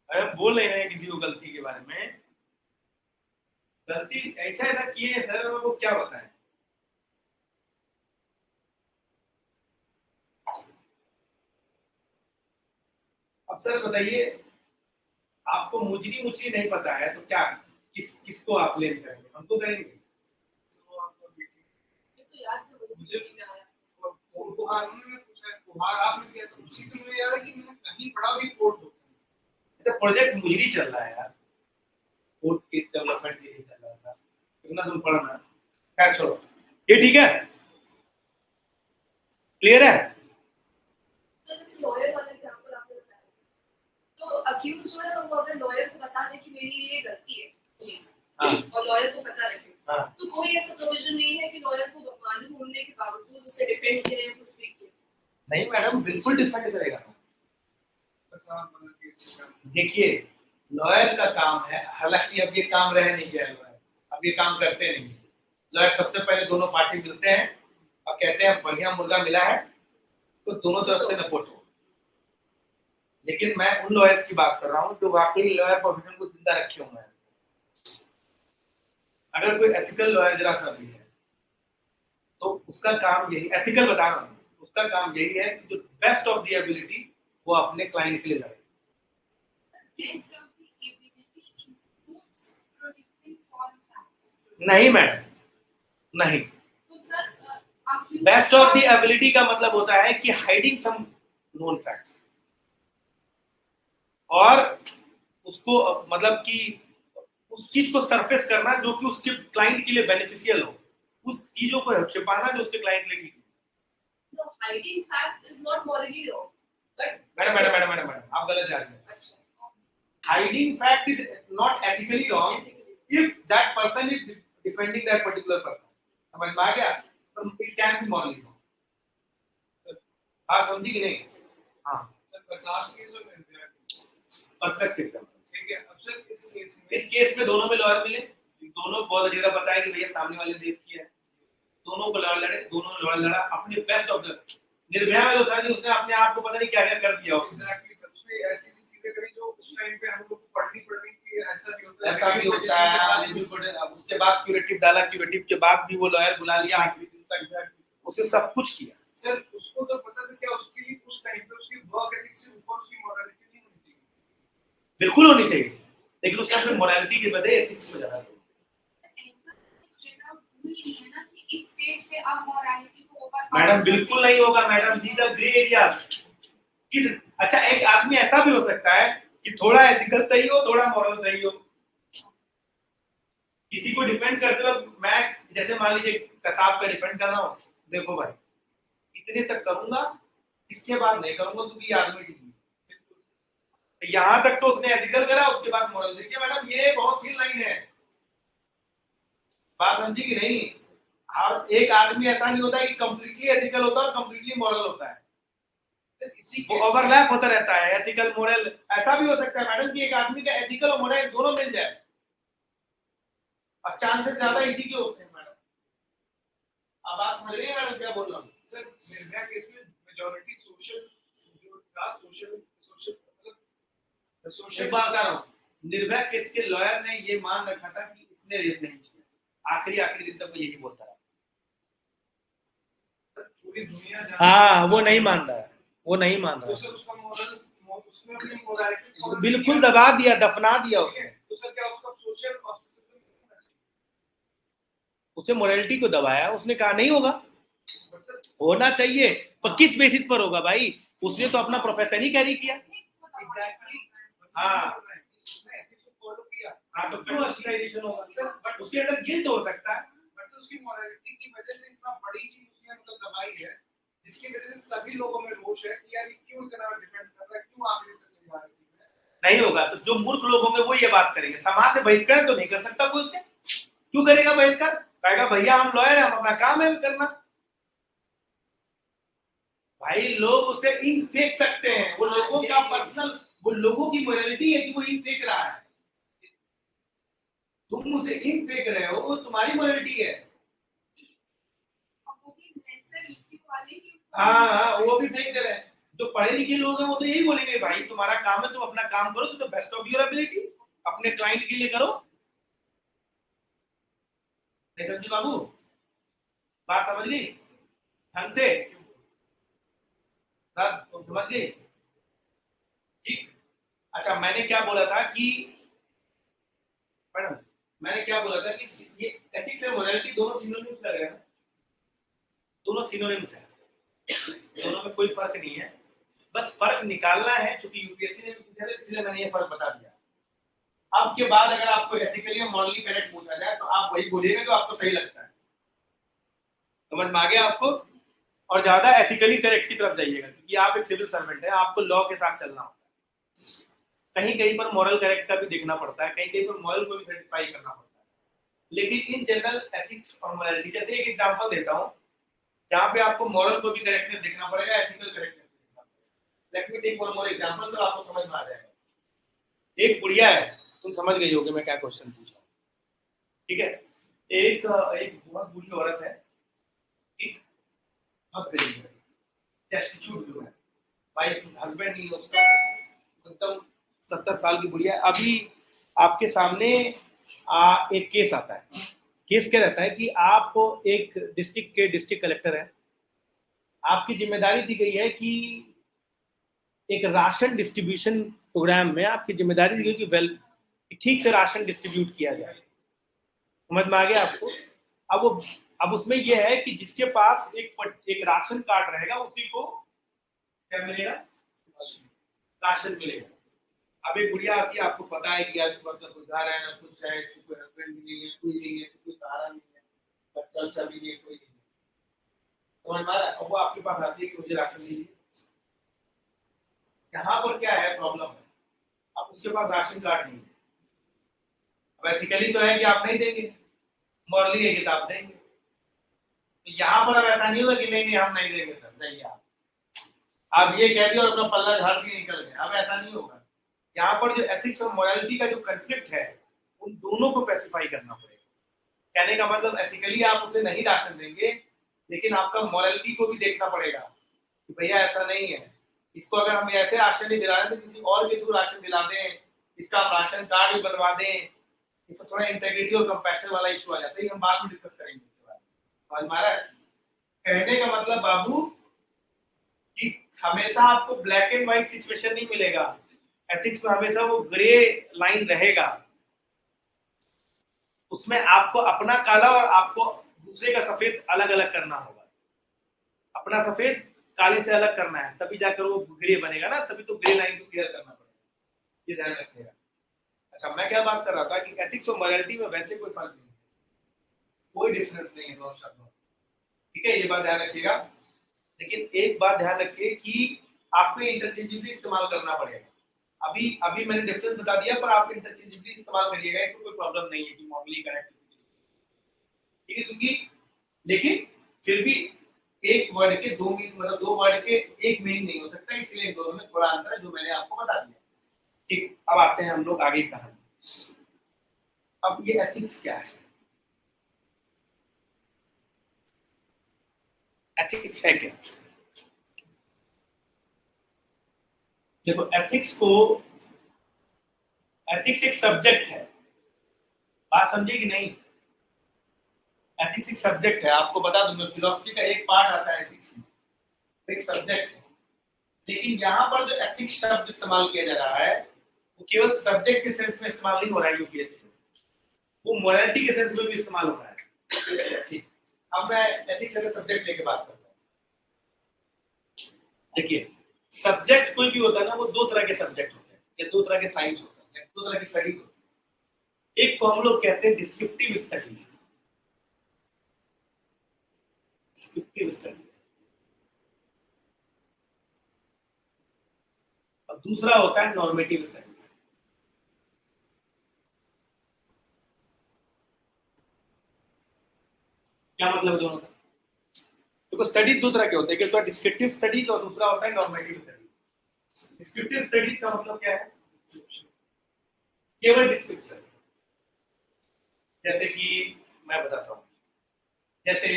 अरे बोल नहीं रहे किसी को गलती के बारे में, गलती ऐसा ऐसा किए हैं सर, वो क्या बताएं। अब सर बताइए, आपको मुजरी मुजरी नहीं पता है तो क्या, किसको आप ब्लेम करेंगे? हमको करेंगे?
ये तो याद तो मुझे नहीं आ रहा।
उपहार उन्होंने पूछा है, उपहार आपने दिया, तो उसी से मुझे याद है कि मैंने कहीं पढ़ा भी कोर्ट हो। अच्छा प्रोजेक्ट मुजरी चल रहा है यार, कोर्ट के डेवलपमेंट के लिए चल रहा था, कितना तुम पढ़ना। क्या छोड़ो, ये ठीक है, क्लियर है।
तो जैसे लॉयर वाला एग्जांपल आपने बताया, तो अक्यूज जो है वो अगर लॉयर को बता दे कि मेरी ये गलती है,
हाँ
और लॉयर को पता रहे,
हाँ,
तो कोई ऐसा प्रोविजन नहीं है कि लॉयर को मालूम होने के बावजूद उसे डिफेंड किया या कुछ भी किया।
नहीं मैडम बिल्कुल डिफेंड करेगा। देखिए लॉयर का काम है, हालांकि अब ये काम रह नहीं गया लॉयर, अब ये काम करते नहीं। लॉयर सबसे पहले दोनों पार्टी मिलते हैं और कहते हैं बढ़िया मुर्गा मिला है तो दोनों तरफ से नपोट हो। लेकिन मैं उन लॉयर्स की बात कर रहा हूँ जो वाकई लॉयर प्रोफेशन को जिंदा रखे हुए हैं। अगर कोई एथिकल लॉयर जरा सा भी है तो उसका काम यही, एथिकल बता रहा हूँ, उसका काम यही है कि जो बेस्ट ऑफ द एबिलिटी वो अपने क्लाइंट के लिए लड़े।
Based on the ability includes producing false facts.
नहीं मैडम नहीं,
तो sir accused
best of the ability का मतलब होता है कि हाइडिंग सम नोन फैक्ट्स, और उसको मतलब कि उस चीज को सरफेस करना जो कि उसके क्लाइंट के लिए बेनिफिशियल हो, उस चीजों को छिपाना जो उसके क्लाइंट के लिए ठीक है।
No, hiding facts is not morally wrong, but
madam आप गलत जा रही हैं।
अच्छा,
Hiding fact is not ethically wrong if that person is defending that particular person. समझ में आ गया? तो it can be morally wrong. हाँ समझी कि नहीं? हाँ सर प्रसाद केस और परफेक्ट एग्जांपल। ठीक है, अब सर इस केस में दोनों में लॉयर मिले, दोनों बहुत अच्छी तरह बताया कि भैया सामने वाले ने देख किया है, दोनों को लॉयर लड़े, दोनों ने लॉयर लड़ा अपने बेस्ट ऑफ द। निर्भया में जो था जी उसने अपने आप को पता नहीं क्या क्या कर दिया, एग्जैक्टली सबसे ऐसी चीजें करी जो उस टाइम पे हम लोग को पढ़नी पड़नी थी। ऐसा भी होता है। अब उसके बाद क्यूरेटिव डाला, क्यूरेटिव के बाद भी वो लॉयर बुला लिया 8 दिन तक, उसने सब कुछ किया। सर उसको तो पता था क्या उसके लिए उस टाइम पे उसकी वर्क एथिक्स से ऊपर उसकी मोरालिटी नहीं होनी चाहिए? बिल्कुल होनी चाहिए, लेकिन उसने अपनी मोरालिटी के बजाय एथिक्स में ज्यादा। मैडम बिल्कुल नहीं होगा madam, these are grey areas. अच्छा एक आदमी ऐसा भी हो सकता है कि थोड़ा एथिकल सही हो, थोड़ा मॉरल सही हो। किसी को डिफेंड करते हो, मैं जैसे मान लीजिए कसाब का डिफेंड कर रहा हूँ, देखो भाई इतने तक करूंगा इसके बाद नहीं करूंगा क्योंकि ये आदमी ठीक नहीं। यहां तक तो उसने एथिकल करा, उसके बाद मॉरल। देखिए मैडम, ये बहुत थी लाइन है, बात समझी कि नहीं? और एक आदमी ऐसा नहीं होता कि कंप्लीटली एथिकल होता है और कंप्लीटली मॉरल होता है, वो ओवरलैप होता रहता है। एथिकल मॉरल ऐसा भी हो सकता है मैडम कि एक आदमी का एथिकल और मॉरल दोनों मिल जाए, और चांसेस ज्यादा इसी के होते हैं मैडम। अब आप समझ रहे हैं मैडम क्या बोल रहा हूँ?
सर निर्भया केस में मेजॉरिटी सोशल जो था सोशल
सोशल बात कर रहा हूँ, निर्भया केस के लॉयर ने ये मान रखा था कि इसने रेप नहीं किया, आखिरी दिन तक वो यही बोलता रहा।
पूरी दुनिया
हाँ, वो नहीं मान रहा है, वो नहीं मान रहा
तो सर उसका मॉरल उसमें अपनी मोरालिटी
है, बिल्कुल दबा दिया, दफना दिया उसने।
तो सर क्या उसका सोशल
उसे मोरालिटी को दबाया, उसने कहा नहीं होगा, होना चाहिए, पर किस बेसिस पर होगा भाई? उसने तो अपना प्रोफेशन ही कैरी किया।
एग्जैक्टली
हाँ
उसने एथिक्स को फॉलो किया।
हाँ, तो क्यों अस्टिसाइजेशन होगा? बट उसके अंदर गिल्ट हो सकता है,
बट उसकी मोरालिटी की वजह से इतना बड़ी चीज उसने मतलब दबाई है जिसकी वजह से सभी लोगों में रोष है कि यार ये क्यों इतना डिफेंड कर रहा है, क्यों आखिर तक नहीं आ रही है।
नहीं होगा। तो जो मूर्ख लोग होंगे वो ये बात करेंगे, समाज से बहिष्कार तो नहीं कर सकता कोई उससे, क्यों करेगा बहिष्कार? कहेगा भैया हम लॉयर हैं, हम अपना काम है करना। भाई लोग उसे इंक फेंक सकते हैं, वो लोगों का पर्सनल, वो लोगों की मोरालिटी है कि वो इंक फेंक रहा है। तुम उसे इंक फेंक रहे हो, वो तुम्हारी मोरालिटी है। हाँ, वो भी फेंक दे रहे हैं। जो पढ़े लिखे लोग हैं वो तो यही बोलेंगे भाई तुम्हारा काम है, तुम अपना काम करो, तो बेस्ट ऑफ योर एबिलिटी अपने क्लाइंट के लिए करो। नहीं समझी बाबू? बात समझ गई ढंग से? समझ गई? ठीक। अच्छा, मैंने क्या बोला था कि मैडम, मैंने क्या बोला था कि ये एथिक्स और मोरालिटी दोनों सिनोनिम्स लग रहे हैं, दोनों सिनोनिम्स हैं, दोनों में कोई फर्क नहीं है, बस फर्क निकालना है। चूंकि यूपीएससी ने पूछा था इसलिए मैंने ये फर्क बता दिया। अब के बाद अगर आपको एथिकली और मॉरली करेक्ट पूछा जाए तो आप वही बोलिएगा जो आपको सही लगता है। समझ में आ गया आपको? और ज्यादा एथिकली करेक्ट की तरफ जाइएगा, क्योंकि आप एक सिविल सर्वेंट है, आपको लॉ के साथ चलना होता है। कहीं कहीं पर मॉरल करेक्ट का भी देखना पड़ता है, कहीं कहीं पर मॉरल को भी सेटिस्फाई करना पड़ता है, लेकिन इन जनरल एथिक्स और मॉरलिटी, जैसे एक एग्जांपल देता हूं जहां पे आपको मॉरल को भी करेक्टनेस देखना पड़ेगा, एथिकल करेक्टनेस देखना पड़ेगा। Let me take one more example, तो आपको समझ में आ जाएगा। एक बुढ़िया है, तुम समझ गई होगे मैं क्या क्वेश्चन पूछ रहा हूँ, ठीक है? एक एक बहुत बुरी औरत है, ठीक, बहुत गरीब है, डेस्टिट्यूट है, वाइफ हस्बैंड नहीं है उसका, एकदम 70 साल की बुढ़िया। अभी आपके सामने एक केस आता है। केस क्या रहता है कि आप एक डिस्ट्रिक्ट के डिस्ट्रिक्ट कलेक्टर हैं, आपकी जिम्मेदारी दी गई है कि एक राशन डिस्ट्रीब्यूशन प्रोग्राम में आपकी जिम्मेदारी दी गई कि ठीक से राशन डिस्ट्रीब्यूट किया जाए। समझ में आ गया आपको? अब उसमें यह है कि जिसके पास एक राशन कार्ड रहेगा उसी को क्या मिलेगा? राशन मिलेगा। अब एक बुढ़िया आती है, आपको पता है कि आज मतलब कोई घर है ना, कुछ है, कोई हस्बैंड भी नहीं है, कोई नहीं है, कोई सहारा नहीं है, बच्चा भी नहीं है, कोई नहीं है। समझ में आ रहा है? अब वो आपके पास आती है कि मुझे राशन दीजिए। यहाँ पर क्या है प्रॉब्लम है, अब उसके पास राशन कार्ड नहीं है। अब एथिकली तो है कि आप नहीं देंगे, मॉरली है कि तो आप देंगे। तो यहाँ पर अब ऐसा नहीं होगा कि नहीं हम नहीं देंगे सर, जाइए आप ये कह दिया और अपना पल्ला झाड़ के निकल गए, अब ऐसा नहीं होगा। यहाँ पर जो एथिक्स और मोरालिटी का जो कंफ्लिक्ट है, उन दोनों को स्पेसिफाई करना पड़ेगा। कहने का मतलब एथिकली आप उसे नहीं राशन देंगे, लेकिन आपका मोरालिटी को भी देखना पड़ेगा कि भैया ऐसा नहीं है, इसको अगर हम ऐसे राशन नहीं दिला रहे तो किसी और के थ्रू राशन दिला दें, इसका हम राशन कार्ड भी बनवा दें। इसमें थोड़ा इंटेग्रिटी और कंपैशन वाला इशू आ जाता है, हम बाद में डिस्कस करेंगे इसके बाद। हमारा कहने का मतलब बाबू कि हमेशा आपको ब्लैक एंड व्हाइट सिचुएशन नहीं मिलेगा, एथिक्स में हमेशा वो ग्रे लाइन रहेगा, उसमें आपको अपना काला और आपको दूसरे का सफेद अलग अलग करना होगा। अपना सफेद काले से अलग करना है, तभी जाकर वो ग्रे बनेगा ना, तभी तो ग्रे लाइन को क्लियर करना पड़ेगा, ये ध्यान रखिएगा। अच्छा, मैं क्या बात कर रहा था कि एथिक्स और मोरालिटी में वैसे कोई फर्क नहीं, कोई डिफरेंस नहीं है दोनों शब्दों, ठीक है? ये बात ध्यान रखिएगा।
लेकिन एक बात ध्यान रखिए कि आपको इंटरचेंजेबली इस्तेमाल करना पड़ेगा। अभी अभी मैंने डिफरेंस बता दिया, पर आप इंटरचेंजेबली इस्तेमाल करिएगा, तो कोई प्रॉब्लम नहीं है कि मॉडली कनेक्ट, ठीक है। क्योंकि लेकिन फिर भी एक वर्ड के दो मीनिंग, मतलब दो वर्ड के एक मीनिंग नहीं हो सकता, इसलिए दोनों में थोड़ा अंतर है जो मैंने आपको बता दिया। ठीक, अब आते हैं हम लोग आगे कहानी। अब ये एथिक्स क्या है? एथिक्स है क्या? देखो, एथिक्स एक सब्जेक्ट है, बात समझे कि नहीं? एथिक्स एक सब्जेक्ट है, आपको बता दूं मैं, फिलोसफी का एक पार्ट आता है एथिक्स में, एक सब्जेक्ट है। लेकिन यहाँ पर जो एथिक्स शब्द इस्तेमाल किया जा रहा है वो केवल सब्जेक्ट के सेंस में इस्तेमाल नहीं हो रहा है यूपीएससी में, वो मोरालिटी के सेंस में भी इस्तेमाल हो रहा है। ठीक, अब मैं एथिक्स का सब्जेक्ट लेके बात करता हूँ। देखिए, सब्जेक्ट कोई भी होता है ना, वो दो तरह के सब्जेक्ट होते हैं, या दो तरह के साइंस होते हैं, या दो तरह की स्टडीज होती है। एक को हम लोग कहते हैं डिस्क्रिप्टिव स्टडीज, डिस्क्रिप्टिव स्टडीज, और दूसरा होता है नॉर्मेटिव स्टडीज। क्या मतलब है दोनों का? देखो, स्टडीज दो तरह के होते हैं, एक तो डिस्क्रिप्टिव स्टडीज और दूसरा होता है नॉर्मेटिव स्टडीज। डिस्क्रिप्टिव स्टडीज का मतलब क्या है? केवल डिस्क्रिप्शन। जैसे कि मैं बताता हूँ, जैसे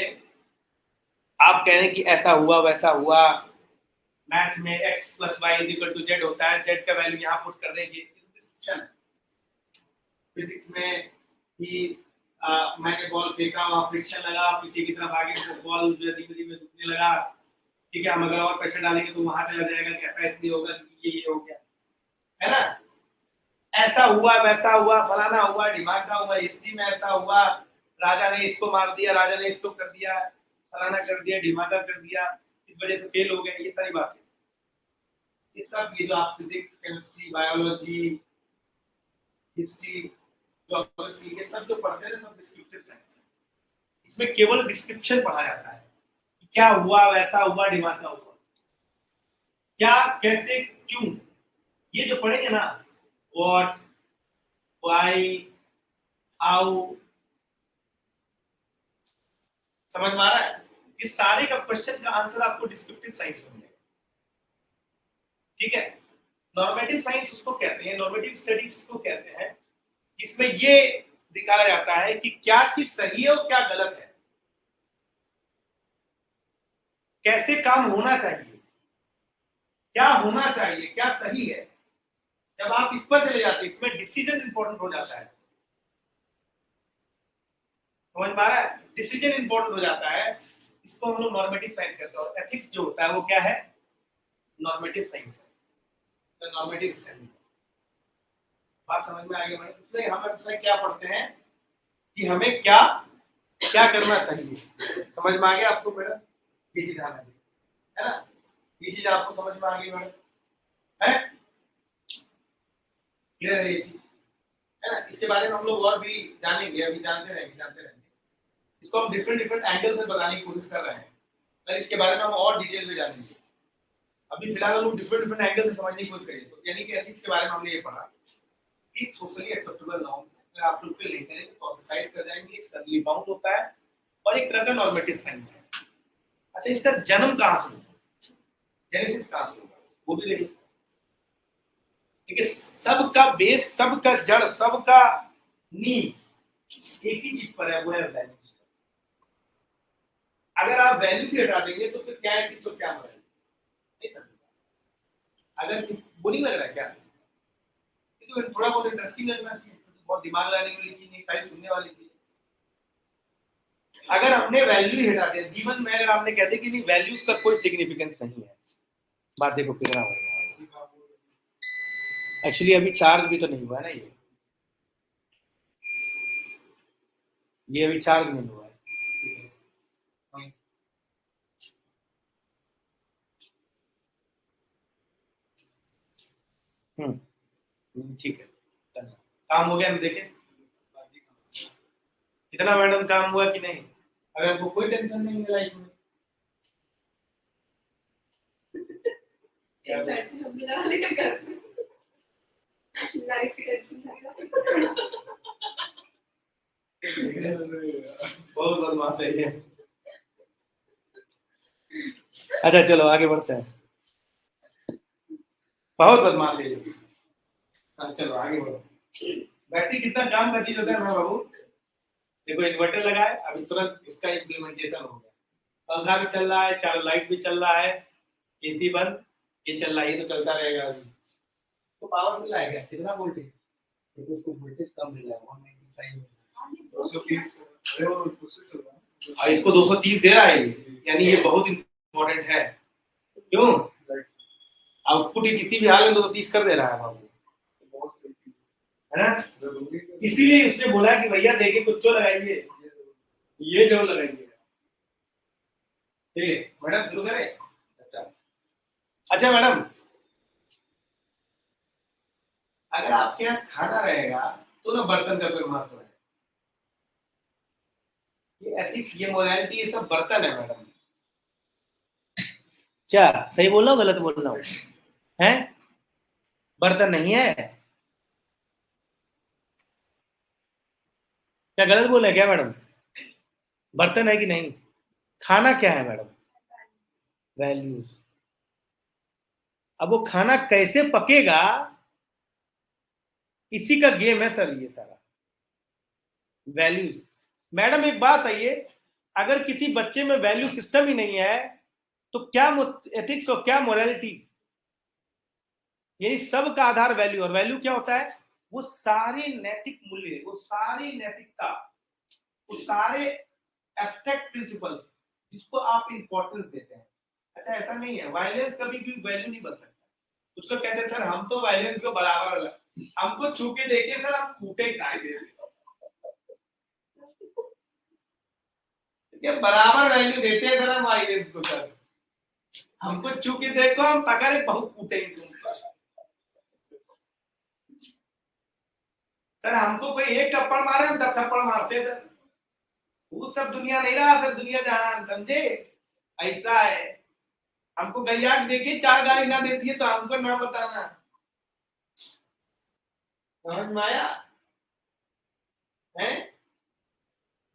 आप कह रहे हैं कि ऐसा हुआ वैसा हुआ, मैथ में x plus Y is equal to Z होता है, जेड का वैल्यू यहाँ पुट कर देंगे, डिस्क्रिप्शन है। फिजिक्स में कि मैंने बॉल फेंका, वहां फ्रिक्शन लगा, पीछे की तरफ आगे तो बॉल जो धीमे धीमे रुकने लगा, ठीक है, हम अगर और प्रेशर डालेंगे तो वहां चला जाएगा, कि ऐसा इसलिए होगा कि ये हो गया, है ना? ऐसा हुआ वैसा हुआ, फलाना हुआ, दिमाग का हुआ, हिस्ट्री में ऐसा हुआ, राजा ने इसको मार दिया, राजा ने इसको कर दिया, फलाना कर दिया, दिमागा कर दिया, इस वजह से फेल हो गए, ये सारी बातें, ये सब, ये जो आप physics, chemistry, biology, history, geography, ये सब जो पढ़ते हैं सब डिस्क्रिप्टिव साइंस है। इसमें केवल डिस्क्रिप्शन पढ़ा जाता है, क्या हुआ वैसा हुआ, दिमाग का हुआ, क्या कैसे क्यों, ये जो पढ़ेंगे ना, व्हाट, व्हाई, हाउ, समझ में आ रहा है? इस सारे का क्वेश्चन का आंसर आपको डिस्क्रिप्टिव साइंस में मिलेगा, ठीक है। नॉर्मेटिव साइंस उसको कहते हैं, नॉर्मेटिव स्टडीज को कहते हैं, इसमें ये दिखाया जाता है कि क्या चीज सही है और क्या गलत है, कैसे काम होना चाहिए, क्या होना चाहिए, क्या सही है। जब आप इस पर चले जाते हैं, इसमें डिसीजन इंपॉर्टेंट हो जाता है, समझ में आ रहा है? डिसीजन इंपॉर्टेंट हो जाता है, इसको हम लोग नॉर्मेटिव साइंस कहते हैं। और एथिक्स जो होता है वो क्या है? नॉर्मेटिव साइंस है, तो नॉर्मेटिव स्टडीज। बात समझ में आ गई मैडम? इसलिए हम अक्सर क्या पढ़ते हैं कि हमें क्या क्या करना चाहिए, समझ में आ गया आपको मैडम? ये चीज ध्यान रखिए, है ना? ये चीज आपको समझ में आ गई मैडम? है क्लियर है ये चीज, है ना? इसके बारे में हम लोग और भी जानेंगे, अभी जानते रहेंगे। इसको हम डिफरेंट डिफरेंट एंगल से बताने की कोशिश कर रहे हैं, पर इसके बारे में हम और डिटेल में जानेंगे। अभी फिलहाल हम लोग डिफरेंट डिफरेंट एंगल से समझने की कोशिश करेंगे। तो यानी कि एथिक्स के बारे में हमने ये पढ़ा कि सोशली एक्सेप्टेबल नॉर्म्स अगर आप फुलफिल नहीं करेंगे तो ऑस्ट्रेसाइज कर जाएंगे, एक सडनली बाउंड होता है, और एक तरह का नॉर्मेटिव साइंस है। अच्छा, इसका जन्म कहाँ से हुआ, जेनेसिस कहाँ से हुआ, वो भी देखिए। देखिए, सबका बेस, सबका जड़, सबका नींव एक ही चीज पर है, वो है वैल्यूज। अगर आप वैल्यू हटा देंगे तो फिर क्या एथिक्स और क्या मोरल नहीं समझ। अगर वो नहीं लग रहा है क्या, तो थोड़ा बहुत इंटरेस्टिंग लगना चाहिए, बहुत दिमाग लगाने वाली चीज नहीं, सारी सुनने वाली चीज। अगर हमने वैल्यू हटा दिया जीवन में, अगर आपने कहते कि नहीं वैल्यूज का कोई सिग्निफिकेंस नहीं है, बात देखो कितना हो रहा है। एक्चुअली अभी चार्ज भी तो नहीं हुआ है ना, ये अभी चार्ज नहीं हुआ है। ठीक है, काम हो गया, देखें कितना मैडम काम हुआ कि नहीं। अगर आपको कोई टेंशन नहीं है लाइफ में,
एक बैटरी लंबी लगा लेकर घर में लाइफ की टेंशन था।
बहुत बदमाश है ये। अच्छा चलो आगे बढ़ते हैं। बहुत बदमाश है ये। हाँ, चलो आगे बढ़ो। बैटरी कितना काम का चीज होता है ना बाबू। देखो इन्वर्टर लगा है, अभी तुरंत इसका इम्प्लीमेंटेशन हो गया, पंखा भी चल रहा है, चारों लाइट भी चल रहा है, एसी बंद, ये चल रहा है, ये तो चलता रहेगा अभी। तो पावर मिल आएगा कितना वोल्टेज, देखो उसको वोल्टेज कम मिल रहा है 195 और इसको 230 दे रहा है ये, यानी ये बहुत इंपॉर्टेंट है। क्यों? आउटपुट ही किसी भी हाल में 230 कर दे रहा है बाबू, है ना? इसीलिए उसने बोला कि भैया देखिए कुछ तो लगाइए, ये जो लगाइए। ठीक है मैडम, शुरू करें? अच्छा मैडम, अगर आपके यहाँ खाना रहेगा तो ना बर्तन का कोई महत्व है। ये एथिक्स, ये मोरालिटी, ये सब बर्तन है मैडम। क्या सही बोल रहा हूँ गलत बोल रहा हूँ? हैं? बर्तन नहीं है क्या? गलत बोल रहे हैं क्या मैडम? बर्तन है कि नहीं? खाना क्या है मैडम? वैल्यूज। अब वो खाना कैसे पकेगा, इसी का गेम है सर ये सारा, वैल्यूज। मैडम एक बात है, ये अगर किसी बच्चे में वैल्यू सिस्टम ही नहीं है तो क्या एथिक्स और क्या मोरालिटी? यानी सब का आधार वैल्यू, और वैल्यू क्या होता है? वो सारे नैतिक मूल्य, वो सारी नैतिकता, वो सारे एब्स्ट्रैक्ट प्रिंसिपल्स जिसको आप इंपॉर्टेंस देते हैं। अच्छा ऐसा नहीं है, वायलेंस कभी भी वैल्यू नहीं बन सकता। उसको कहते हैं सर हम तो वायलेंस को बराबर, हमको छू के देखिए सर, हम कूटे कायदे से, बराबर वैल्यू देते हैं सर हम वायलेंस को। सर हमको छू के देखो, हम पकड़े बहुत कूटेंगे तुमको। सर हमको कोई एक थप्पड़ मारे, हम 10 थप्पड़ मारते सर। वो सब दुनिया नहीं रहा सर, दुनिया जहां, समझे? ऐसा है, हमको गैया देखिए 4 गाय ना देती है तो हमको ना बताना, समझ में आया? है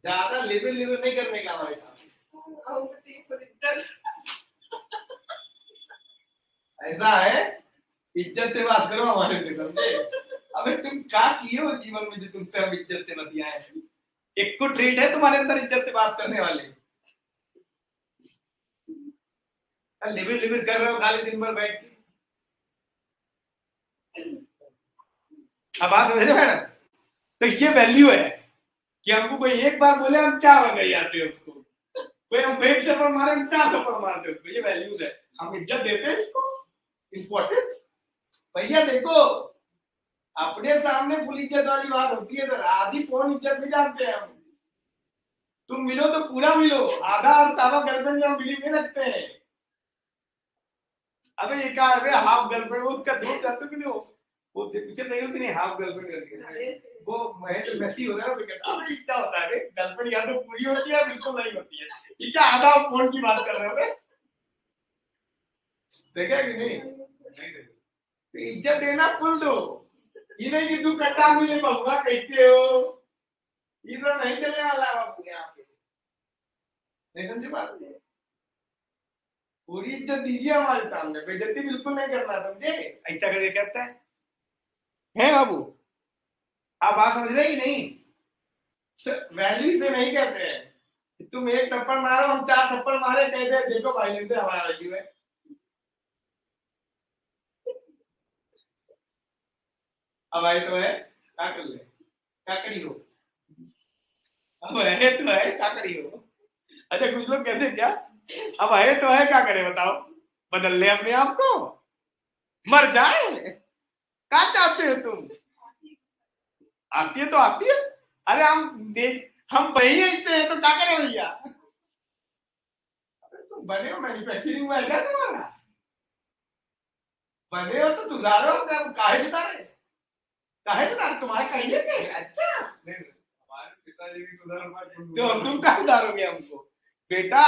ज्यादा लेवल नहीं करने का हमारे काम। ऐसा है, इज्जत से बात करो हमारे से, समझे? अबे तुम क्या किए हो जीवन में जो तुमसे हम इज्जत से बतियाए? एक को ट्रेड है तुम्हारे अंदर इज्जत से बात करने वाले। लिविर कर रहे हो खाली दिन भर बैठ के। अब बात समझ रहे हो? तो ये वैल्यू है कि हमको कोई एक बार बोले हम 4 गई आते हैं उसको, कोई हम एक थप्पड़ मारे हम 4 थप्पड़ मारते हैं उसको। ये वैल्यूज है, हम इज्जत देते हैं इसको, इंपॉर्टेंस। भैया देखो अपने सामने फुल इज्जत वाली बात होती है सर, आधी फोन इज्जत से जानते हैं हम। तुम मिलो तो पूरा मिलो, आधा और सावा गर्लफ्रेंड हम बिलीव नहीं रखते हैं। अबे ये क्या है, हाफ गर्लफ्रेंड, वो उसका दोस्त जाते कि नहीं, वो पीछे नहीं होती नहीं, हाफ गर्लफ्रेंड करके वो मैं तो मैसी हो गया। अबे ये क्या होता है, गर्लफ्रेंड या तो पूरी होती है बिल्कुल नहीं होती है। ये क्या आधा फोन की बात कर रहे हो? देखा कि नहीं? इज्जत देना फुल दो, ये नहीं कि तू कट्टा मुझे बबुआ कहते हो, ये तो नहीं चलने वाला बापू यहाँ पे। नहीं समझे बात? पूरी इज्जत दीजिए हमारे सामने, बेइज्जती बिल्कुल नहीं करना, समझे? ऐसा करके कहता है बाबू। आप बात समझ रहे कि नहीं? तो वैल्यू से नहीं कहते हैं कि तुम एक थप्पड़ मारो हम 4 थप्पड़ मारे, कहते हैं देखो भाई लेते हमारा वैल्यू है। अब आए तो है क्या कर ले, क्या करी हो? अब है तो है क्या करी हो? अच्छा कुछ लोग कहते क्या, अब है तो है क्या करे बताओ, बदल ले अपने आप को, मर जाए? क्या चाहते हो तुम? आती है तो आती है। अरे हम वही हैं तो क्या करें भैया? तुम बने हो मैन्युफैक्चरिंग में क्या तुम्हारा? बने हो तो सुधारो अपने, काहे सुधारे? काहे सुधारे? तुम्हारे कहिए थे? अच्छा हमारे पिताजी भी सुधार पाए, तुम क्या सुधारोगे हमको? बेटा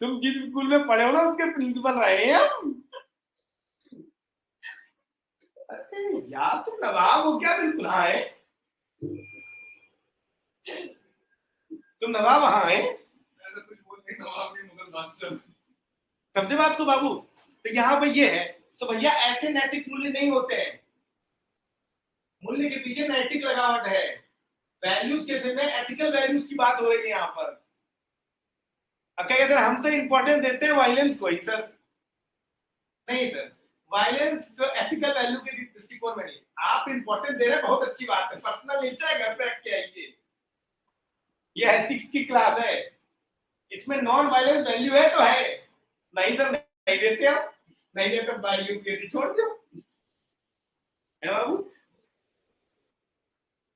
तुम जिस स्कूल में पढ़े हो ना उसके प्रिंसिपल रहे हैं हम। अरे यार तुम नवाब हो क्या? बिल्कुल हाँ है। तुम नवाब हाँ है।
ऐसा कुछ बोल नहीं, नवाब नहीं मुगल बादशाह।
समझे बात को बाबू? तो यहाँ पे ये है। तो भैया ऐसे नैतिक मूल्य नहीं होते हैं। मूल्य के पीछे नैतिक लगावट है। वैल्यूज के में एथिकल वैल्यूज की बात हो रही है यहाँ पर। अब क्या कहते हैं, हम तो इंपॉर्टेंस देते हैं वायलेंस को ही सर। नहीं सर, वायलेंस जो एथिकल वैल्यू के दृष्टिकोण में नहीं। आप इंपॉर्टेंस दे रहे हैं, बहुत अच्छी बात है। पर्सनल नेचर है, घर पे रख के आइए। ये एथिक्स की क्लास है, इसमें नॉन वायलेंस वैल्यू है तो है। नहीं सर नहीं देते आप, नहीं देते वैल्यू के छोड़ दो है बाबू।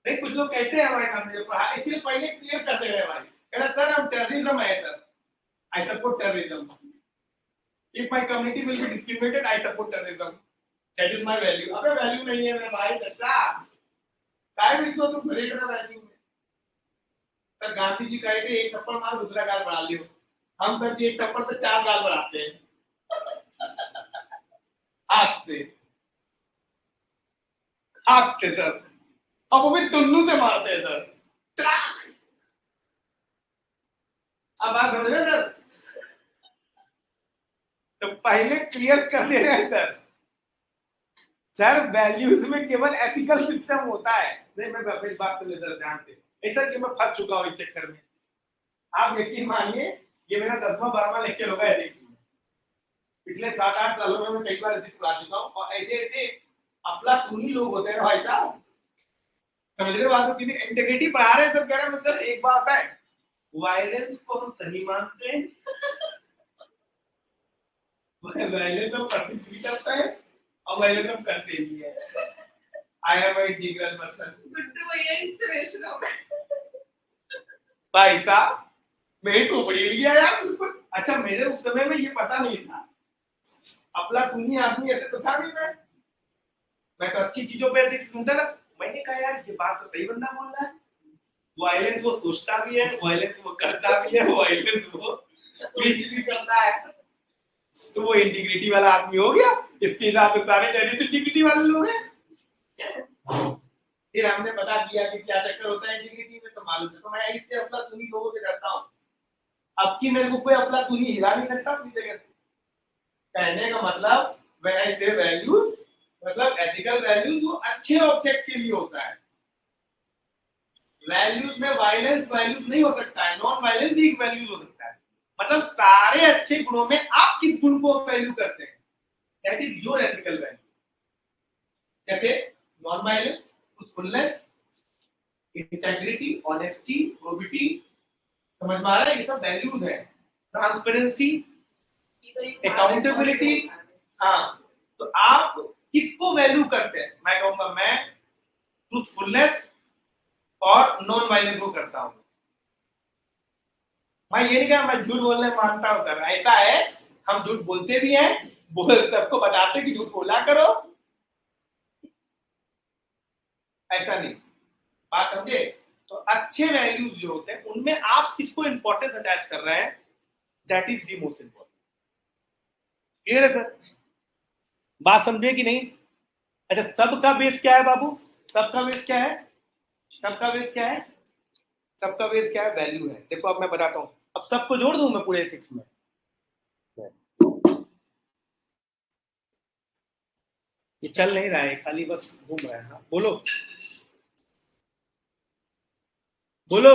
नहीं कुछ लोग कहते हैं हमारे सामने पढ़ा, इसलिए पहले क्लियर कर दे रहे हैं भाई। कहना सर हम टेररिज्म है sir, I support terrorism. If my community will be discriminated I support terrorism, that is my value. अबे वैल्यू नहीं है मेरे भाई चाचा, काय भी इसको तुम घरे करना वैल्यू में। सर गांधी जी कहे थे एक थप्पड़ मार दूसरा गाल बढ़ा लियो। हम सर जी एक थप्पड़ पे 4 गाल बढ़ाते हैं हाथ से, हाथ से सर। अब वो भी तुल्लू से मारते हैं सर, ट्राक। अब बात समझ रहे सर? तो पहले क्लियर कर दे रहे हैं सर। सर वैल्यूज में केवल एथिकल सिस्टम होता है। नहीं मैं अपनी बात को लेकर ध्यान से, ऐसा कि मैं फंस चुका हूँ इस चक्कर में। आप यकीन मानिए ये मेरा 10वां 12वां लेक्चर होगा एथिक्स में। पिछले 7-8 सालों में मैं कई बार एथिक्स पढ़ा चुका हूँ। और ऐसे ऐसे अफलातूनी लोग होते हैं भाई साहब, समझ रहे बात? इंटीग्रिटी पढ़ा रहे हैं सर, कह रहे हैं सर एक बात है, वायलेंस को हम सही मानते हैं वायलेंस तो प्रैक्टिस भी करता है और वायलेंस हम करते भी है। I am a integral person.
Guddu भैया इंस्पिरेशन हो गए।
भाई साहब मेरी खोपड़ी लिया यार बिल्कुल। अच्छा मेरे उस समय में ये पता नहीं था, अफलातूनी आदमी ऐसे तो था नहीं। मैं तो अच्छी चीजों पे एथिक्स ढूंढता था। मैंने कहा यार ये बात तो सही बंदा बोल रहा है, वायलेंस वो सोचता भी है, वायलेंस वो करता भी है, वायलेंस वो प्रीच भी करता है। तो वो इंटीग्रिटी वाला आदमी हो गया। इसके हिसाब से सारे टेररिस्ट इंटीग्रिटी वाले लोग हैं। फिर हमने बता दिया कि क्या चक्कर होता है इंटीग्रिटी में, तो मालूम है। तो मैं इससे अफलातूनी लोगों से डरता हूँ। अब की मेरे को कोई अफलातूनी हिला नहीं सकता अपनी जगह से। कहने का मतलब व्हेन आई से वैल्यूज, मतलब एथिकल वैल्यूज वो अच्छे ऑब्जेक्ट के लिए होता है। वैल्यूज में वायलेंस वैल्यूज नहीं हो सकता है, नॉन वायलेंस ही एक वैल्यूज हो सकता है। मतलब सारे अच्छे गुणों में आप किस गुण को वैल्यू करते हैं, that is your ethical value. जैसे non violence, truthfulness, integrity, honesty, probity, समझ में आ रहा है? ये सब वैल्यूज है। Transparency, accountability. हाँ तो आप किसको वैल्यू करते हैं? मैं कहूंगा मैं ट्रूथफुलनेस और नॉन वायलेंस को करता हूं। मैं ये नहीं कहा मैं झूठ बोलने मानता हूं सर, ऐसा है हम झूठ बोलते भी हैं, बोल सबको बताते कि झूठ बोला करो, ऐसा नहीं। बात समझे? तो अच्छे वैल्यूज जो होते हैं उनमें आप किसको इंपॉर्टेंस अटैच कर रहे हैं, that is the most important. Clear है सर? बात समझे कि नहीं? अच्छा सबका बेस क्या है बाबू? सबका बेस क्या है? सबका बेस क्या है? सबका बेस क्या है? वैल्यू है। देखो अब मैं बताता हूं, अब सबको जोड़ दूं मैं पूरे एथिक्स में। ये चल नहीं रहा है, खाली बस घूम रहा है। हाँ बोलो बोलो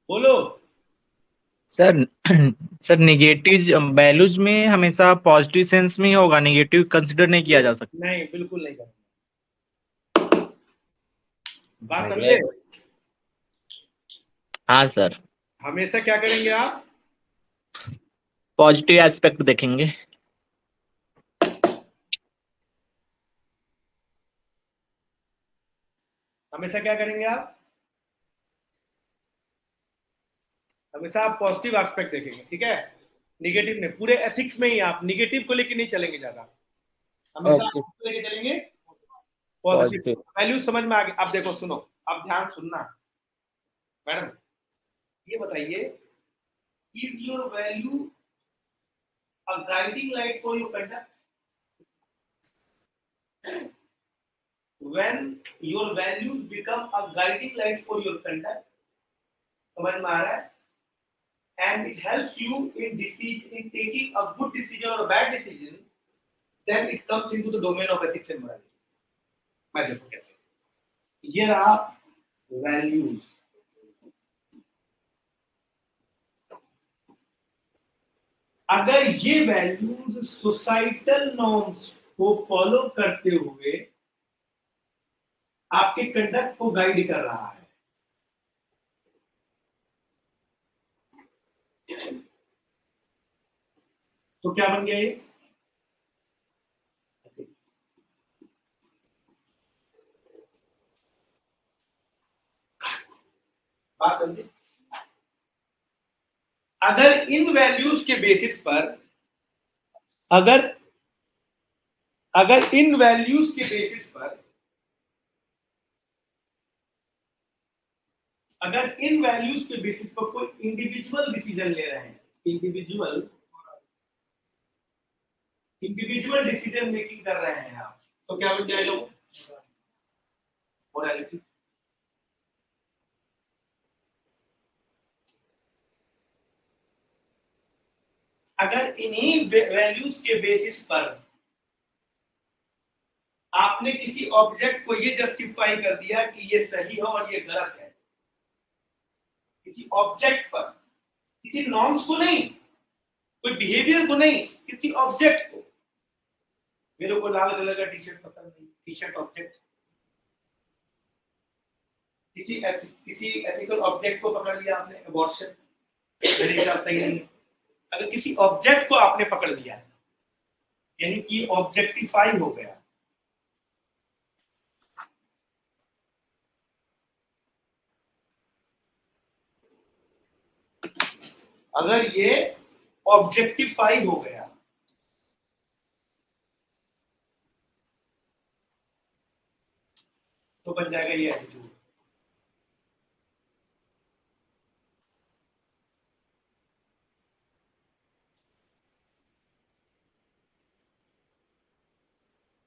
बोलो।
सर सर निगेटिव वैल्यूज में हमेशा पॉजिटिव सेंस में ही होगा, निगेटिव कंसिडर नहीं किया जा सकता।
नहीं बिल्कुल नहीं करेंगे। बात समझे?
हाँ सर,
हमेशा क्या करेंगे आप?
पॉजिटिव एस्पेक्ट देखेंगे।
हमेशा क्या करेंगे आप? हमेशा आप पॉजिटिव एस्पेक्ट देखेंगे, ठीक है? निगेटिव नहीं। पूरे एथिक्स में ही आप निगेटिव को लेकर नहीं चलेंगे ज्यादा, हमेशा
ओके
आपको लेके चलेंगे पॉजिटिव।
पॉजिटिव।
वैल्यू समझ में आ गई? अब देखो सुनो, अब ध्यान सुनना। मैडम ये बताइए, is your value a guiding light for your conduct? When your values become a guiding light for your conduct, समझ में आ रहा है? And it helps you in taking a good decision or a bad decision, then it comes into the domain of ethics and morality. मैं देखो कैसे, ये रहा values. अगर ये वैल्यूज सोसाइटल नॉर्म्स को फॉलो करते हुए आपके कंडक्ट को गाइड कर रहा है, तो क्या बन गया ये? बात समझे? अगर इन वैल्यूज के बेसिस पर अगर इन वैल्यूज के बेसिस पर कोई इंडिविजुअल डिसीजन ले रहे हैं, इंडिविजुअल डिसीजन मेकिंग कर रहे हैं आप, तो क्या बन जाएगा वो? मोरालिटी। अगर इन्हीं वैल्यूज के बेसिस पर आपने किसी ऑब्जेक्ट को ये जस्टिफाई कर दिया कि ये सही है और ये गलत है, किसी ऑब्जेक्ट पर, किसी नॉर्म्स को नहीं, कोई बिहेवियर को नहीं, किसी ऑब्जेक्ट को, मेरे को लाल कलर का टी शर्ट पसंद नहीं, टी शर्ट ऑब्जेक्ट, किसी एथिकल ऑब्जेक्ट को पकड़ लिया आपने, अबॉर्शन मेरे हिसाब सही नहीं। अगर किसी ऑब्जेक्ट को आपने पकड़ लिया यानी कि ऑब्जेक्टिफाई हो गया, अगर ये ऑब्जेक्टिफाई हो गया तो बन जाएगा ये एटीट्यूड।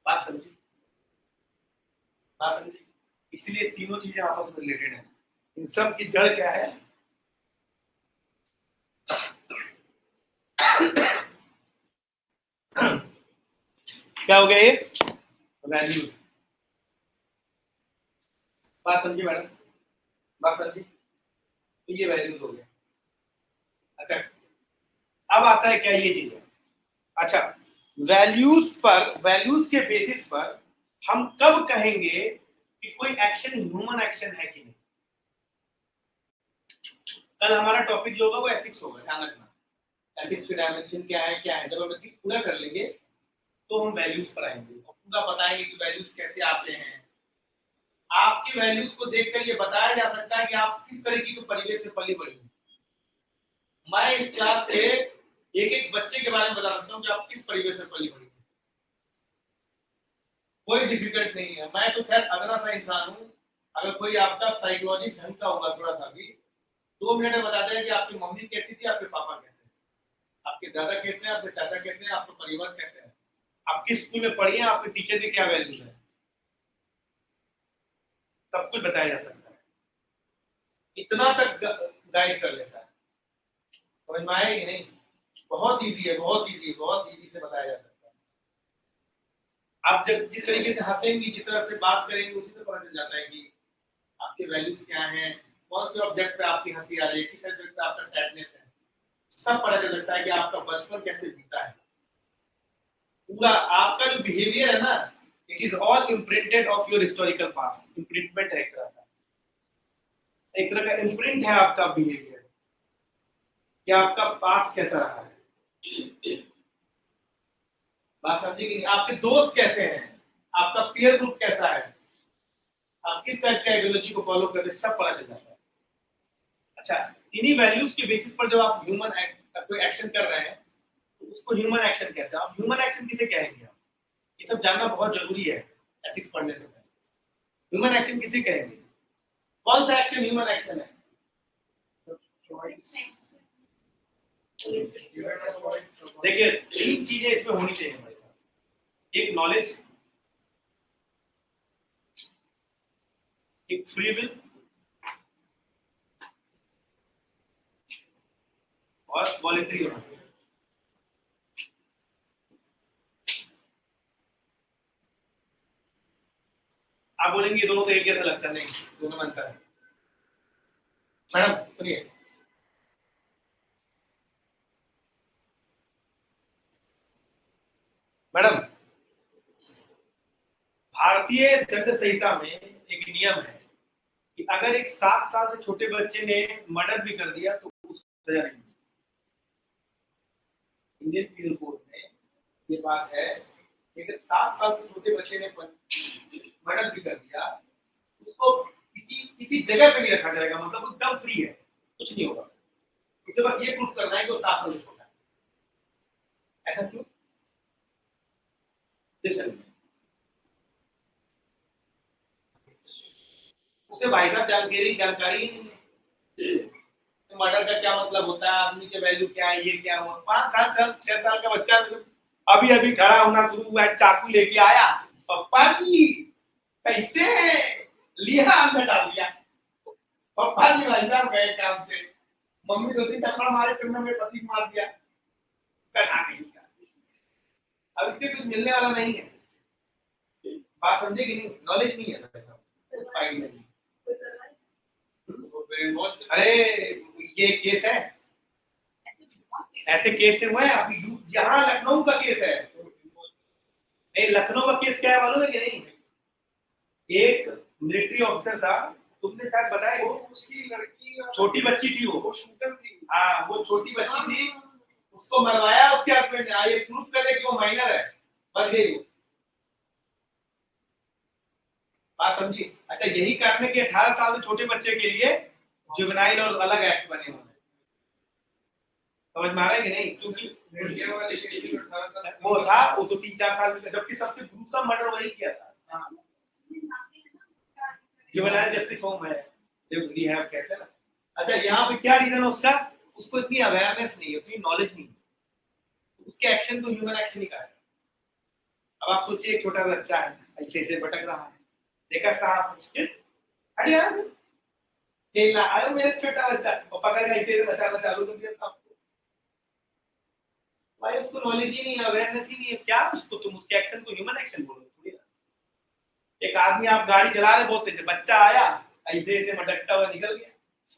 बात समझी? इसलिए तीनों चीजें आपस में रिलेटेड हैं। इन सब की जड़ क्या है? क्या हो गया ये? वैल्यू। बात समझी मैडम? बात समझी? तो ये वैल्यूज हो गया। अच्छा, अब आता है क्या ये चीज है। अच्छा, वैल्यूज के बेसिस पर हम कब कहेंगे कि कोई एक्शन ह्यूमन एक्शन है कि नहीं? कल हमारा टॉपिक जो होगा वो एथिक्स होगा, ध्यान रखना। एथिक्स के डायमेंशन क्या है। जब हम एथिक्स पूरा कर लेंगे तो हम वैल्यूज पर आएंगे और पूरा बताएंगे कि वैल्यूज कैसे आते हैं। आपकी वैल्यूज को देखकर ये बताया जा सकता है कि आप किस तरीके के परिवेश में पली बड़ी हैं। मैं इस क्लास के एक बच्चे के बारे में बता सकता हूँ कि आप किस परिवेश में पली बड़ी हैं। कोई डिफिकल्ट नहीं है। मैं तो खैर अदना सा इंसान हूँ। अगर कोई आपका साइकोलॉजिस्ट ढंग का होगा थोड़ा सा भी, 2 मिनट में बताते हैं कि आपकी मम्मी कैसी थी, आपके पापा कैसे हैं, आपके दादा कैसे हैं, आपके चाचा कैसे हैं, आपका परिवार कैसे है, आप किस स्कूल में पढ़ी हैं, आपके टीचर की क्या वैल्यूज है, सब कुछ बताया जा सकता है। इतना तक गाइड कर लेता है। समझ में आया कि नहीं? बहुत इजी है, बहुत इजी से बताया जा सकता है। आप जब जिस तरीके से हंसेंगी, जिस तरह से बात करेंगे, उसी से पता चल जाता है कि आपके वैल्यूज क्या हैं, कौन से ऑब्जेक्ट पे आपकी हंसी आ रही है, किस ऑब्जेक्ट पे आपका सैडनेस है, सब पता चल सकता है कि आपका बचपन कैसे बीता है। पूरा आपका जो बिहेवियर है ना, it is all imprinted of your historical past. Imprintment है एक तरह का इम्प्रिंट है आपका बिहेवियर कि आपका पास्ट कैसा रहा है। बात समझे कि नहीं? आपके दोस्त कैसे हैं, आपका पीयर ग्रुप कैसा है, आप किस टाइप के आइडियोलॉजी को फॉलो करते हैं, सब पता चल जाता है। अच्छा, इन्हीं वैल्यूज के बेसिस पर जब आप ह्यूमन कोई एक्शन कर रहे हैं तो उसको ह्यूमन एक्शन कहते हैं। आप ह्यूमन एक्शन किसे कहेंगे? आप ये सब जानना बहुत जरूरी है एथिक्स पढ़ने से पहले। ह्यूमन एक्शन किसे कहेंगे? कौन सा एक्शन ह्यूमन एक्शन है? देखिए 3 चीजें इसमें होनी चाहिए हमारे साथ, एक नॉलेज, एक फ्री विल और वॉलेंट्री होना चाहिए। आप बोलेंगे ये दोनों तो एक जैसा लगता नहीं, दोनों में अंतर है। मैडम सुनिए, मैडम भारतीय दंड संहिता में एक नियम है कि अगर एक 7 साल से छोटे बच्चे ने मर्डर भी कर दिया तो उसको सजा नहीं मिल सकती। इंडियन पीनल कोड में ये बात है कि अगर 7 साल से छोटे बच्चे ने मर्डर भी कर दिया उसको किसी जगह पे नहीं रखा जाएगा, मतलब एकदम फ्री है, कुछ नहीं होगा, उसे बस ये प्रूफ करना है कि वो 7 साल से छोटा है। ऐसा क्यों? उसे भाई साहब जानकारी ही नहीं है मर्डर का क्या मतलब होता है, आदमी के वैल्यू क्या है, ये क्या हुआ। 5 साल 6 साल का बच्चा अभी अभी खड़ा होना शुरू हुआ है, चाकू लेके आया, पप्पा जी कैसे लिया, अंदर डाल दिया, पप्पा जी भाई साहब गए काम से, मम्मी 2-3 थप्पड़ मारे, तुमने मेरे पति को मार दिया, कहा नहीं किया। अब इससे कुछ मिलने वाला नहीं है, बात समझे कि नहीं? नॉलेज नहीं है, अरे ये केस है, ऐसे केस से हुआ है अभी, यहाँ लखनऊ का केस है। नहीं, लखनऊ का केस क्या है मालूम है कि नहीं? एक मिलिट्री ऑफिसर था, तुमने शायद बताया, वो उसकी लड़की छोटी बच्ची थी, वो शूटर थी। हाँ, वो छोटी बच्ची थी, उसको मरवाया उसके हस्बैंड ने, ये प्रूफ करे कि वो माइनर है, बच गई वो। बात समझी? अच्छा, यही कारण है कि 18 साल से छोटे बच्चे के लिए जुवेनाइल और अलग एक्ट बने हुए हैं, समझ में आ रहा है कि नहीं? क्योंकि वो था, वो तो 3-4 साल में, जबकि सबसे दूसरा मर्डर वही किया था। जुवेनाइल जस्टिस होम है, रिहैब कहते हैं ना। अच्छा, यहाँ पे क्या रीजन है उसका? उसको इतनी अवेयरनेस नहीं है, इतनी नॉलेज नहीं है, उसके एक्शन को ह्यूमन एक्शन ही कहा है। अब आप सोचिए, एक छोटा बच्चा है, ऐसे ऐसे भटक रहा है, देखा साहब हटिया खेलना आयो मेरे छोटा बच्चा, और पकड़ के ऐसे बचाना चालू कर दिया साहब। भाई उसको नॉलेज ही नहीं है, अवेयरनेस ही नहीं है, क्या उसको तुम उसके एक्शन को ह्यूमन एक्शन बोलो? एक आदमी, आप गाड़ी चला रहे बहुत तेज, बच्चा आया ऐसे ऐसे मटकता हुआ निकल गया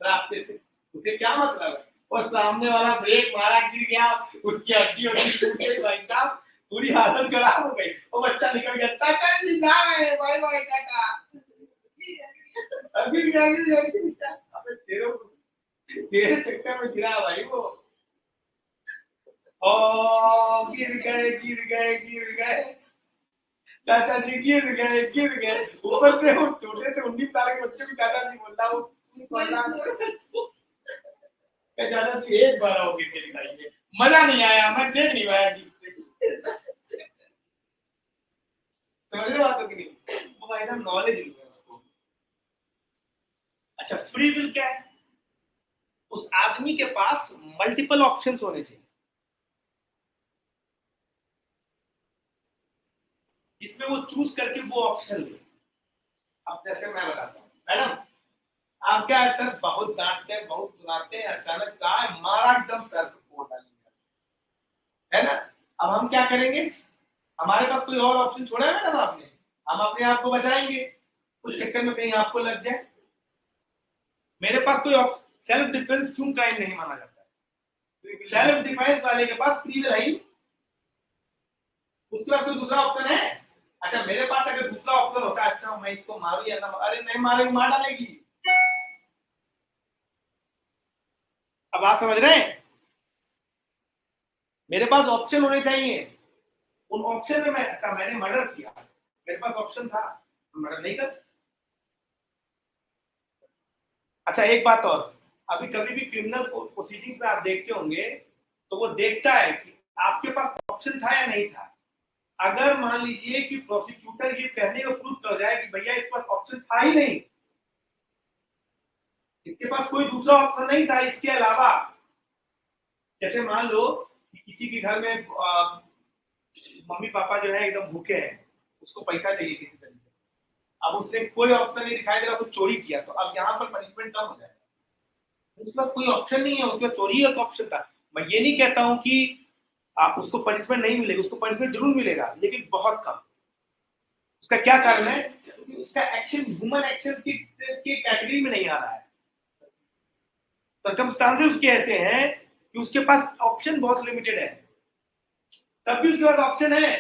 रास्ते से, उसे क्या मतलब है? और सामने वाला ब्रेक मारा, गिर गया, उसकी हड्डी टूट गई, भाई साहब पूरी हालत खराब हो गई, वो बच्चा निकल गया, टाटा जी जा रहे हैं, बाय बाय टाटा। अभी तेरे चक्कर में गिरा भाई वो, ओ गिर गए चाचा जी, गिर गए ऊपर से, वो छोटे थे 19 साल के बच्चे को चाचा जी बोलता, वो चाचा जी एक बार आओ गिर के दिखाइए, मजा नहीं आया, मैं देख नहीं पाया ठीक से। समझ रहे बात हो कि नहीं? वो भाई साहब नॉलेज नहीं है उसको। अच्छा, फ्री विल क्या है? उस आदमी के पास मल्टीपल ऑप्शंस होने चाहिए, इसमें वो चूज करके वो ऑप्शन ले। अब जैसे मैं बताता हूँ, मैडम आप क्या है सर, बहुत डांटते हैं, बहुत सुनाते हैं, अचानक चाय मारा एकदम सर को फोड़ डालेंगे, है ना? अब हम क्या करेंगे? हमारे पास कोई और ऑप्शन छोड़ा है मैडम आपने? हम अपने आप को बचाएंगे, उस चक्कर में कहीं आपको लग जाए। मेरे पास कोई सेल्फ डिफेंस क्यों क्राइम नहीं माना जाता है? सेल्फ डिफेंस वाले के पास फ्री विल है, उसके पास कोई दूसरा ऑप्शन है? अच्छा, मेरे पास अगर दूसरा ऑप्शन होता है, अच्छा मैं इसको मारू या ना, अरे नहीं मारेगी, मार डालेगी। अब आप समझ रहे हैं? मेरे पास ऑप्शन होने चाहिए, उन ऑप्शन में मैं, अच्छा मैंने मर्डर किया, मेरे पास ऑप्शन था, मर्डर नहीं कर। अच्छा एक बात और, अभी कभी भी क्रिमिनल प्रोसीडिंग में आप देखते होंगे तो वो देखता है कि आपके पास ऑप्शन था या नहीं था। अगर मान लीजिए कि प्रोसिक्यूटर ये कहने को प्रूफ कर जाए कि भैया इस पास ऑप्शन था ही नहीं, इसके पास कोई दूसरा ऑप्शन नहीं था इसके अलावा, जैसे मान लो कि किसी के घर में मम्मी पापा जो है एकदम भूखे हैं, उसको पैसा चाहिए किसी तरीके से, अब उसने कोई ऑप्शन नहीं दिखाई दे रहा, उसको चोरी किया, तो अब यहाँ पर पनिशमेंट कम हो जाएगा। उसके पास कोई ऑप्शन नहीं है, उसका चोरी एक ऑप्शन था। मैं ये नहीं कहता हूँ कि उसको पनिशमेंट नहीं मिलेगी, उसको पनिशमेंट जरूर मिलेगा, लेकिन बहुत कम। उसका क्या कारण है? क्योंकि उसका एक्शन ह्यूमन एक्शन की कैटेगरी में नहीं आ रहा है। सर्कमस्टांसेस उसके ऐसे हैं कि उसके पास ऑप्शन बहुत लिमिटेड है, तब भी उसके पास ऑप्शन है।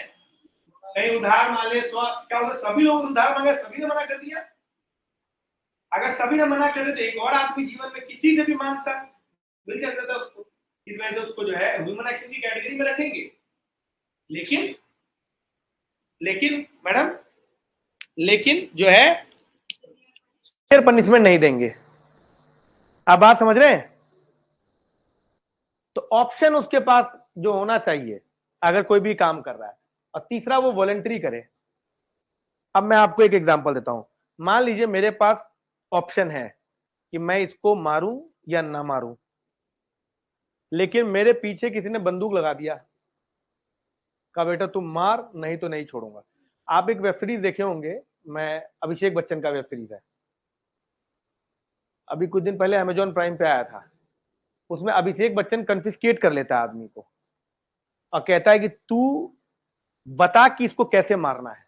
कहीं उधार मांग ले, क्या होता, सभी लोग उधार मांगे, सभी ने मना कर दिया। अगर सभी ने मना कर दिया तो एक और आदमी जीवन में किसी से भी मांगता, मिल जाता था उसको। इस वजह से उसको जो है ह्यूमन एक्शन की कैटेगरी में रखेंगे। लेकिन मैडम, लेकिन जो है
फिर पनिशमेंट नहीं देंगे। आप बात समझ रहे हैं? तो ऑप्शन उसके पास जो होना चाहिए अगर कोई भी काम कर रहा है, और तीसरा वो वॉलंटरी करे। अब मैं आपको एक एग्जांपल देता हूं। मान लीजिए मेरे पास ऑप्शन है कि मैं इसको मारूं या ना मारूं, लेकिन मेरे पीछे किसी ने बंदूक लगा दिया, कहा बेटा तुम मार, नहीं तो नहीं छोड़ूंगा। आप एक वेब सीरीज देखे होंगे, मैं अभिषेक बच्चन का वेब सीरीज है, अभी कुछ दिन पहले अमेजॉन प्राइम पे आया था। उसमें अभिषेक बच्चन कन्फिस्केट कर लेता है आदमी को और कहता है कि तू बता कि इसको कैसे मारना है,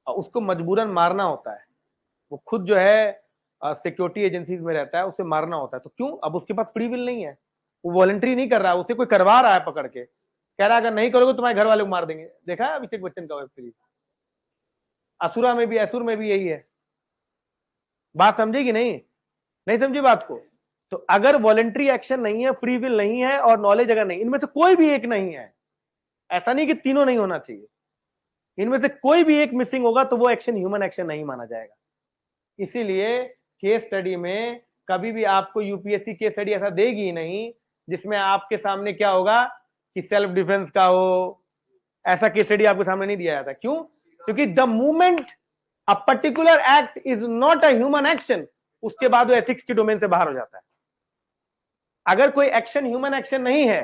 और उसको मजबूरन मारना होता है। वो खुद जो है सिक्योरिटी एजेंसीज में रहता है, उसे मारना होता है। तो क्यों? अब उसके पास फ्री विल नहीं है, वो वॉलंटरी नहीं कर रहा है, उसे कोई करवा रहा है पकड़ के, कह रहा है अगर नहीं करोगे तुम्हारे घर वाले को मार देंगे। देखा है अभिषेक बच्चन का वेब सीरीज? असुरा में भी, असुर में भी यही है। बात समझेगी? नहीं समझी बात को? तो अगर वॉलंटरी एक्शन नहीं है, फ्री विल नहीं है, और नॉलेज अगर नहीं, इनमें से कोई भी एक नहीं है, ऐसा नहीं कि तीनों नहीं होना चाहिए, इनमें से कोई भी एक मिसिंग होगा तो वो एक्शन ह्यूमन एक्शन नहीं माना जाएगा। इसीलिए केस स्टडी में कभी भी आपको यूपीएससी केस स्टडी ऐसा देगी नहीं जिसमें आपके सामने क्या होगा कि सेल्फ डिफेंस का हो। ऐसा केस स्टडी आपके सामने नहीं दिया जाता। क्यों? क्योंकि the moment a particular act is not a human action, उसके बाद वो एथिक्स के डोमेन से बाहर हो जाता है। अगर कोई एक्शन ह्यूमन एक्शन नहीं है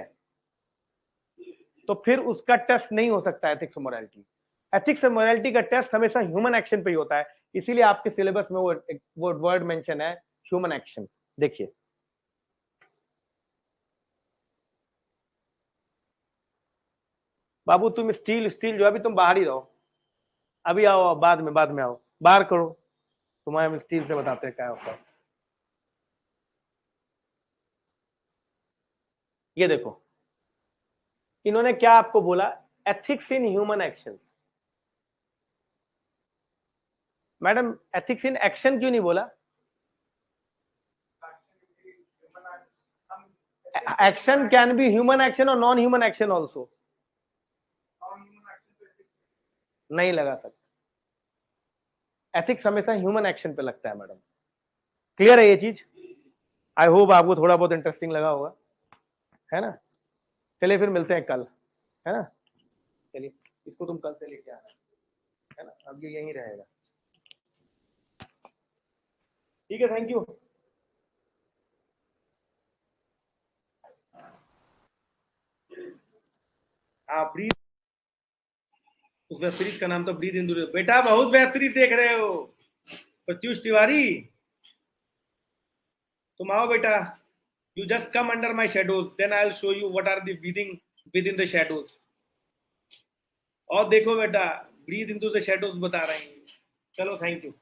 तो फिर उसका टेस्ट नहीं हो सकता एथिक्स और मोरालिटी। एथिक्स और मोरालिटी का टेस्ट हमेशा ह्यूमन एक्शन पे ही होता है। इसीलिए आपके सिलेबस में वो वर्ड मेंशन है, ह्यूमन एक्शन। देखिए बाबू, तुम स्टील जो अभी तुम बाहर ही रहो, अभी आओ, बाद में आओ, बाहर करो, तुम्हारे हम स्टील से बताते हैं क्या होता है। ये देखो इन्होंने क्या आपको बोला, ethics in human actions. Madam ethics in action क्यों नहीं बोला? Action can be human action और नॉन ह्यूमन एक्शन ऑल्सो। नहीं लगा सकते, एथिक्स हमेशा ह्यूमन एक्शन पे लगता है मैडम। क्लियर है ये चीज? आई होप आपको थोड़ा बहुत इंटरेस्टिंग लगा होगा, है ना? चलिए फिर मिलते हैं कल, है ना? चलिए इसको तुम कल से लेके आना, है ना? अब ये यहीं रहेगा। ठीक है, थैंक यू। हाँ, ब्रीथ, उस वेब सीरीज का नाम तो ब्रीथ इन। बेटा बहुत वेब सीरीज देख रहे हो। प्रत्युष तिवारी, तुम आओ बेटा, you just come under my shadows, then I'll show you what are the within the shadows। और देखो बेटा, breathe into the shadows बता रहे हैं। चलो, थैंक यू।